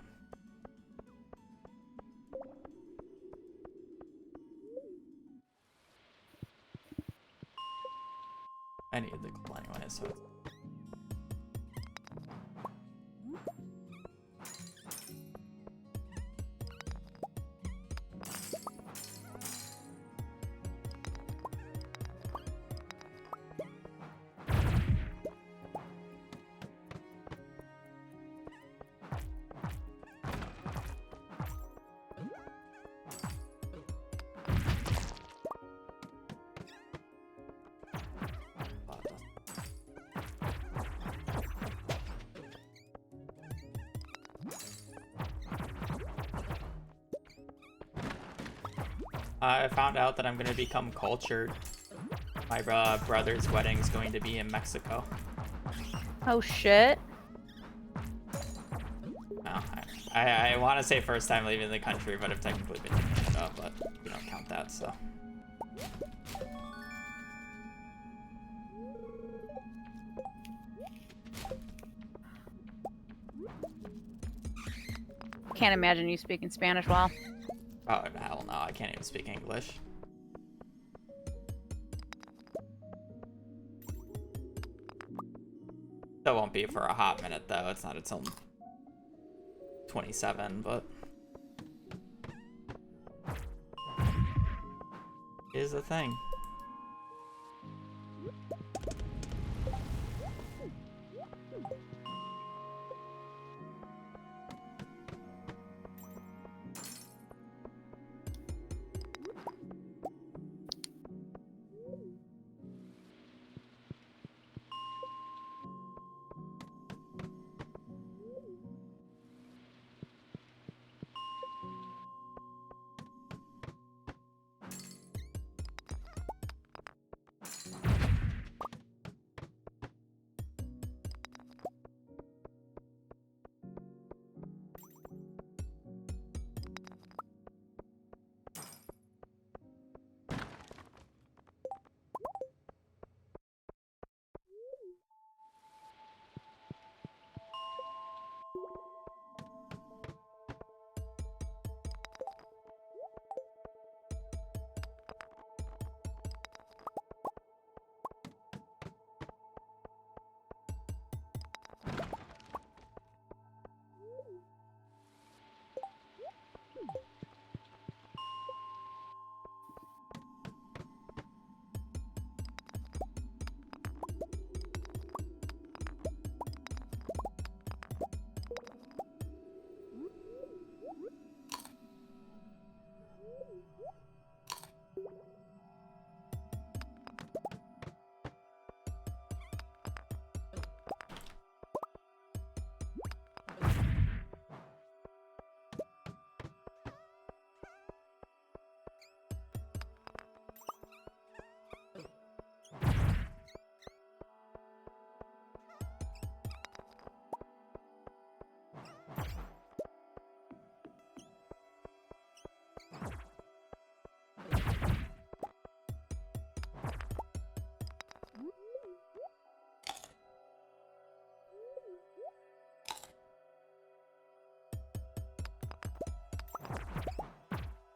I need the clue anyway, so it's... I found out that I'm going to become cultured. My brother's wedding is going to be in Mexico. Oh, shit. No, I want to say first time leaving the country, but I've technically been in Canada, but we don't count that, so. Can't imagine you speaking Spanish well. Oh, hell no, I can't even speak English. That won't be for a hot minute, though. It's not until 27, but... is a thing.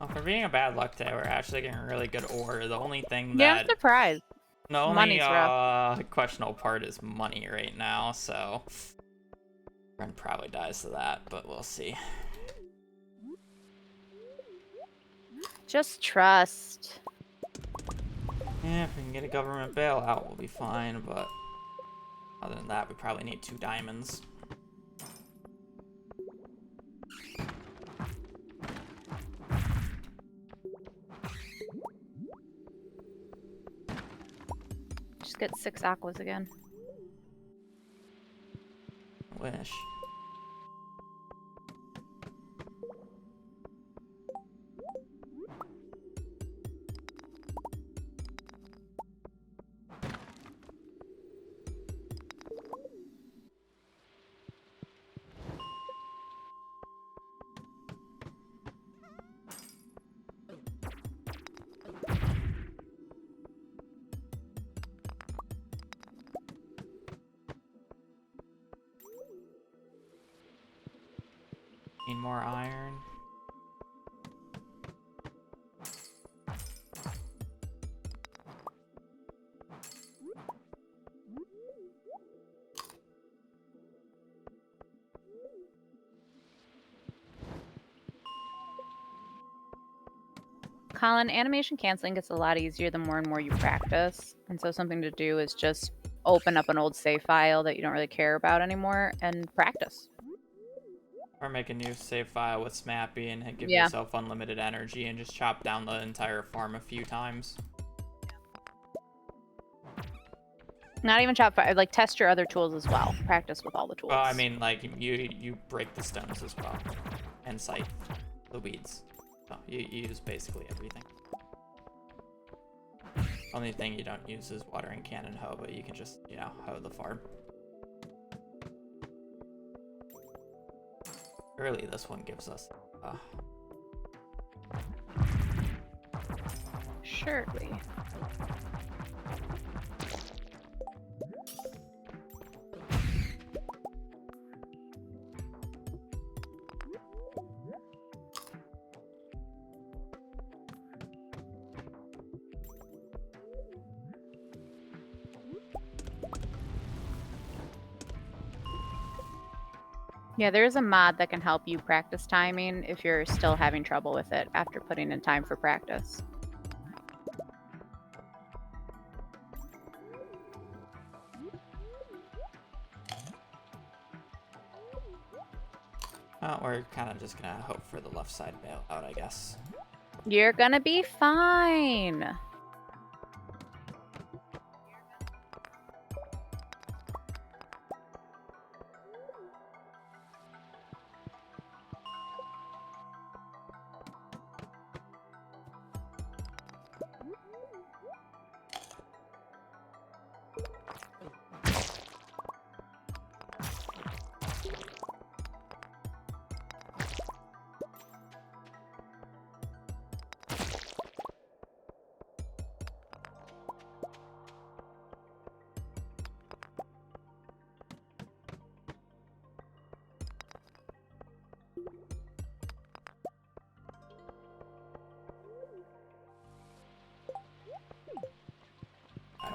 Well, for being a bad luck day, we're actually getting really good ore. The only thing Yeah, that... I'm surprised. the only Money's rough. questionable part is money right now, so... Ren probably dies to that, but we'll see. Just trust. Yeah, if we can get a government bailout, we'll be fine, but... other than that, we probably need 2 diamonds. Just get 6 aquas again. Wish. Need more iron. Colin, animation canceling gets a lot easier the more and more you practice. And so something to do is just open up an old save file that you don't really care about anymore and practice. Or make a new save file with Smappy and give Yeah. yourself unlimited energy and just chop down the entire farm a few times. Not even chop fire, like test your other tools as well. Practice with all the tools. Well, I mean, like, you break the stones as well. And scythe the weeds. So you use basically everything. Only thing you don't use is watering can and hoe, but you can just, you know, hoe the farm. Really, this one gives us... Surely. Yeah, there is a mod that can help you practice timing if you're still having trouble with it after putting in time for practice. We're kind of just gonna hope for the left side bailout, I guess. You're gonna be fine.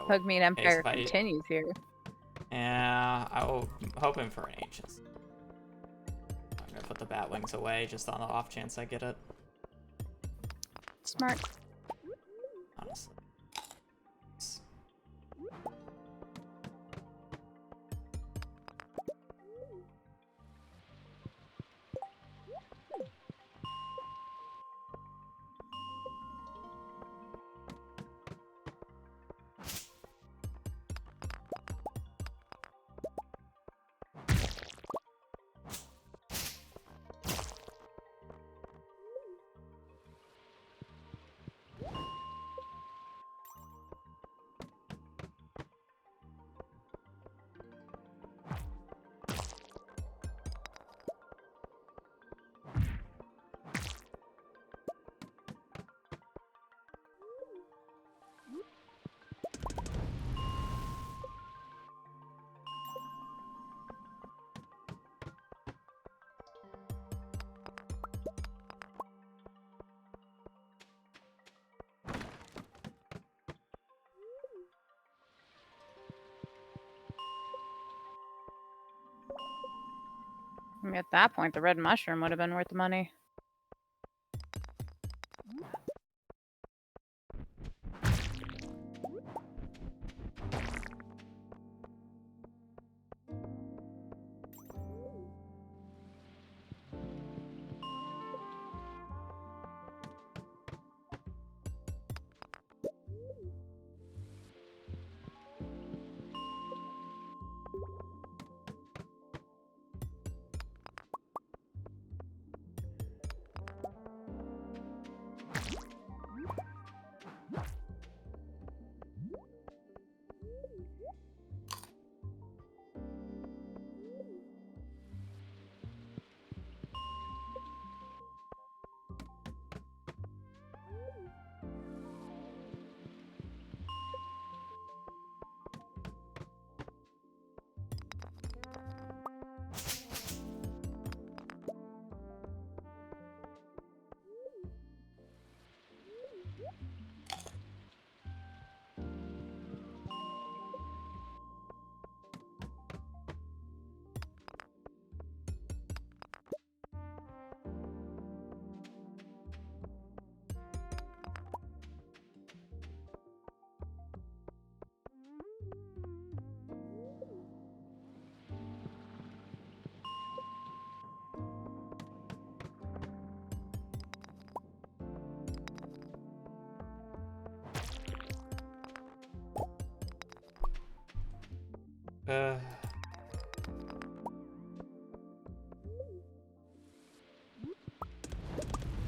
Pugmeat Empire continues here. Yeah, I'm hoping for an ancient. I'm gonna put the bat wings away just on the off chance I get it. Smart. Honestly. I mean, at that point, the red mushroom would have been worth the money.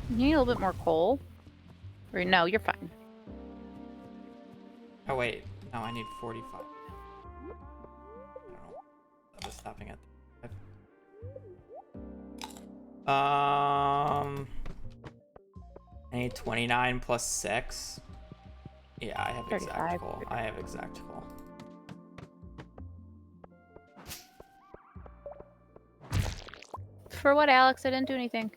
You need a little bit more coal? Or no, you're fine. Oh wait, no, I need 45. I don't know. I was stopping at 5. I need 29 plus 6. Yeah, I have 35. exact coal. I have exact coal. For what, Alex? I didn't do anything.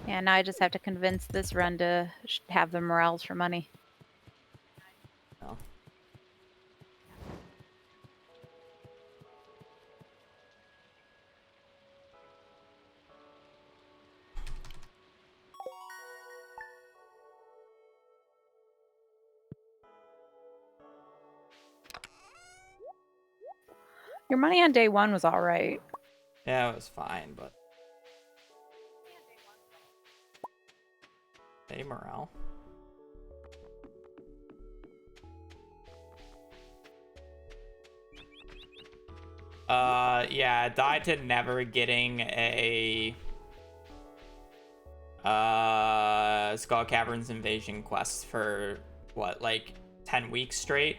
Yeah, now I just have to convince this run to have the morels for money. No. Your money on day 1 was alright. Yeah, it was fine, but hey, morale. Yeah, died to never getting a Skull Caverns Invasion quest for what, like 10 weeks straight?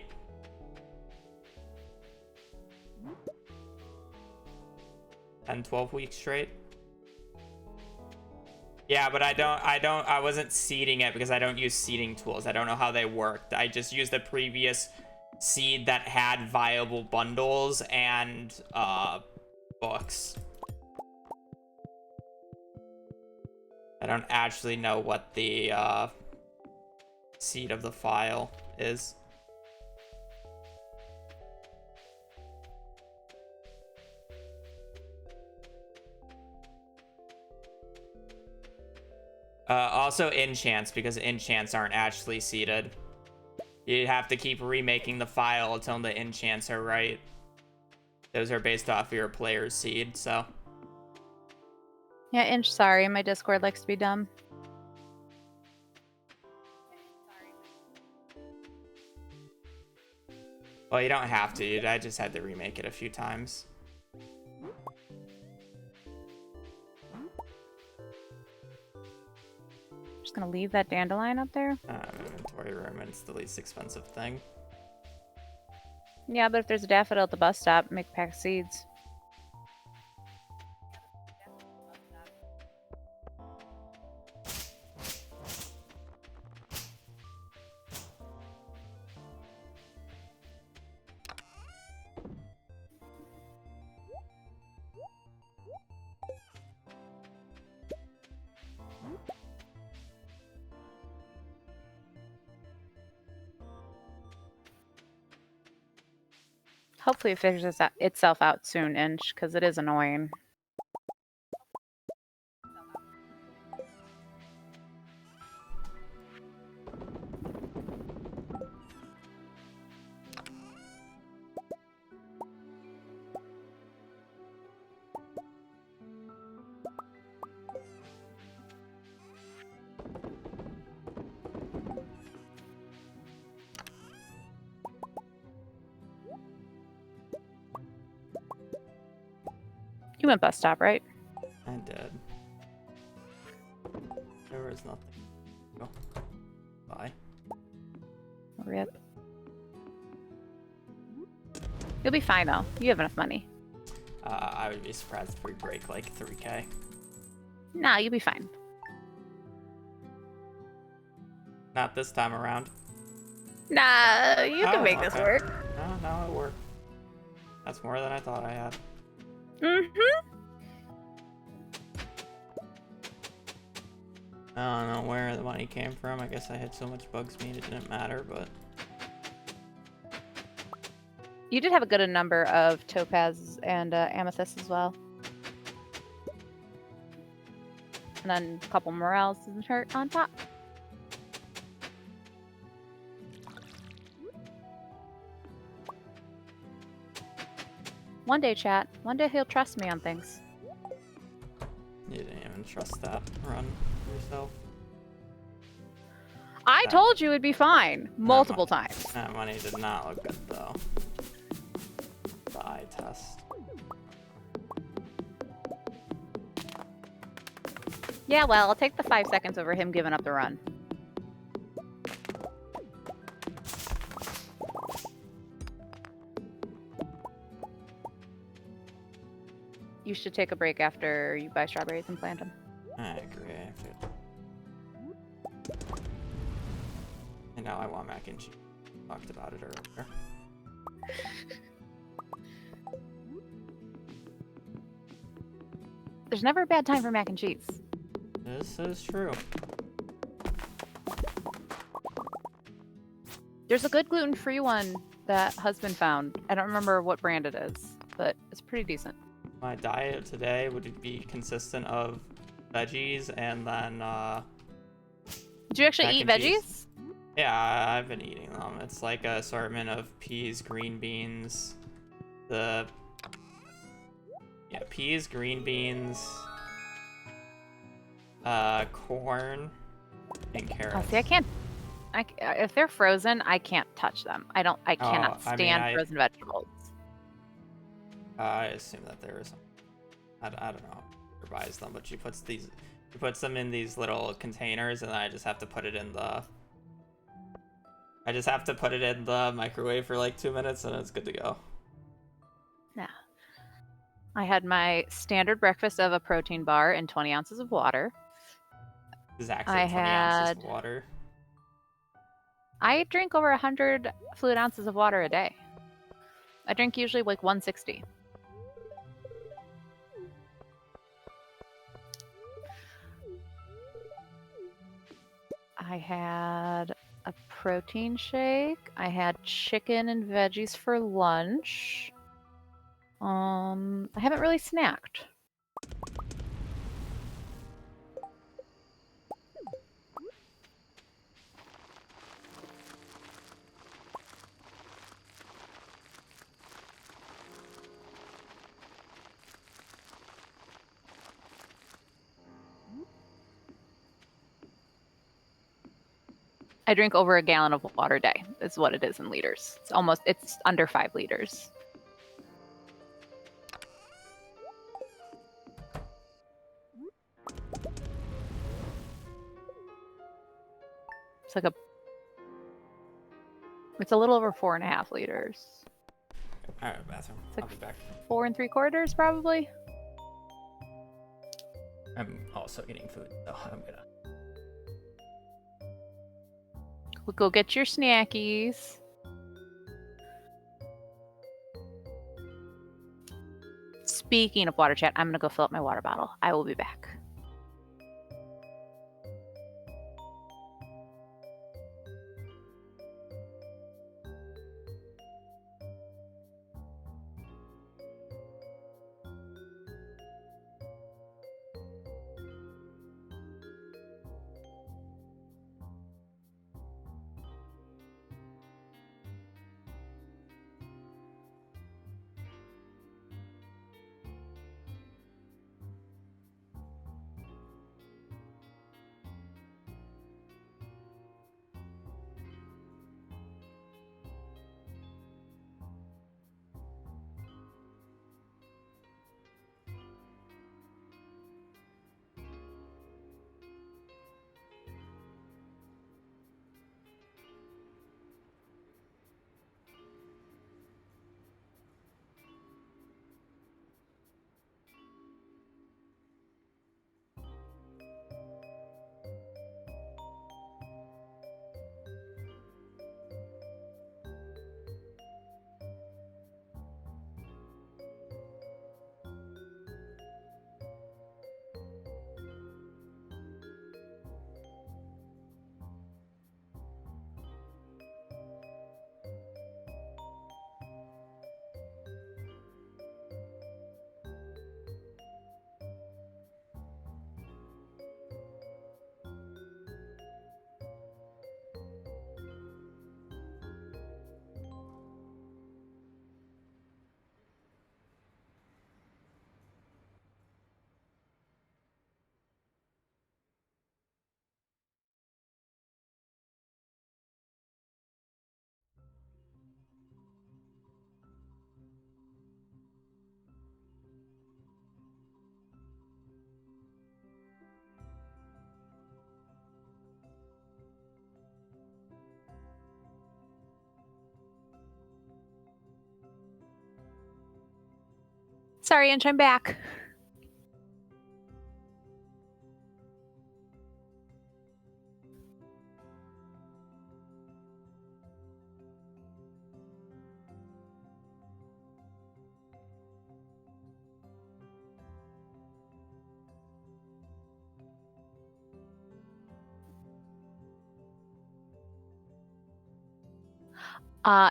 And 12 weeks straight. Yeah, but I wasn't seeding it because I don't use seeding tools. I don't know how they worked. I just used the previous seed that had viable bundles and books. I don't actually know what the seed of the file is. Also enchants, because enchants aren't actually seeded. You have to keep remaking the file until the enchants are right. Those are based off your player's seed, so. Yeah, Inch, sorry, my Discord likes to be dumb. Well, you don't have to. I just had to remake it a few times. Just gonna leave that dandelion up there. Inventory room, and it's the least expensive thing. Yeah, but if there's a daffodil at the bus stop, make a pack of seeds. Hopefully it figures itself out soon, Inch, because it is annoying. You went bus stop, right? I did. There was nothing. Oh. Bye. Rip. You'll be fine, though. You have enough money. I would be surprised if we break like 3K. Nah, you'll be fine. Not this time around. Nah, you can make this okay. work. No, it worked. That's more than I thought I had. Mm-hmm. I don't know where the money came from. I guess I had so much bugs mean it didn't matter, but... You did have a good number of topaz and amethyst as well. And then a couple morels and hurt on top. One day, chat. One day he'll trust me on things. You didn't even trust that run yourself. I told you it'd be fine multiple times. That money did not look good, though. The eye test. Yeah, well, I'll take the 5 seconds over him giving up the run. You should take a break after you buy strawberries and plant them. I agree. I have to. And now I want mac and cheese. Talked about it earlier. There's never a bad time for mac and cheese. This is true. There's a good gluten-free one that husband found. I don't remember what brand it is, but it's pretty decent. My diet today would be consistent of veggies and then Do you actually mac eat and veggies? cheese. Yeah, I've been eating them. It's like an assortment of peas, green beans, peas, green beans, corn, and carrots. Oh, see, I can't. If they're frozen, I can't touch them. I cannot I stand mean, frozen vegetables. I assume that there is some. I don't know who buys them, but she puts them in these little containers, and then I just have to put it in the. I just have to put it in the microwave for like 2 minutes, and it's good to go. Yeah. I had my standard breakfast of a protein bar and 20 ounces of water. Exactly 20 ounces of water. I drink over 100 fluid ounces of water a day. I drink usually like 160. I had a protein shake. I had chicken and veggies for lunch. I haven't really snacked. I drink over a gallon of water a day, is what it is in liters. It's under 5 liters. It's a little over 4.5 liters. Alright, bathroom. I'll be back. 4 3/4 probably. I'm also eating food, so I'm gonna. We'll go get your snackies. Speaking of water, chat, I'm gonna go fill up my water bottle. I will be back. Sorry, Inch, I'm back.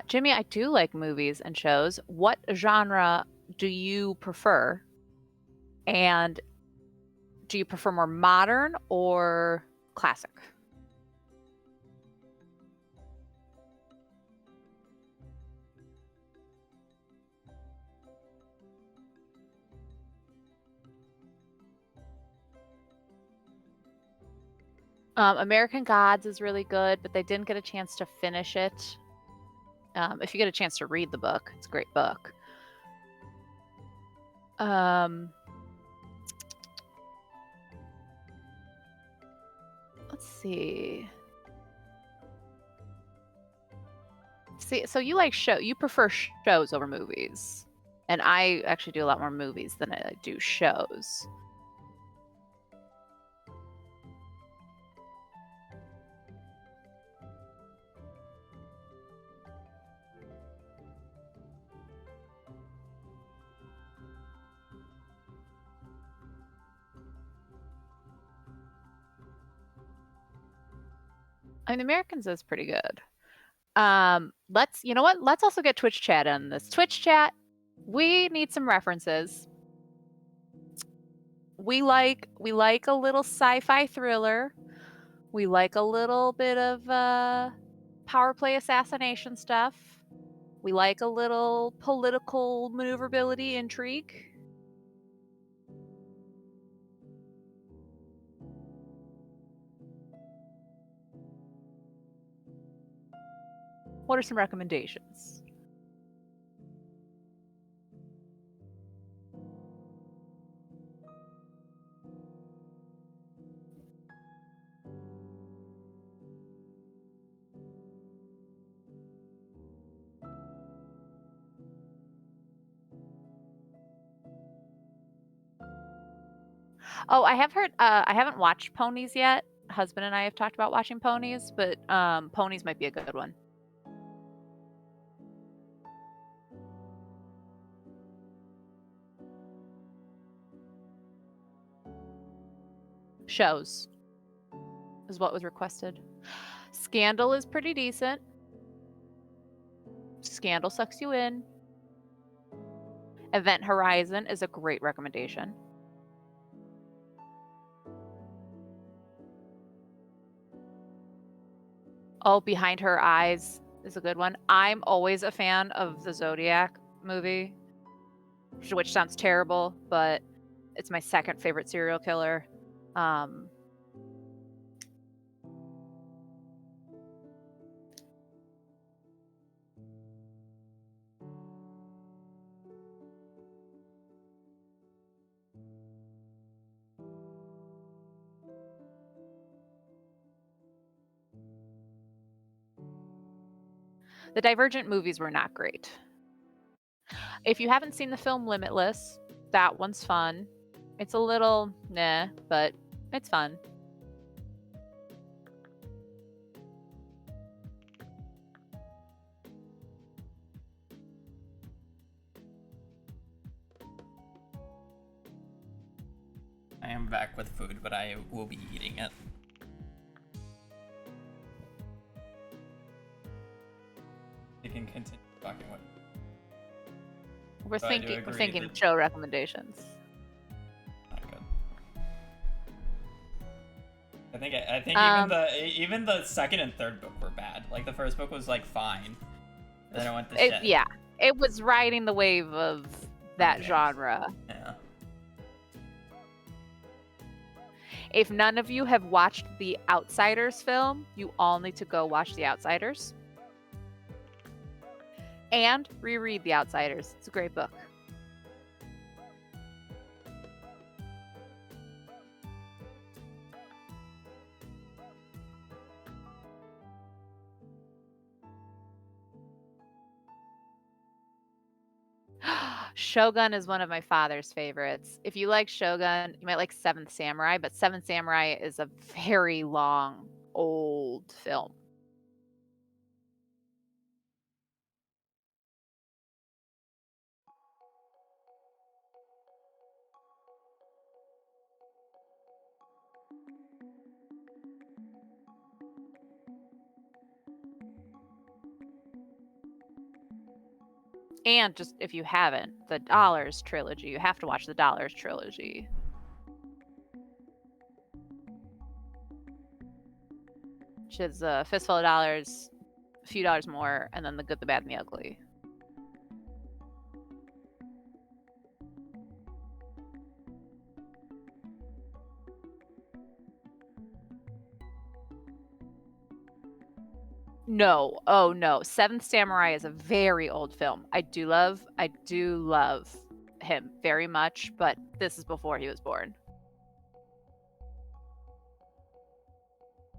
Jimmy, I do like movies and shows. What genre do you prefer? And do you prefer more modern or classic? American Gods is really good, but they didn't get a chance to finish it. If you get a chance to read the book, it's a great book. Let's see. So you like you prefer shows over movies. And I actually do a lot more movies than I do shows. I mean, Americans is pretty good. You know what? Let's also get Twitch chat in this. Twitch chat, we need some references. We like a little sci-fi thriller. We like a little bit of power play assassination stuff. We like a little political maneuverability intrigue. What are some recommendations? Oh, I have heard. I haven't watched Ponies yet. Husband and I have talked about watching Ponies, but Ponies might be a good one. Shows is what was requested. Scandal is pretty decent. Scandal sucks you in. Event Horizon is a great recommendation. Oh, Behind Her Eyes is a good one. I'm always a fan of the Zodiac movie, which sounds terrible, but it's my second favorite serial killer. The Divergent movies were not great. If you haven't seen the film Limitless, that one's fun. It's a little nah, but it's fun. I am back with food, but I will be eating it. You can continue talking with. We're thinking show recommendations. Not good. I think even the second and third book were bad. Like the first book was like fine. Then it went to shit. Yeah, it was riding the wave of that genre. Yeah. If none of you have watched the Outsiders film, you all need to go watch the Outsiders. And reread The Outsiders. It's a great book. Shogun is one of my father's favorites. If you like Shogun, you might like Seventh Samurai, but Seventh Samurai is a very long, old film. And just if you haven't, the Dollars trilogy, you have to watch the Dollars trilogy. Which is a fistful of dollars, a few dollars more, and then the good, the bad, and the ugly. No, oh no. Seventh Samurai is a very old film. I do love him very much, but this is before he was born.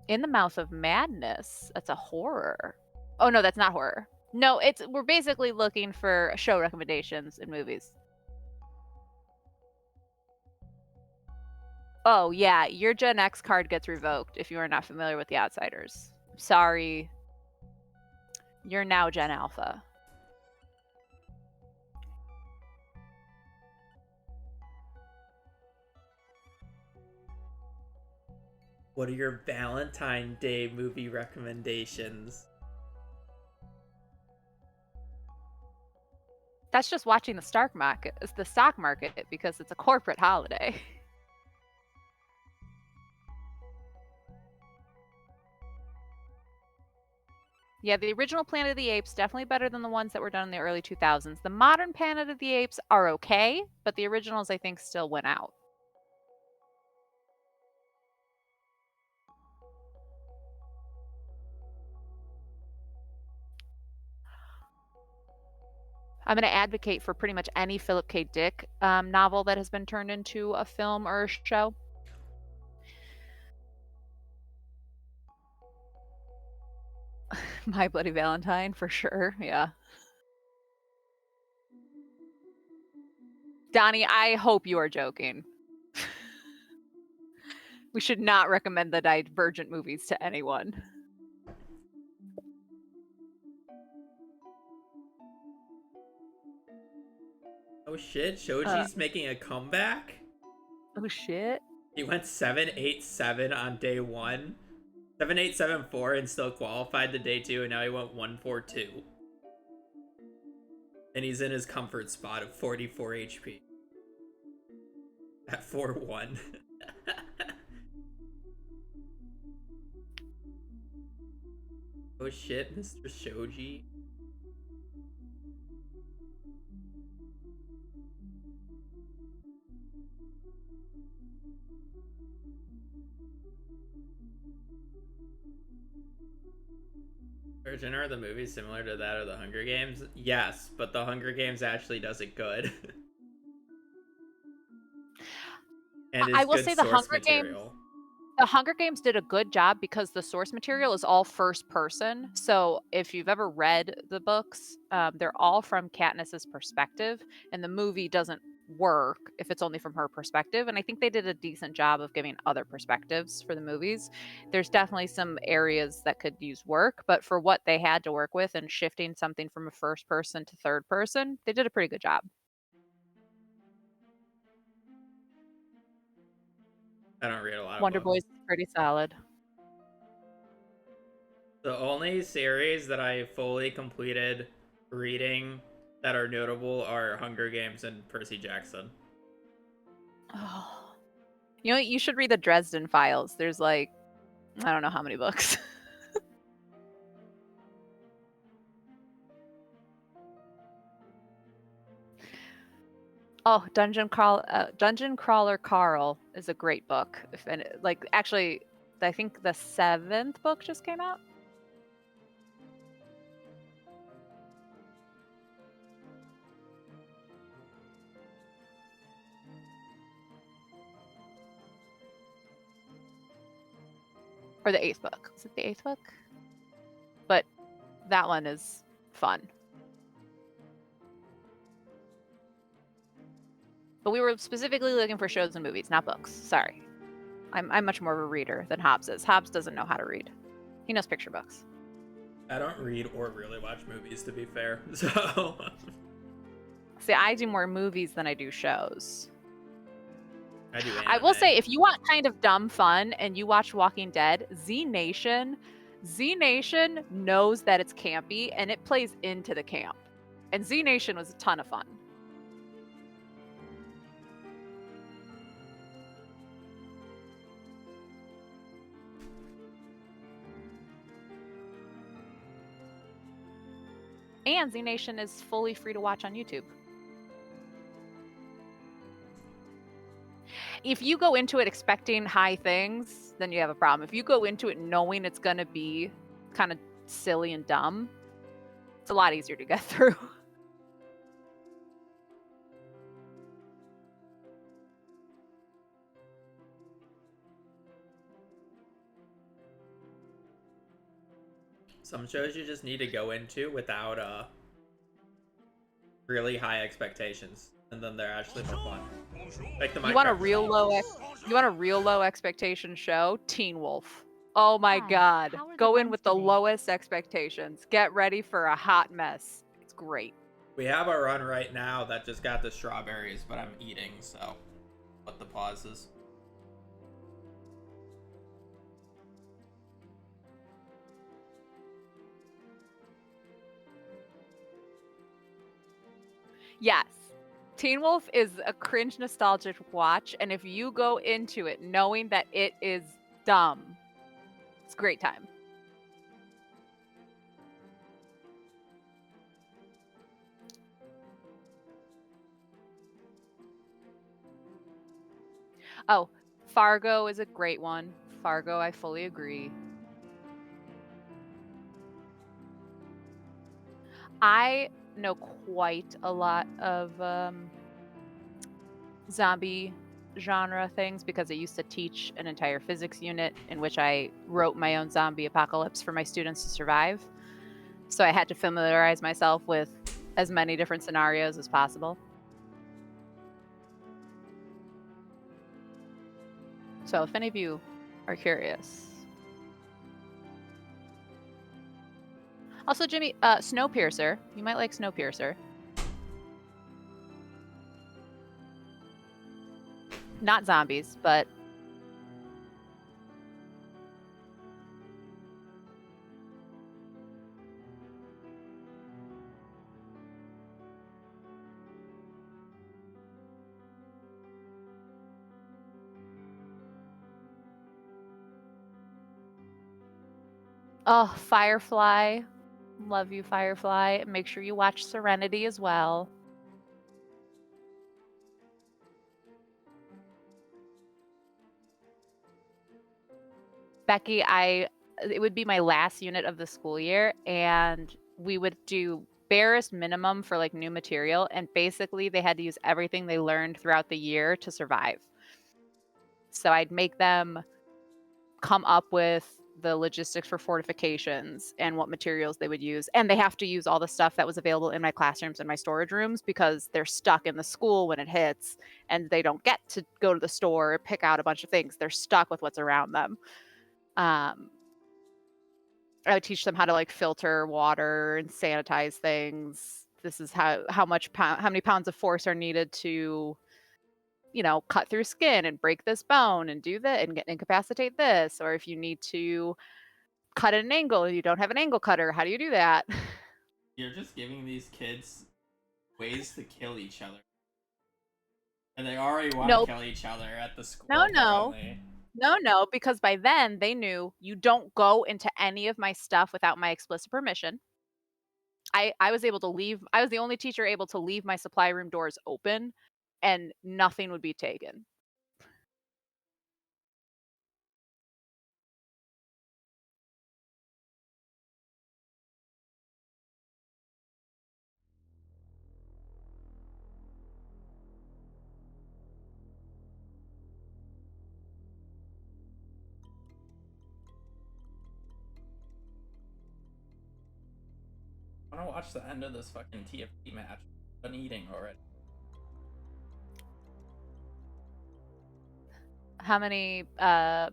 In the Mouth of Madness, that's a horror. Oh no, that's not horror. No, we're basically looking for show recommendations in movies. Oh yeah, your Gen X card gets revoked if you are not familiar with The Outsiders. Sorry. You're now Gen Alpha. What are your Valentine Day movie recommendations? That's just watching the stock market because it's a corporate holiday. Yeah, the original Planet of the Apes definitely better than the ones that were done in the early 2000s. The modern Planet of the Apes are okay, but the originals I think still went out. I'm going to advocate for pretty much any Philip K. Dick novel that has been turned into a film or a show. My Bloody Valentine, for sure. Yeah. Donnie, I hope you are joking. We should not recommend the Divergent movies to anyone. Oh shit, Shoji's making a comeback? Oh shit. He went 787 on day 1, 7874 and still qualified to day 2, and now he went 142. And he's in his comfort spot of 44 HP. At 4-1. Oh shit, Mr. Shoji. Virgin, are the movies similar to that of the Hunger Games? Yes, but the Hunger Games actually does it good. And is I will good say the source Hunger Games. material. The Hunger Games did a good job because the source material is all first person. So if you've ever read the books, they're all from Katniss's perspective, and the movie doesn't work if it's only from her perspective. And I think they did a decent job of giving other perspectives for the movies. There's definitely some areas that could use work, but for what they had to work with and shifting something from a first person to third person, they did a pretty good job. I don't read a lot of Wonder books. Boy's pretty solid. The only series that I fully completed reading that are notable are Hunger Games and Percy Jackson. Oh. You know, you should read the Dresden Files. There's like, I don't know how many books. Oh, Dungeon Crawler Carl is a great book. Actually, I think the 7th book just came out. Or the 8th book. Is it the 8th book? But that one is fun. But we were specifically looking for shows and movies, not books. Sorry. I'm much more of a reader than Hobbs is. Hobbs doesn't know how to read. He knows picture books. I don't read or really watch movies, to be fair. So See, I do more movies than I do shows. I do anime. I will say, if you want kind of dumb fun and you watch Walking Dead, Z Nation knows that it's campy and it plays into the camp. And Z Nation was a ton of fun. And Z Nation is fully free to watch on YouTube. If you go into it expecting high things, then you have a problem. If you go into it knowing it's going to be kind of silly and dumb, it's a lot easier to get through. Some shows you just need to go into without really high expectations, and then they're actually more fun. Like the You want a Minecraft real low expectation show? Teen Wolf. Oh my Hi, god. how are the Go in runs with the today? lowest expectations. Get ready for a hot mess. It's great. We have a run right now that just got the strawberries, but I'm eating, so what the pause is. Yes. Teen Wolf is a cringe nostalgic watch, and if you go into it knowing that it is dumb, it's a great time. Oh, Fargo is a great one. Fargo, I fully agree. I know quite a lot of zombie genre things because I used to teach an entire physics unit in which I wrote my own zombie apocalypse for my students to survive. So I had to familiarize myself with as many different scenarios as possible. So if any of you are curious. Also, Jimmy, Snowpiercer. You might like Snowpiercer. Not zombies, but oh, Firefly. Love you, Firefly. Make sure you watch Serenity as well. Becky, it would be my last unit of the school year, and we would do barest minimum for like new material, and basically they had to use everything they learned throughout the year to survive. So I'd make them come up with the logistics for fortifications and what materials they would use, and they have to use all the stuff that was available in my classrooms and my storage rooms because they're stuck in the school when it hits, and they don't get to go to the store or pick out a bunch of things. They're stuck with what's around them. I would teach them how to like filter water and sanitize things. This is how many pounds of force are needed to, cut through skin and break this bone and do that and incapacitate this. Or if you need to cut at an angle and you don't have an angle cutter, how do you do that? You're just giving these kids ways to kill each other. And they already want Nope. to kill each other at the school. No, apparently. No, because by then they knew you don't go into any of my stuff without my explicit permission. I was able to leave. I was the only teacher able to leave my supply room doors open and nothing would be taken. I want to watch the end of this fucking TFT match. I'm done eating already. How many have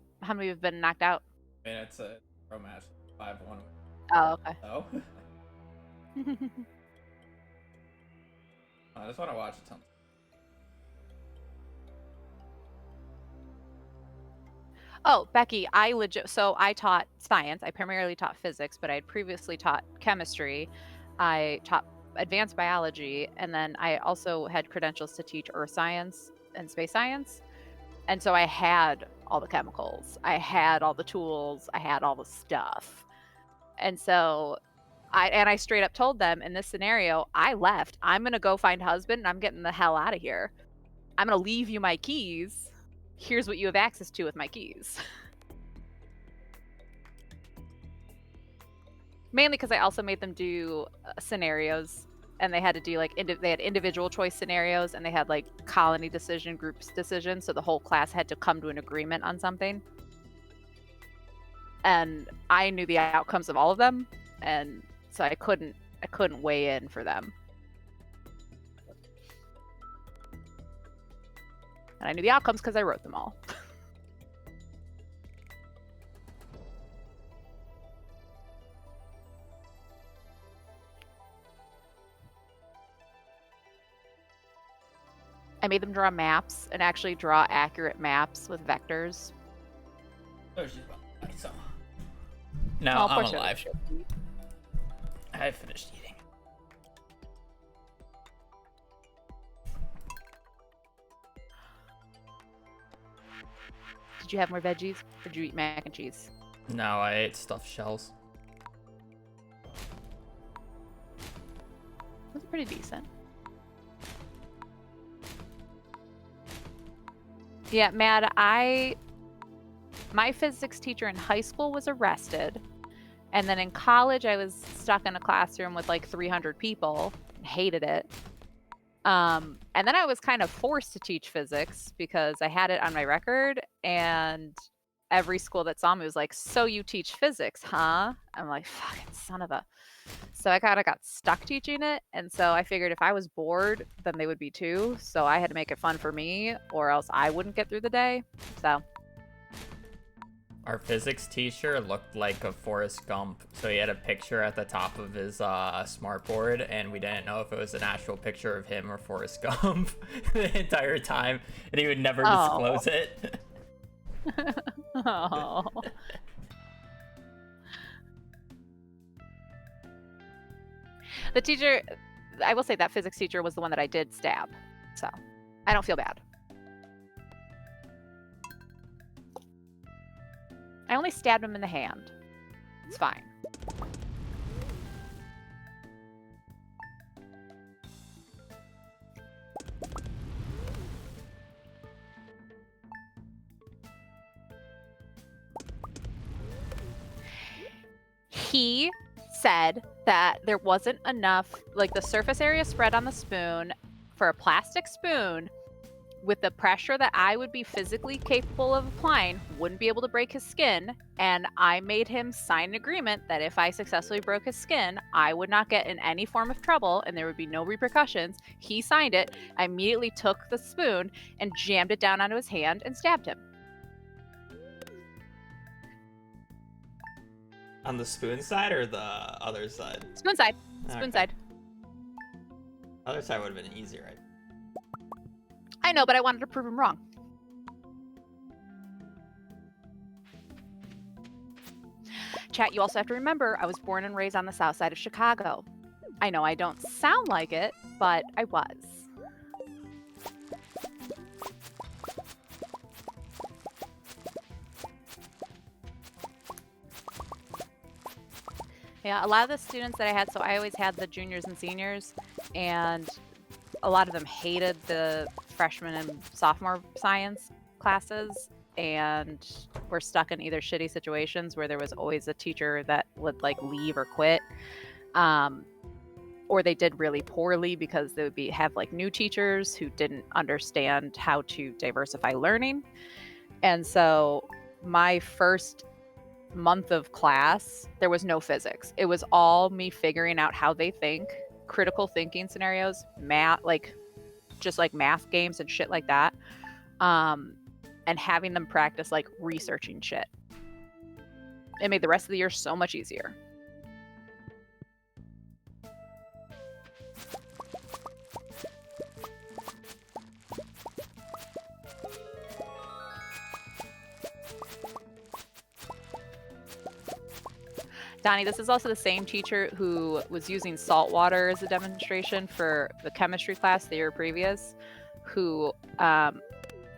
been knocked out? I mean, it's a pro match, 5-1. Oh, okay. So I just want to watch it. Oh, Becky, so I taught science. I primarily taught physics, but I had previously taught chemistry. I taught advanced biology, and then I also had credentials to teach earth science and space science. And so I had all the chemicals, I had all the tools, I had all the stuff. And so I straight up told them, in this scenario, I left. I'm going to go find a husband and I'm getting the hell out of here. I'm going to leave you my keys. Here's what you have access to with my keys. Mainly because I also made them do scenarios, and they had to do like they had individual choice scenarios, and they had like colony decision, groups decision, so the whole class had to come to an agreement on something. And I knew the outcomes of all of them, and so I couldn't weigh in for them. And I knew the outcomes because I wrote them all. I made them draw maps and actually draw accurate maps with vectors. Oh, she's about to die, so. No, I'm alive. I finished eating. Did you have more veggies, or did you eat mac and cheese? No, I ate stuffed shells. Those are pretty decent. Yeah, Mad, my physics teacher in high school was arrested. And then in college, I was stuck in a classroom with like 300 people and hated it. And then I was kind of forced to teach physics because I had it on my record, and every school that saw me was like, "So you teach physics, huh?" I'm like, "Fucking son of a..." So I kind of got stuck teaching it, and so I figured if I was bored, then they would be too. So I had to make it fun for me, or else I wouldn't get through the day. So our physics teacher looked like a Forrest Gump, so he had a picture at the top of his smartboard, and we didn't know if it was an actual picture of him or Forrest Gump the entire time, and he would never disclose it. Oh. The teacher, I will say that physics teacher was the one that I did stab, so I don't feel bad. I only stabbed him in the hand. It's fine. He said that there wasn't enough, like the surface area spread on the spoon for a plastic spoon with the pressure that I would be physically capable of applying, wouldn't be able to break his skin. And I made him sign an agreement that if I successfully broke his skin, I would not get in any form of trouble and there would be no repercussions. He signed it. I immediately took the spoon and jammed it down onto his hand and stabbed him. On the spoon side or the other side? Spoon side. Spoon Okay. side. Other side would have been easier, right? I know, but I wanted to prove him wrong. Chat, you also have to remember, I was born and raised on the south side of Chicago. I know I don't sound like it, but I was. Yeah, a lot of the students that I had, so I always had the juniors and seniors, and a lot of them hated the freshman and sophomore science classes and were stuck in either shitty situations where there was always a teacher that would like leave or quit, or they did really poorly because they would have like new teachers who didn't understand how to diversify learning. And so my first month of class, there was no physics. It was all me figuring out how they think, critical thinking scenarios, math, like just like math games and shit like that. and having them practice like researching shit. It made the rest of the year so much easier. Donnie, this is also the same teacher who was using salt water as a demonstration for the chemistry class the year previous, who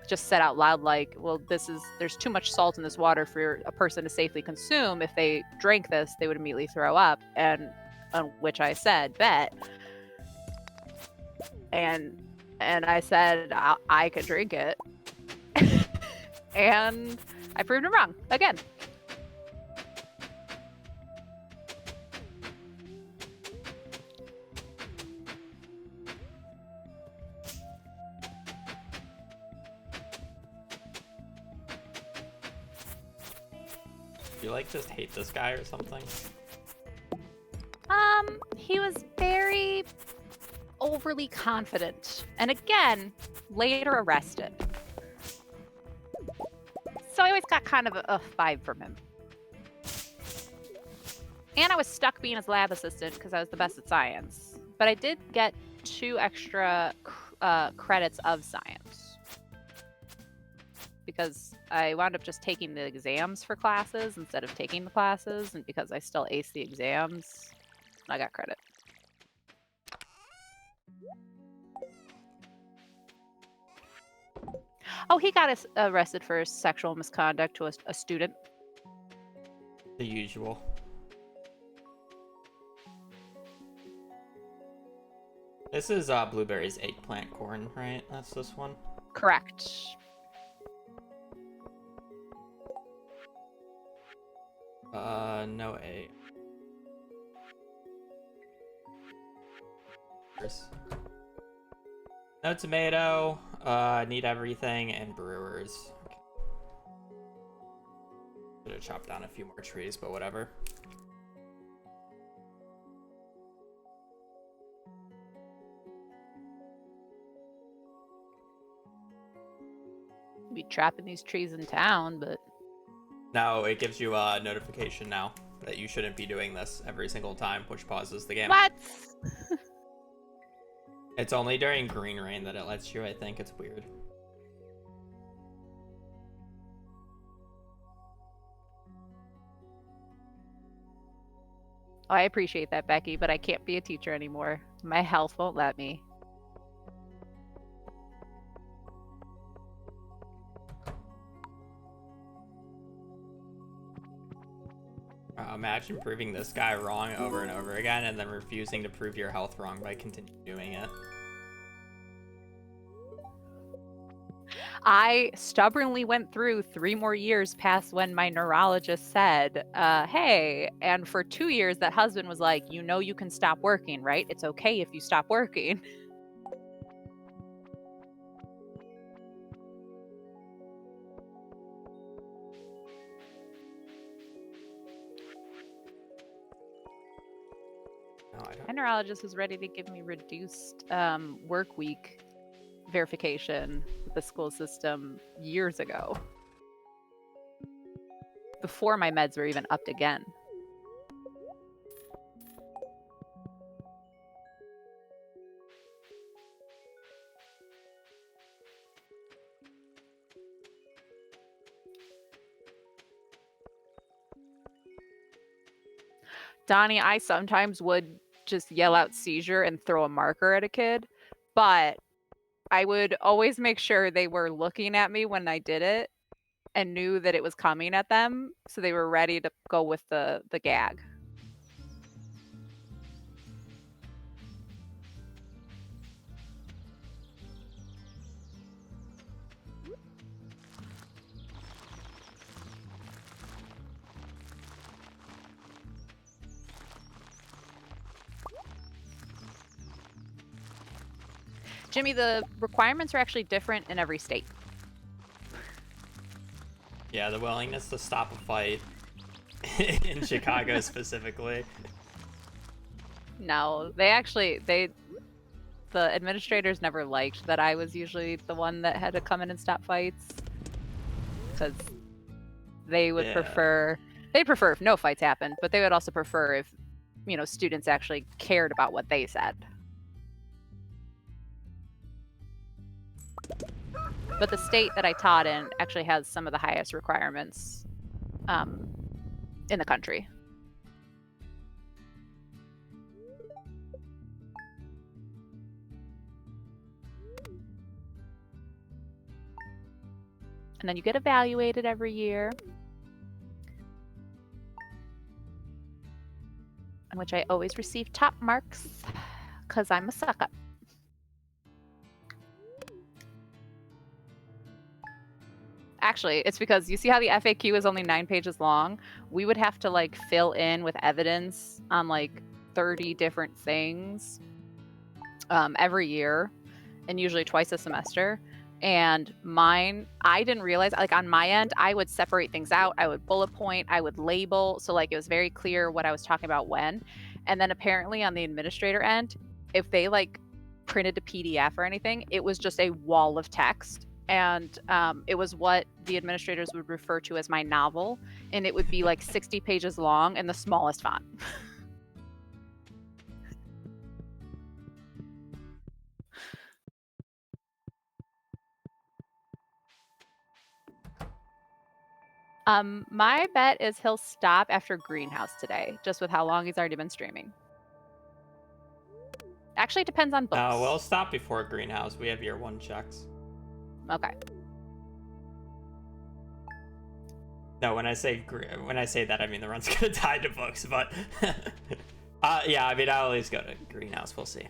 just said out loud, like, well, there's too much salt in this water for a person to safely consume. If they drank this, they would immediately throw up. And on which I said, bet. And I said, I could drink it. And I proved him wrong again. You like just hate this guy or something? He was very overly confident, and again, later arrested. So I always got kind of a vibe from him. And I was stuck being his lab assistant because I was the best at science. But I did get 2 extra credits of science. Because I wound up just taking the exams for classes instead of taking the classes, and because I still aced the exams, I got credit. Oh, he got arrested for sexual misconduct to a student. The usual. This is Blueberry's eggplant corn, right? That's this one? Correct. No A. No tomato, need everything, and brewers. Okay. Should have chopped down a few more trees, but whatever. Be trapping these trees in town, but No, it gives you a notification now that you shouldn't be doing this every single time, which pauses the game. what? It's only during green rain that it lets you, I think. It's weird. Oh, I appreciate that, Becky, but I can't be a teacher anymore. My health won't let me. Imagine proving this guy wrong over and over again and then refusing to prove your health wrong by continuing doing it. I stubbornly went through 3 more years past when my neurologist said, hey, and for 2 years that husband was like, you know you can stop working, right? It's okay if you stop working. My neurologist was ready to give me reduced work week verification with the school system years ago. Before my meds were even upped again. Donnie, I sometimes would just yell out seizure and throw a marker at a kid, but I would always make sure they were looking at me when I did it and knew that it was coming at them, so they were ready to go with the gag. Jimmy, the requirements are actually different in every state. Yeah, the willingness to stop a fight in Chicago specifically. No, the administrators never liked that I was usually the one that had to come in and stop fights. because they would Yeah. prefer if no fights happened, but they would also prefer if, you know, students actually cared about what they said. But the state that I taught in actually has some of the highest requirements in the country. And then you get evaluated every year, in which I always receive top marks because I'm a suck-up. Actually, it's because you see how the FAQ is only 9 pages long? We would have to like fill in with evidence on like 30 different things every year, and usually twice a semester. And mine, I didn't realize, like on my end, I would separate things out. I would bullet point, I would label. So like it was very clear what I was talking about when. And then apparently on the administrator end, if they like printed a PDF or anything, it was just a wall of text. And it was what the administrators would refer to as my novel. And it would be like 60 pages long in the smallest font. My bet is he'll stop after Greenhouse today, just with how long he's already been streaming. Actually, it depends on books. We'll stop before Greenhouse. We have year 1 checks. Okay. No, when I say that, I mean the run's gonna tie to books, but yeah, I mean I'll at least go to Greenhouse. We'll see.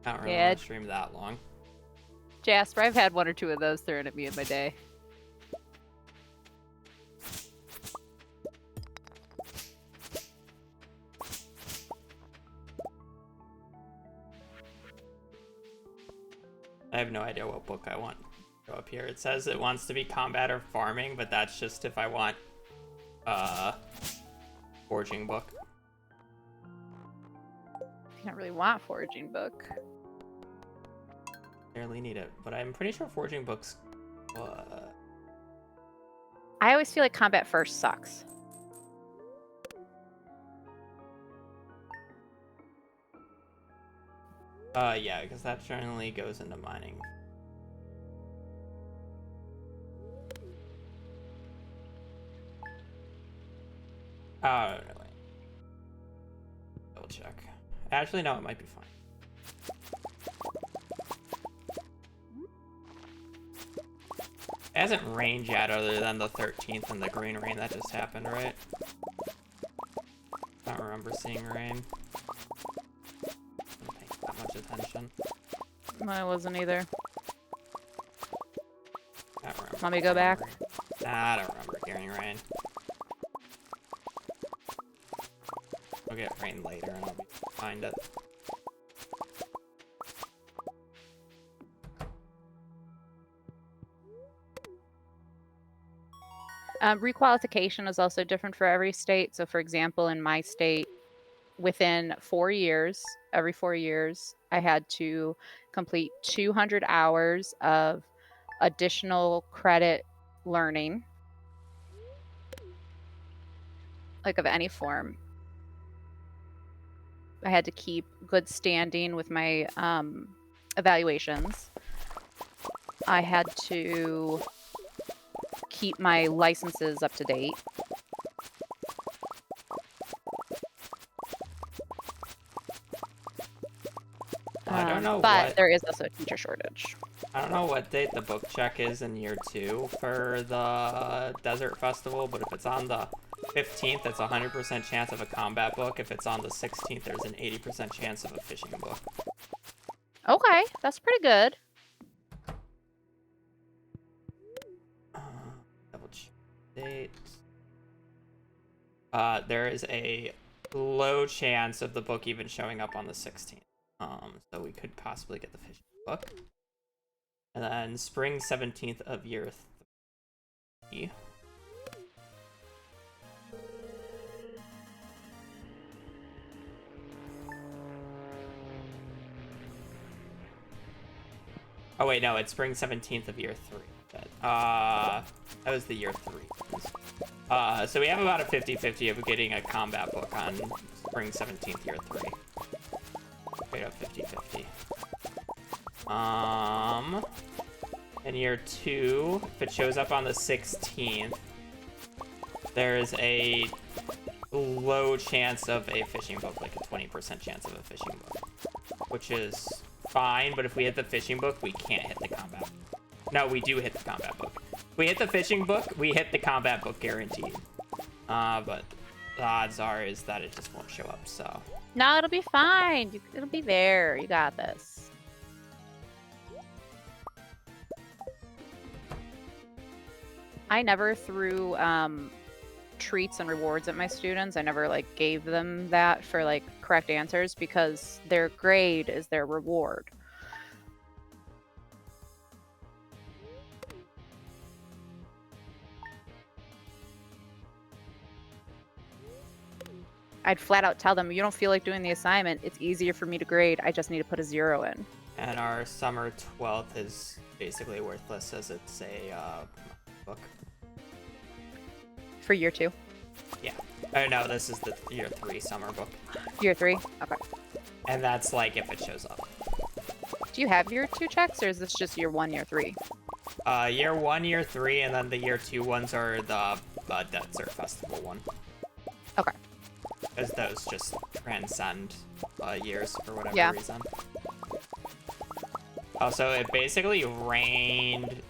I don't really want to stream that long. Jasper, I've had 1 or 2 of those thrown at me in my day. I have no idea what book I want to go up here. It says it wants to be combat or farming, but that's just if I want foraging book. You don't really want foraging book. Barely need it, but I'm pretty sure foraging books. I always feel like combat first sucks. Yeah, because that generally goes into mining. Oh, no, wait. Double check. Actually, no, it might be fine. It hasn't rained yet other than the 13th and the green rain that just happened, right? I don't remember seeing rain. Didn't pay that much attention. I wasn't either. I don't remember. Want me to go back? Nah, I don't remember hearing rain. I'll get rain later and I'll find it. Requalification is also different for every state. So, for example, in my state, within 4 years, every 4 years, I had to complete 200 hours of additional credit learning, like of any form. I had to keep good standing with my evaluations. I had to keep my licenses up to date. I don't know but there is also a teacher shortage. I don't know what date the book check is in year 2 for the Desert Festival, but if it's on the 15th, it's a 100% chance of a combat book. If it's on the 16th, there's an 80% chance of a fishing book. Okay, that's pretty good. Double check date. There is a low chance of the book even showing up on the 16th. So we could possibly get the fishing book. And then spring 17th of year 3. Oh wait, no, it's spring 17th of year 3. That was the year 3. So we have about a 50-50 of getting a combat book on spring 17th, year 3. Straight up 50-50. In year 2, if it shows up on the 16th, there's a low chance of a fishing book, like a 20% chance of a fishing book, which is fine, but if we hit the fishing book, we can't hit the combat book. No, we do hit the combat book. If we hit the fishing book, we hit the combat book guaranteed. But the odds are is that it just won't show up, so. No, it'll be fine. It'll be there. You got this. I never threw treats and rewards at my students. I never like gave them that for like correct answers because their grade is their reward. I'd flat out tell them, you don't feel like doing the assignment, it's easier for me to grade, I just need to put a 0 in. And our summer 12th is basically worthless as it's a book. For year 2? Yeah. Oh no, this is the year 3 summer book. Year 3? Okay. And that's like if it shows up. Do you have year 2 checks, or is this just year 1, year 3? Year 1, year 3, and then the year 2 ones are the Desert Festival one. Okay. Because those just transcend years for whatever reason. Also, it basically rained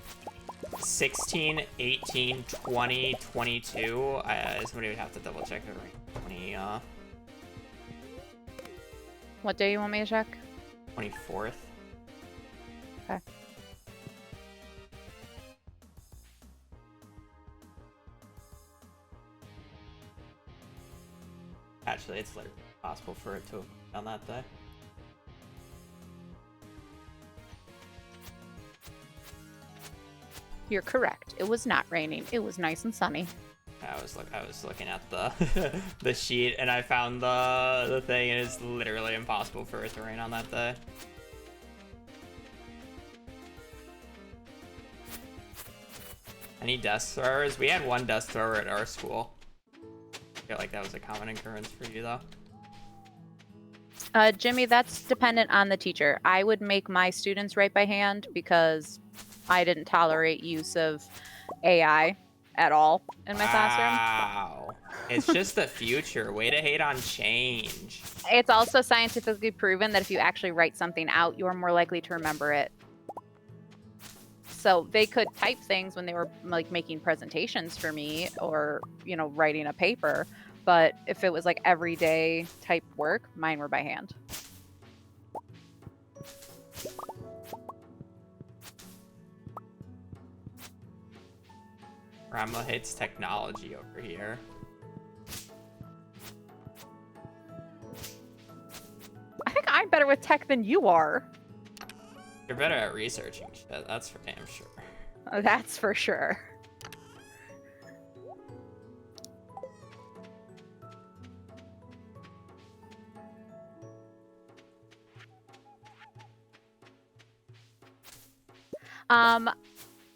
16, 18, 20, 22. Somebody would have to double check the rain. 20, What day you want me to check? 24th. Okay. Actually, it's literally possible for it to have done that day. You're correct. It was not raining. It was nice and sunny. I was looking at the the sheet and I found the thing, and it's literally impossible for it to rain on that day. Any desk throwers? We had one desk thrower at our school. I feel like that was a common occurrence for you though. Jimmy, that's dependent on the teacher. I would make my students write by hand because I didn't tolerate use of AI at all in my classroom. Wow. It's just the future. Way to hate on change. It's also scientifically proven that if you actually write something out, you're more likely to remember it. So they could type things when they were like making presentations for me or, you know, writing a paper. But if it was like everyday type work, mine were by hand. Grandma hates technology over here. I think I'm better with tech than you are. You're better at researching shit, that's for damn sure. Oh, that's for sure.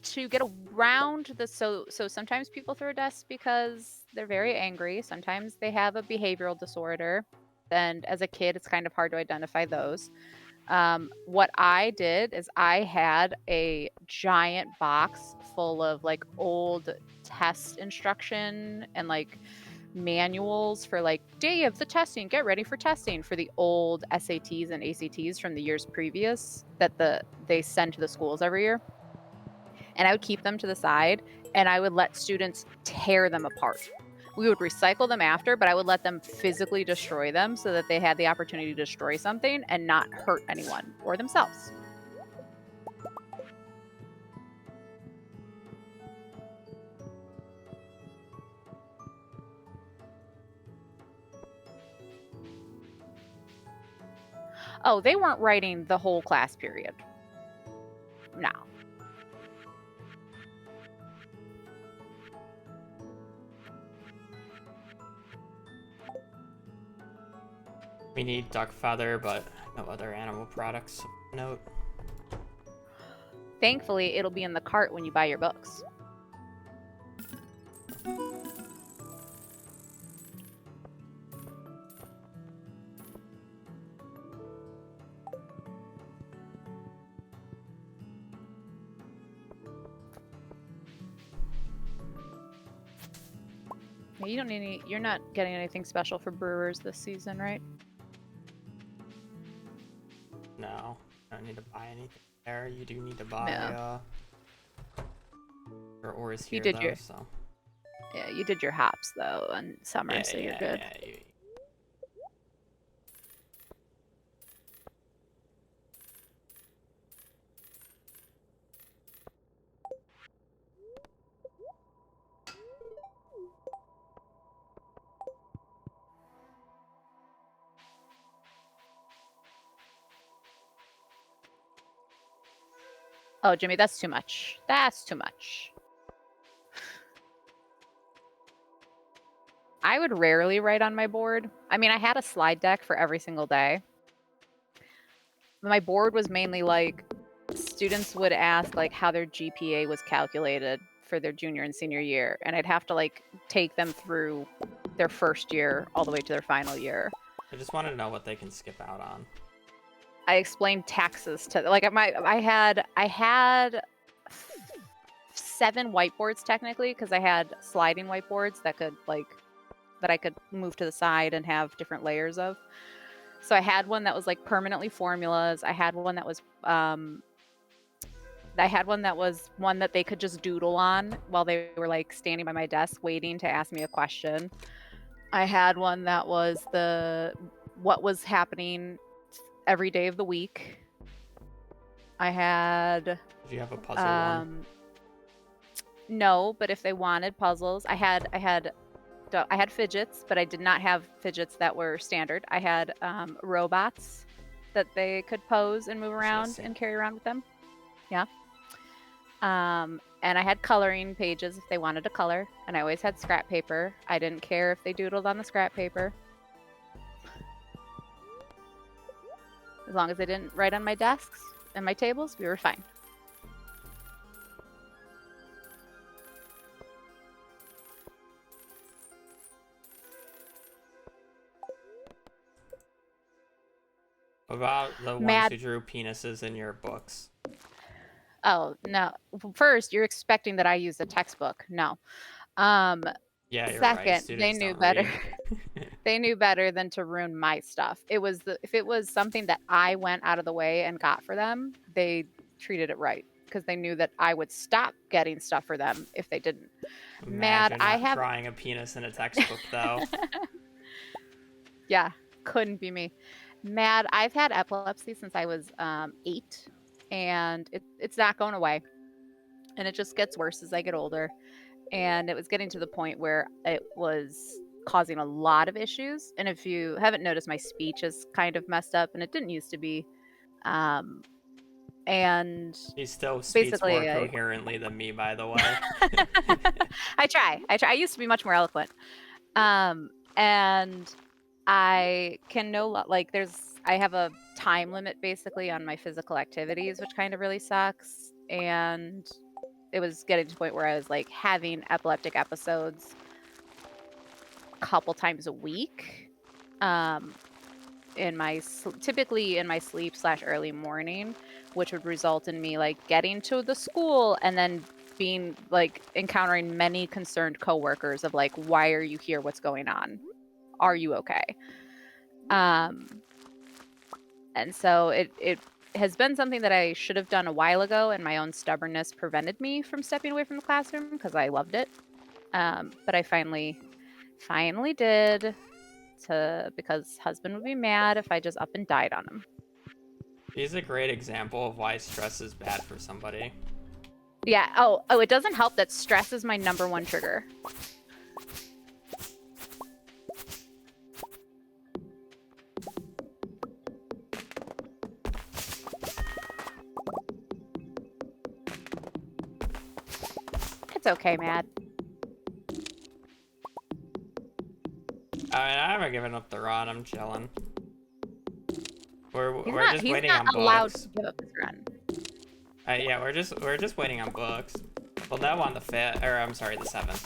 To get around the so sometimes people throw desks because they're very angry. Sometimes they have a behavioral disorder. And as a kid, it's kind of hard to identify those. What I did is I had a giant box full of like old test instruction and like manuals for like day of the testing, get ready for testing for the old SATs and ACTs from the years previous that they send to the schools every year. And I would keep them to the side and I would let students tear them apart. We would recycle them after, but I would let them physically destroy them so that they had the opportunity to destroy something and not hurt anyone or themselves. Oh, they weren't writing the whole class period. No. We need duck feather, but no other animal products of note. Thankfully, it'll be in the cart when you buy your books. Yeah, you don't need any. You're not getting anything special for brewers this season, right? No, I don't need to buy anything there. You do need to buy Yeah. your ores You here did though, your- so Yeah, you did your hops though in summer, so you're good. Yeah. Oh, Jimmy, that's too much. That's too much. I would rarely write on my board. I mean, I had a slide deck for every single day. My board was mainly like students would ask like how their GPA was calculated for their junior and senior year, and I'd have to like take them through their first year all the way to their final year. I just wanted to know what they can skip out on. I explained taxes to like I had 7 whiteboards technically because I had sliding whiteboards that I could move to the side and have different layers of. So I had one that was like permanently formulas. I had one that was one that they could just doodle on while they were like standing by my desk waiting to ask me a question. I had one that was what was happening every day of the week. I had Did you have a puzzle one? No, but if they wanted puzzles, I had fidgets, but I did not have fidgets that were standard. I had robots that they could pose and move around and carry around with them. Yeah. And I had coloring pages if they wanted to color, and I always had scrap paper. I didn't care if they doodled on the scrap paper. As long as they didn't write on my desks and my tables, we were fine. About the ones who drew penises in your books. Oh, no. First, you're expecting that I use a textbook. No. Yeah, you're second, right. Students they knew don't better. read. They knew better than to ruin my stuff. If it was something that I went out of the way and got for them, they treated it right because they knew that I would stop getting stuff for them if they didn't. Imagine not drawing a penis in a textbook though. Yeah, couldn't be me. Mad, I've had epilepsy since I was 8, and it's not going away. And it just gets worse as I get older. And it was getting to the point where it was causing a lot of issues. And if you haven't noticed, my speech is kind of messed up, and it didn't used to be. And he still speaks more basically, coherently than me, by the way. I try. I used to be much more eloquent. And I can I have a time limit basically on my physical activities, which kind of really sucks. And it was getting to the point where I was like having epileptic episodes a couple times a week. Typically in my sleep / early morning, which would result in me like getting to the school and then being like encountering many concerned coworkers of like, why are you here? What's going on? Are you okay? And so it has been something that I should have done a while ago, and my own stubbornness prevented me from stepping away from the classroom because I loved it. But I finally did, because husband would be mad if I just up and died on him. He's a great example of why stress is bad for somebody. Yeah. Oh, it doesn't help that stress is my #1 trigger. It's okay, Mad. I mean, I haven't given up the run. I'm chilling. We're just waiting on He's not allowed books. to give up his run. Yeah, we're just waiting on books. We'll know on the 5th, or I'm sorry, the 7th.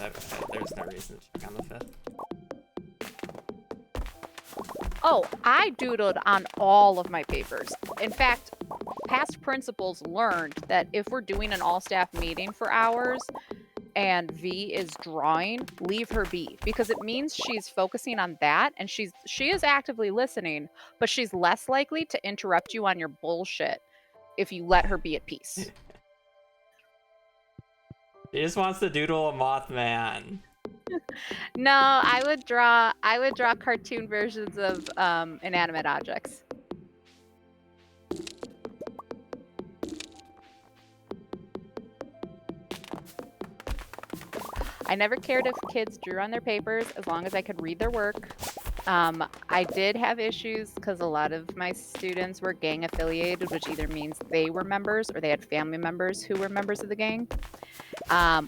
There's no reason to check on the 5th. Oh, I doodled on all of my papers. In fact, past principals learned that if we're doing an all-staff meeting for hours and V is drawing, leave her be, because it means she's focusing on that and she is actively listening, but she's less likely to interrupt you on your bullshit if you let her be at peace. She just wants to doodle a Mothman. No, I would draw cartoon versions of inanimate objects. I never cared if kids drew on their papers as long as I could read their work. I did have issues because a lot of my students were gang affiliated, which either means they were members or they had family members who were members of the gang,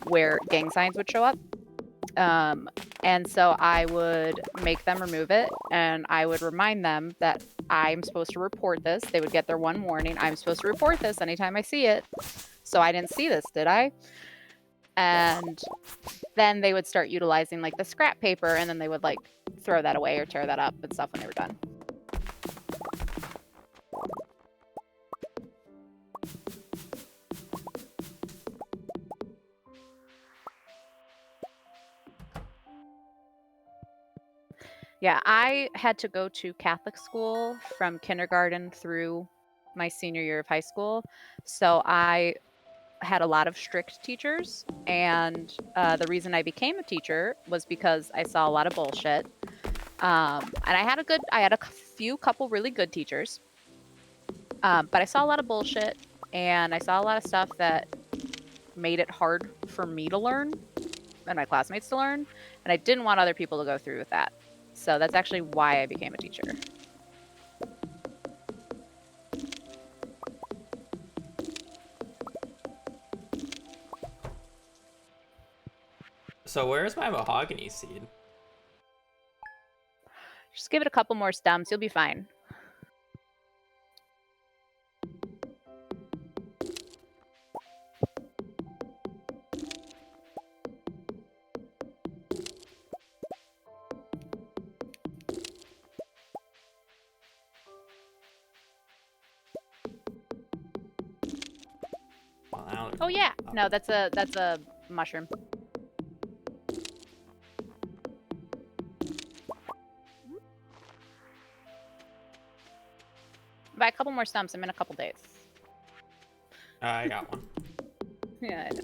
where gang signs would show up. And so I would make them remove it, and I would remind them that I'm supposed to report this. They would get their one warning. I'm supposed to report this anytime I see it. So I didn't see this, did I? And then they would start utilizing like the scrap paper, and then they would like throw that away or tear that up and stuff when they were done. Yeah, I had to go to Catholic school from kindergarten through my senior year of high school. So I had a lot of strict teachers. And the reason I became a teacher was because I saw a lot of bullshit. And I had a couple really good teachers. But I saw a lot of bullshit, and I saw a lot of stuff that made it hard for me to learn and my classmates to learn. And I didn't want other people to go through with that. So that's actually why I became a teacher. So where's my mahogany seed? Just give it a couple more stems. You'll be fine. Oh yeah. No, that's a mushroom. Buy a couple more stumps. I'm in a couple days. I got one. Yeah, I know.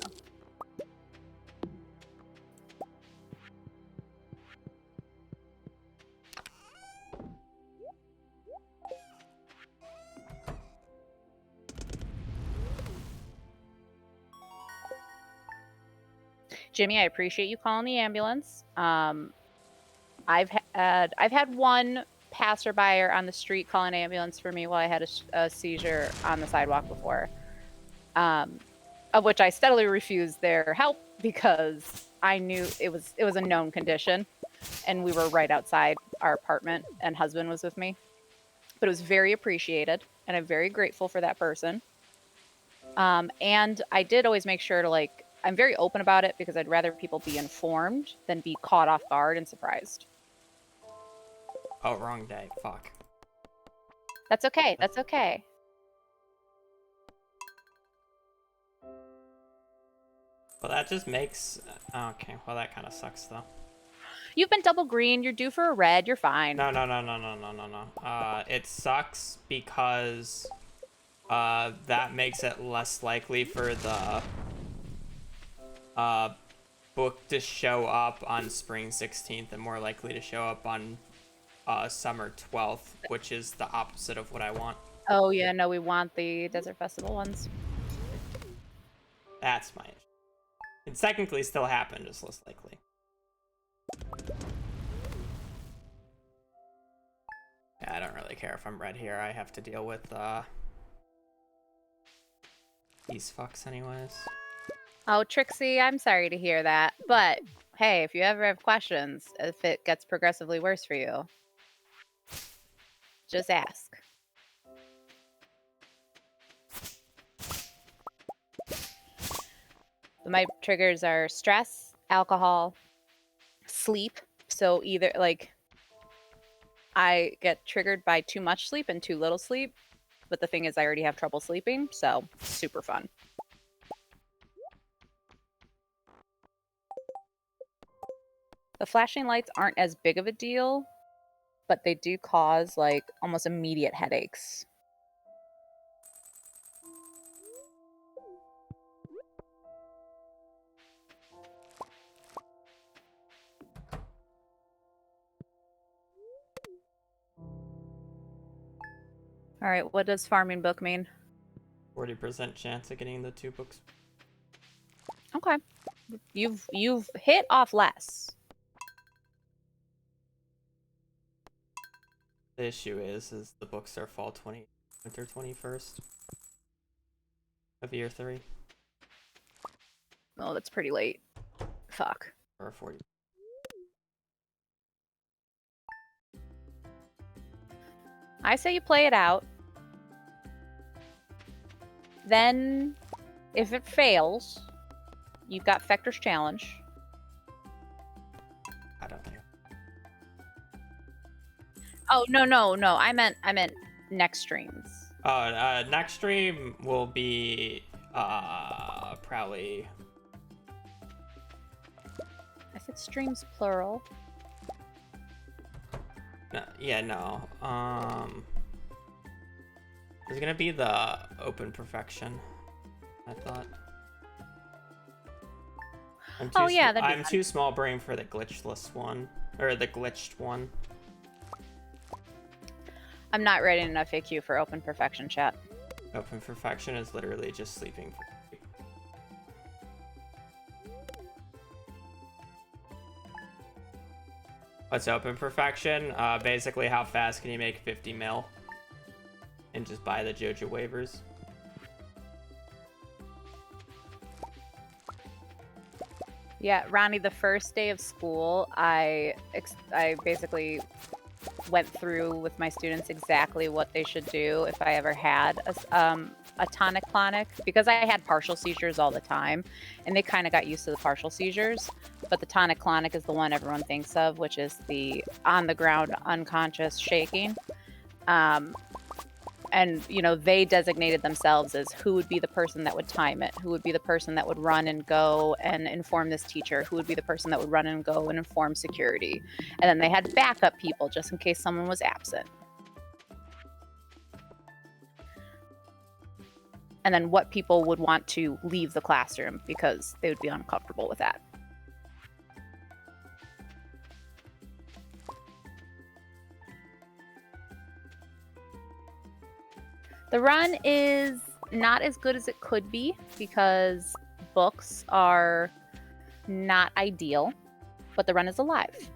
Jimmy, I appreciate you calling the ambulance. I've had one passerby on the street call an ambulance for me while I had a seizure on the sidewalk before, of which I steadily refused their help because I knew it was a known condition, and we were right outside our apartment, and husband was with me. But it was very appreciated, and I'm very grateful for that person. And I did always make sure to I'm very open about it because I'd rather people be informed than be caught off guard and surprised. Oh, wrong day. Fuck. That's okay. That's okay. Well, that just makes... Okay, well, that kind of sucks, though. You've been double green. You're due for a red. You're fine. No. It sucks because that makes it less likely for the book to show up on spring 16th and more likely to show up on summer 12th, which is the opposite of what I want. Oh, yeah. No, we want the Desert Festival ones. That's my issue. It technically still happened, just less likely. Yeah, I don't really care if I'm red here. I have to deal with these fucks anyways. Oh, Trixie, I'm sorry to hear that. But, hey, if you ever have questions, if it gets progressively worse for you, just ask. My triggers are stress, alcohol, sleep. So either like I get triggered by too much sleep and too little sleep. But the thing is, I already have trouble sleeping, so super fun. The flashing lights aren't as big of a deal, but they do cause like almost immediate headaches. All right, what does farming book mean? 40% chance of getting the 2 books. Okay. You've hit off less. The issue is the books are fall winter 21st of year 3 Oh, that's pretty late. Fuck. or 40. I say you play it out. Then, if it fails, you've got Fector's Challenge. I don't know. Oh, no. I meant next streams. Next stream will be probably. I said streams plural. No, yeah, no. It's gonna be the open perfection. I thought. Oh yeah, I'm too small brain for the glitchless one or the glitched one. I'm not writing an FAQ for open perfection, chat. Open perfection is literally just sleeping for sleep. What's open perfection? Basically, how fast can you make 50 mil? And just buy the Joja waivers. Yeah, Ronnie, the first day of school, I basically went through with my students exactly what they should do if I ever had a tonic-clonic, because I had partial seizures all the time, and they kind of got used to the partial seizures. But the tonic-clonic is the one everyone thinks of, which is the on-the-ground unconscious shaking. And, you know, they designated themselves as who would be the person that would time it, who would be the person that would run and go and inform this teacher, who would be the person that would run and go and inform security. And then they had backup people just in case someone was absent. And then what people would want to leave the classroom because they would be uncomfortable with that. The run is not as good as it could be because books are not ideal, but the run is alive.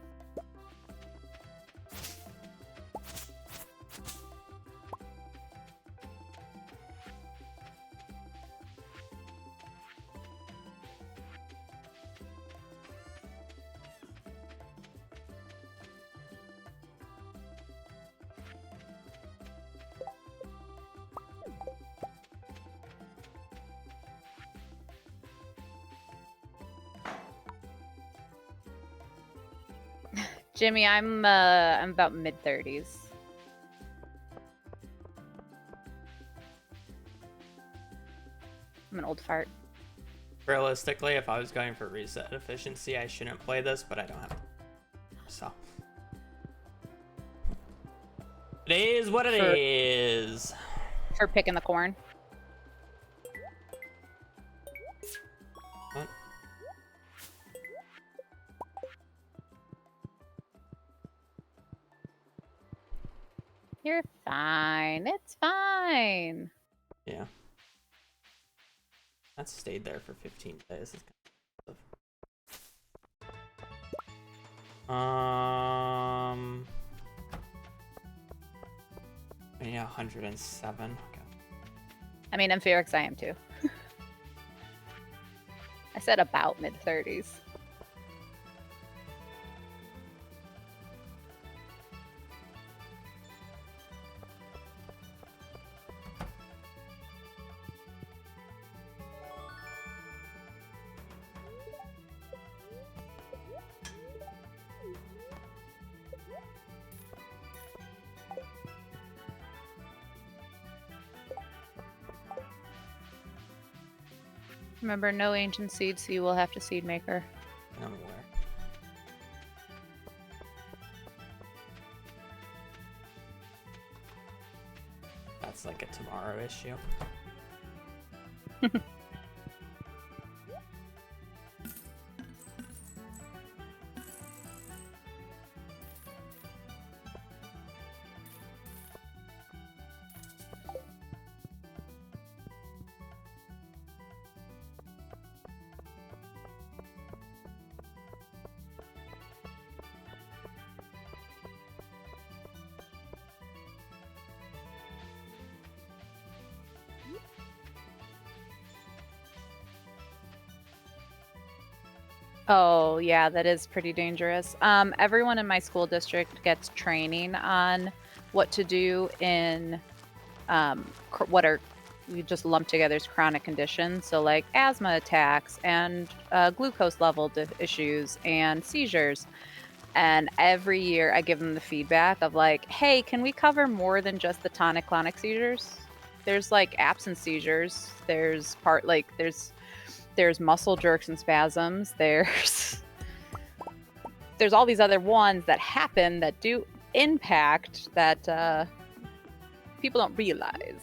Jimmy, I'm about mid-30s. I'm an old fart. Realistically, if I was going for reset efficiency, I shouldn't play this, but I don't have to. So. It is what it is. For picking the corn. What? You're fine. It's fine. Yeah. That stayed there for 15 days. It's kind of... Yeah, 107. Okay. I mean, I'm Felix, I am too. I said about mid-30s. Remember, no ancient seeds, so you will have to seed maker. I'm aware. That's like a tomorrow issue. Oh, yeah, that is pretty dangerous. Everyone in my school district gets training on what to do in what are we just lumped together as chronic conditions. So, like asthma attacks and glucose level issues and seizures. And every year I give them the feedback of like, hey, can we cover more than just the tonic-clonic seizures? There's like absence seizures. There's muscle jerks and spasms. There's all these other ones that happen that do impact that people don't realize.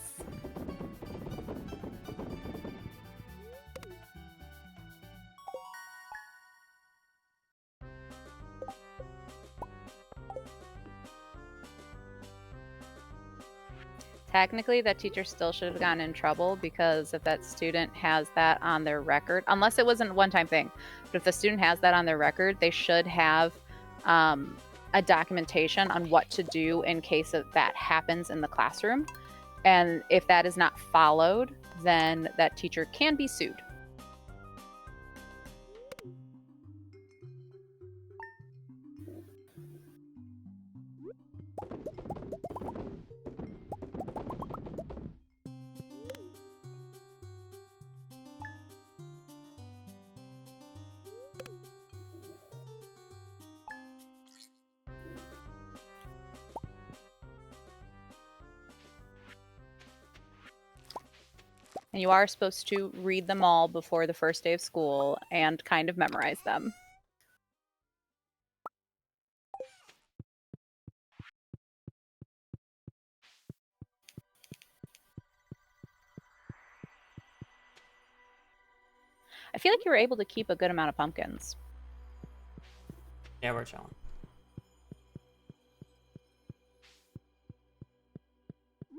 Technically, that teacher still should have gotten in trouble because if that student has that on their record, unless it wasn't a one-time thing, but if the student has that on their record, they should have a documentation on what to do in case of that happens in the classroom. And if that is not followed, then that teacher can be sued. And you are supposed to read them all before the first day of school and kind of memorize them. I feel like you were able to keep a good amount of pumpkins. Yeah, we're chilling.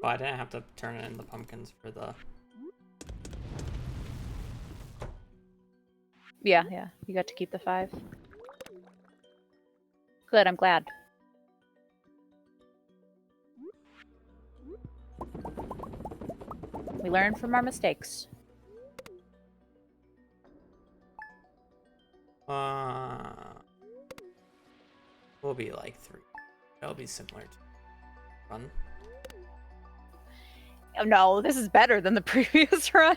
Well, I didn't have to turn in the pumpkins for the... Yeah, you got to keep the 5. Good, I'm glad. We learn from our mistakes. We'll be like 3. That'll be similar to run. Oh no, this is better than the previous run.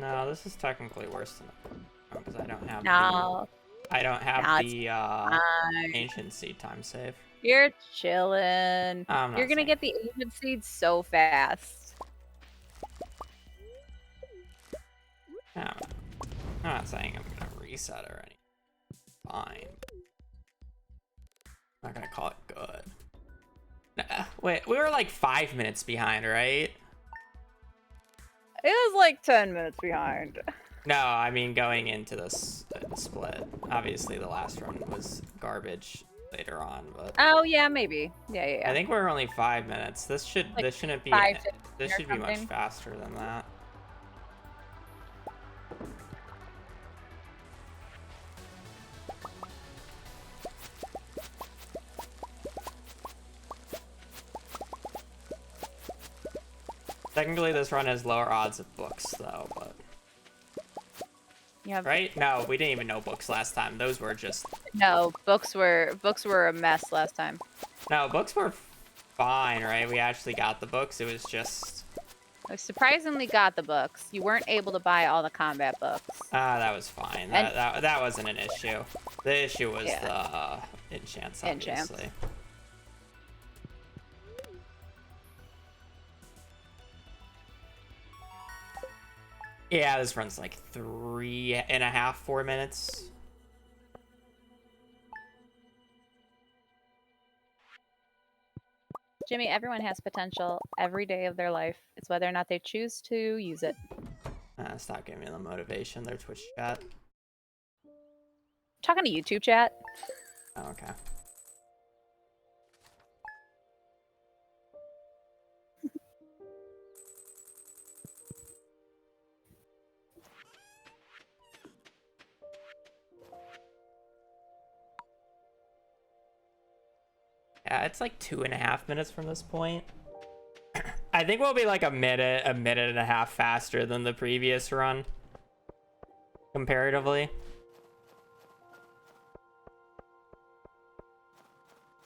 No, this is technically worse than because I don't have the ancient seed time save. You're chilling. You're gonna get the ancient seed so fast. No, I'm not saying I'm gonna reset or anything. Fine. I'm not gonna call it good. Nah, wait, we were like 5 minutes behind, right? It was like 10 minutes behind. No, I mean going into this split. Obviously, the last run was garbage later on, but oh yeah, maybe. Yeah. I think we're only 5 minutes. This shouldn't be. This should be much faster than that. Technically, this run has lower odds of books, though, but... Yeah. Right? No, we didn't even know books last time. Those were just... No, books were a mess last time. No, books were fine, right? We actually got the books. It was just... I surprisingly got the books. You weren't able to buy all the combat books. That was fine. That wasn't an issue. The issue was the enchants, obviously. Yeah, this runs like 3.5, 4 minutes. Jimmy, everyone has potential every day of their life. It's whether or not they choose to use it. Stop giving me the motivation. Their Twitch chat. Talking to YouTube chat. Oh, okay. Yeah, it's like 2.5 minutes from this point. I think we'll be like a minute and a half faster than the previous run, comparatively.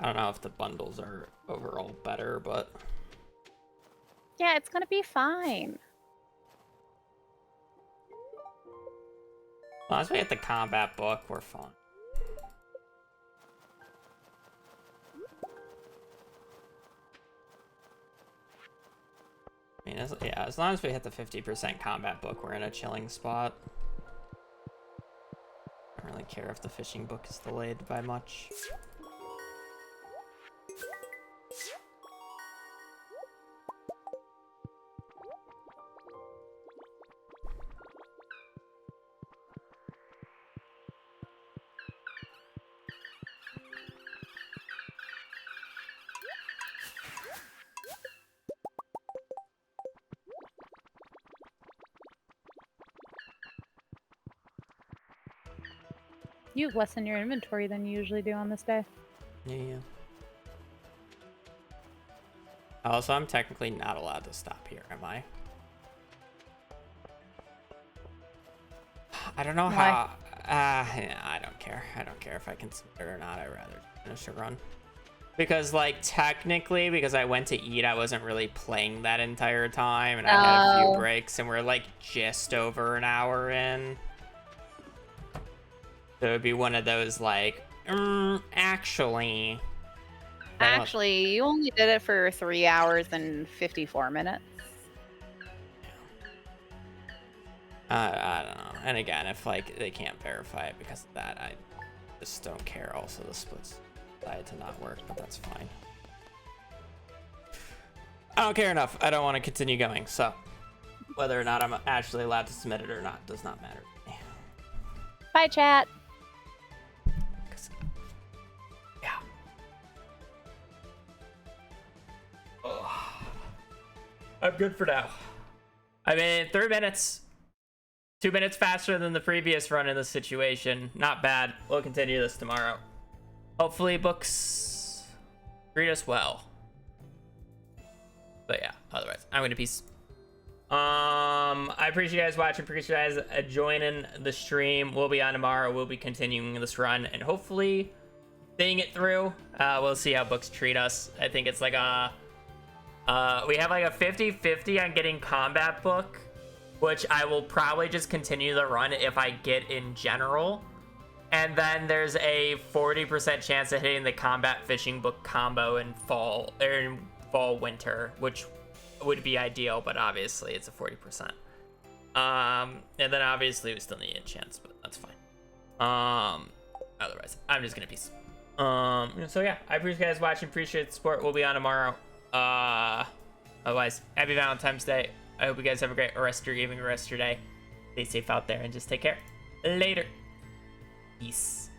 I don't know if the bundles are overall better, but Yeah, it's gonna be fine. as long as we get the combat book, we're fine. I mean, as long as we hit the 50% combat book, we're in a chilling spot. I don't really care if the fishing book is delayed by much. You have less in your inventory than you usually do on this day. Yeah. Also, I'm technically not allowed to stop here, am I? I don't know how. Yeah, I don't care. I don't care if I can submit it or not. I'd rather finish a run. Because, like, technically, because I went to eat, I wasn't really playing that entire time, and I had a few breaks, and we're, like, just over an hour in. So it would be one of those, like, actually... Actually, you only did it for 3 hours and 54 minutes. I don't know. And again, if, like, they can't verify it because of that, I just don't care. Also, the splits decided to not work, but that's fine. I don't care enough. I don't want to continue going, so whether or not I'm actually allowed to submit it or not does not matter to me. Bye, chat. Yeah. Oh. I'm good for now. I mean, 3 minutes. 2 minutes faster than the previous run in this situation. Not bad. We'll continue this tomorrow. Hopefully books treat us well. But yeah, otherwise, I'm gonna peace. I appreciate you guys watching. Appreciate you guys joining the stream. We'll be on tomorrow. We'll be continuing this run and hopefully seeing it through. We'll see how books treat us. I think it's like a... we have like a 50-50 on getting combat book, which I will probably just continue the run if I get in general. And then there's a 40% chance of hitting the combat fishing book combo in fall winter, which would be ideal, but obviously it's a 40%. And then obviously we still need enchants, but that's fine. Otherwise, I'm just gonna peace. So yeah, I appreciate you guys watching, appreciate the support. We'll be on tomorrow. Otherwise, happy Valentine's Day. I hope you guys have a great rest of your evening, rest of your day. Stay safe out there and just take care. Later. Peace.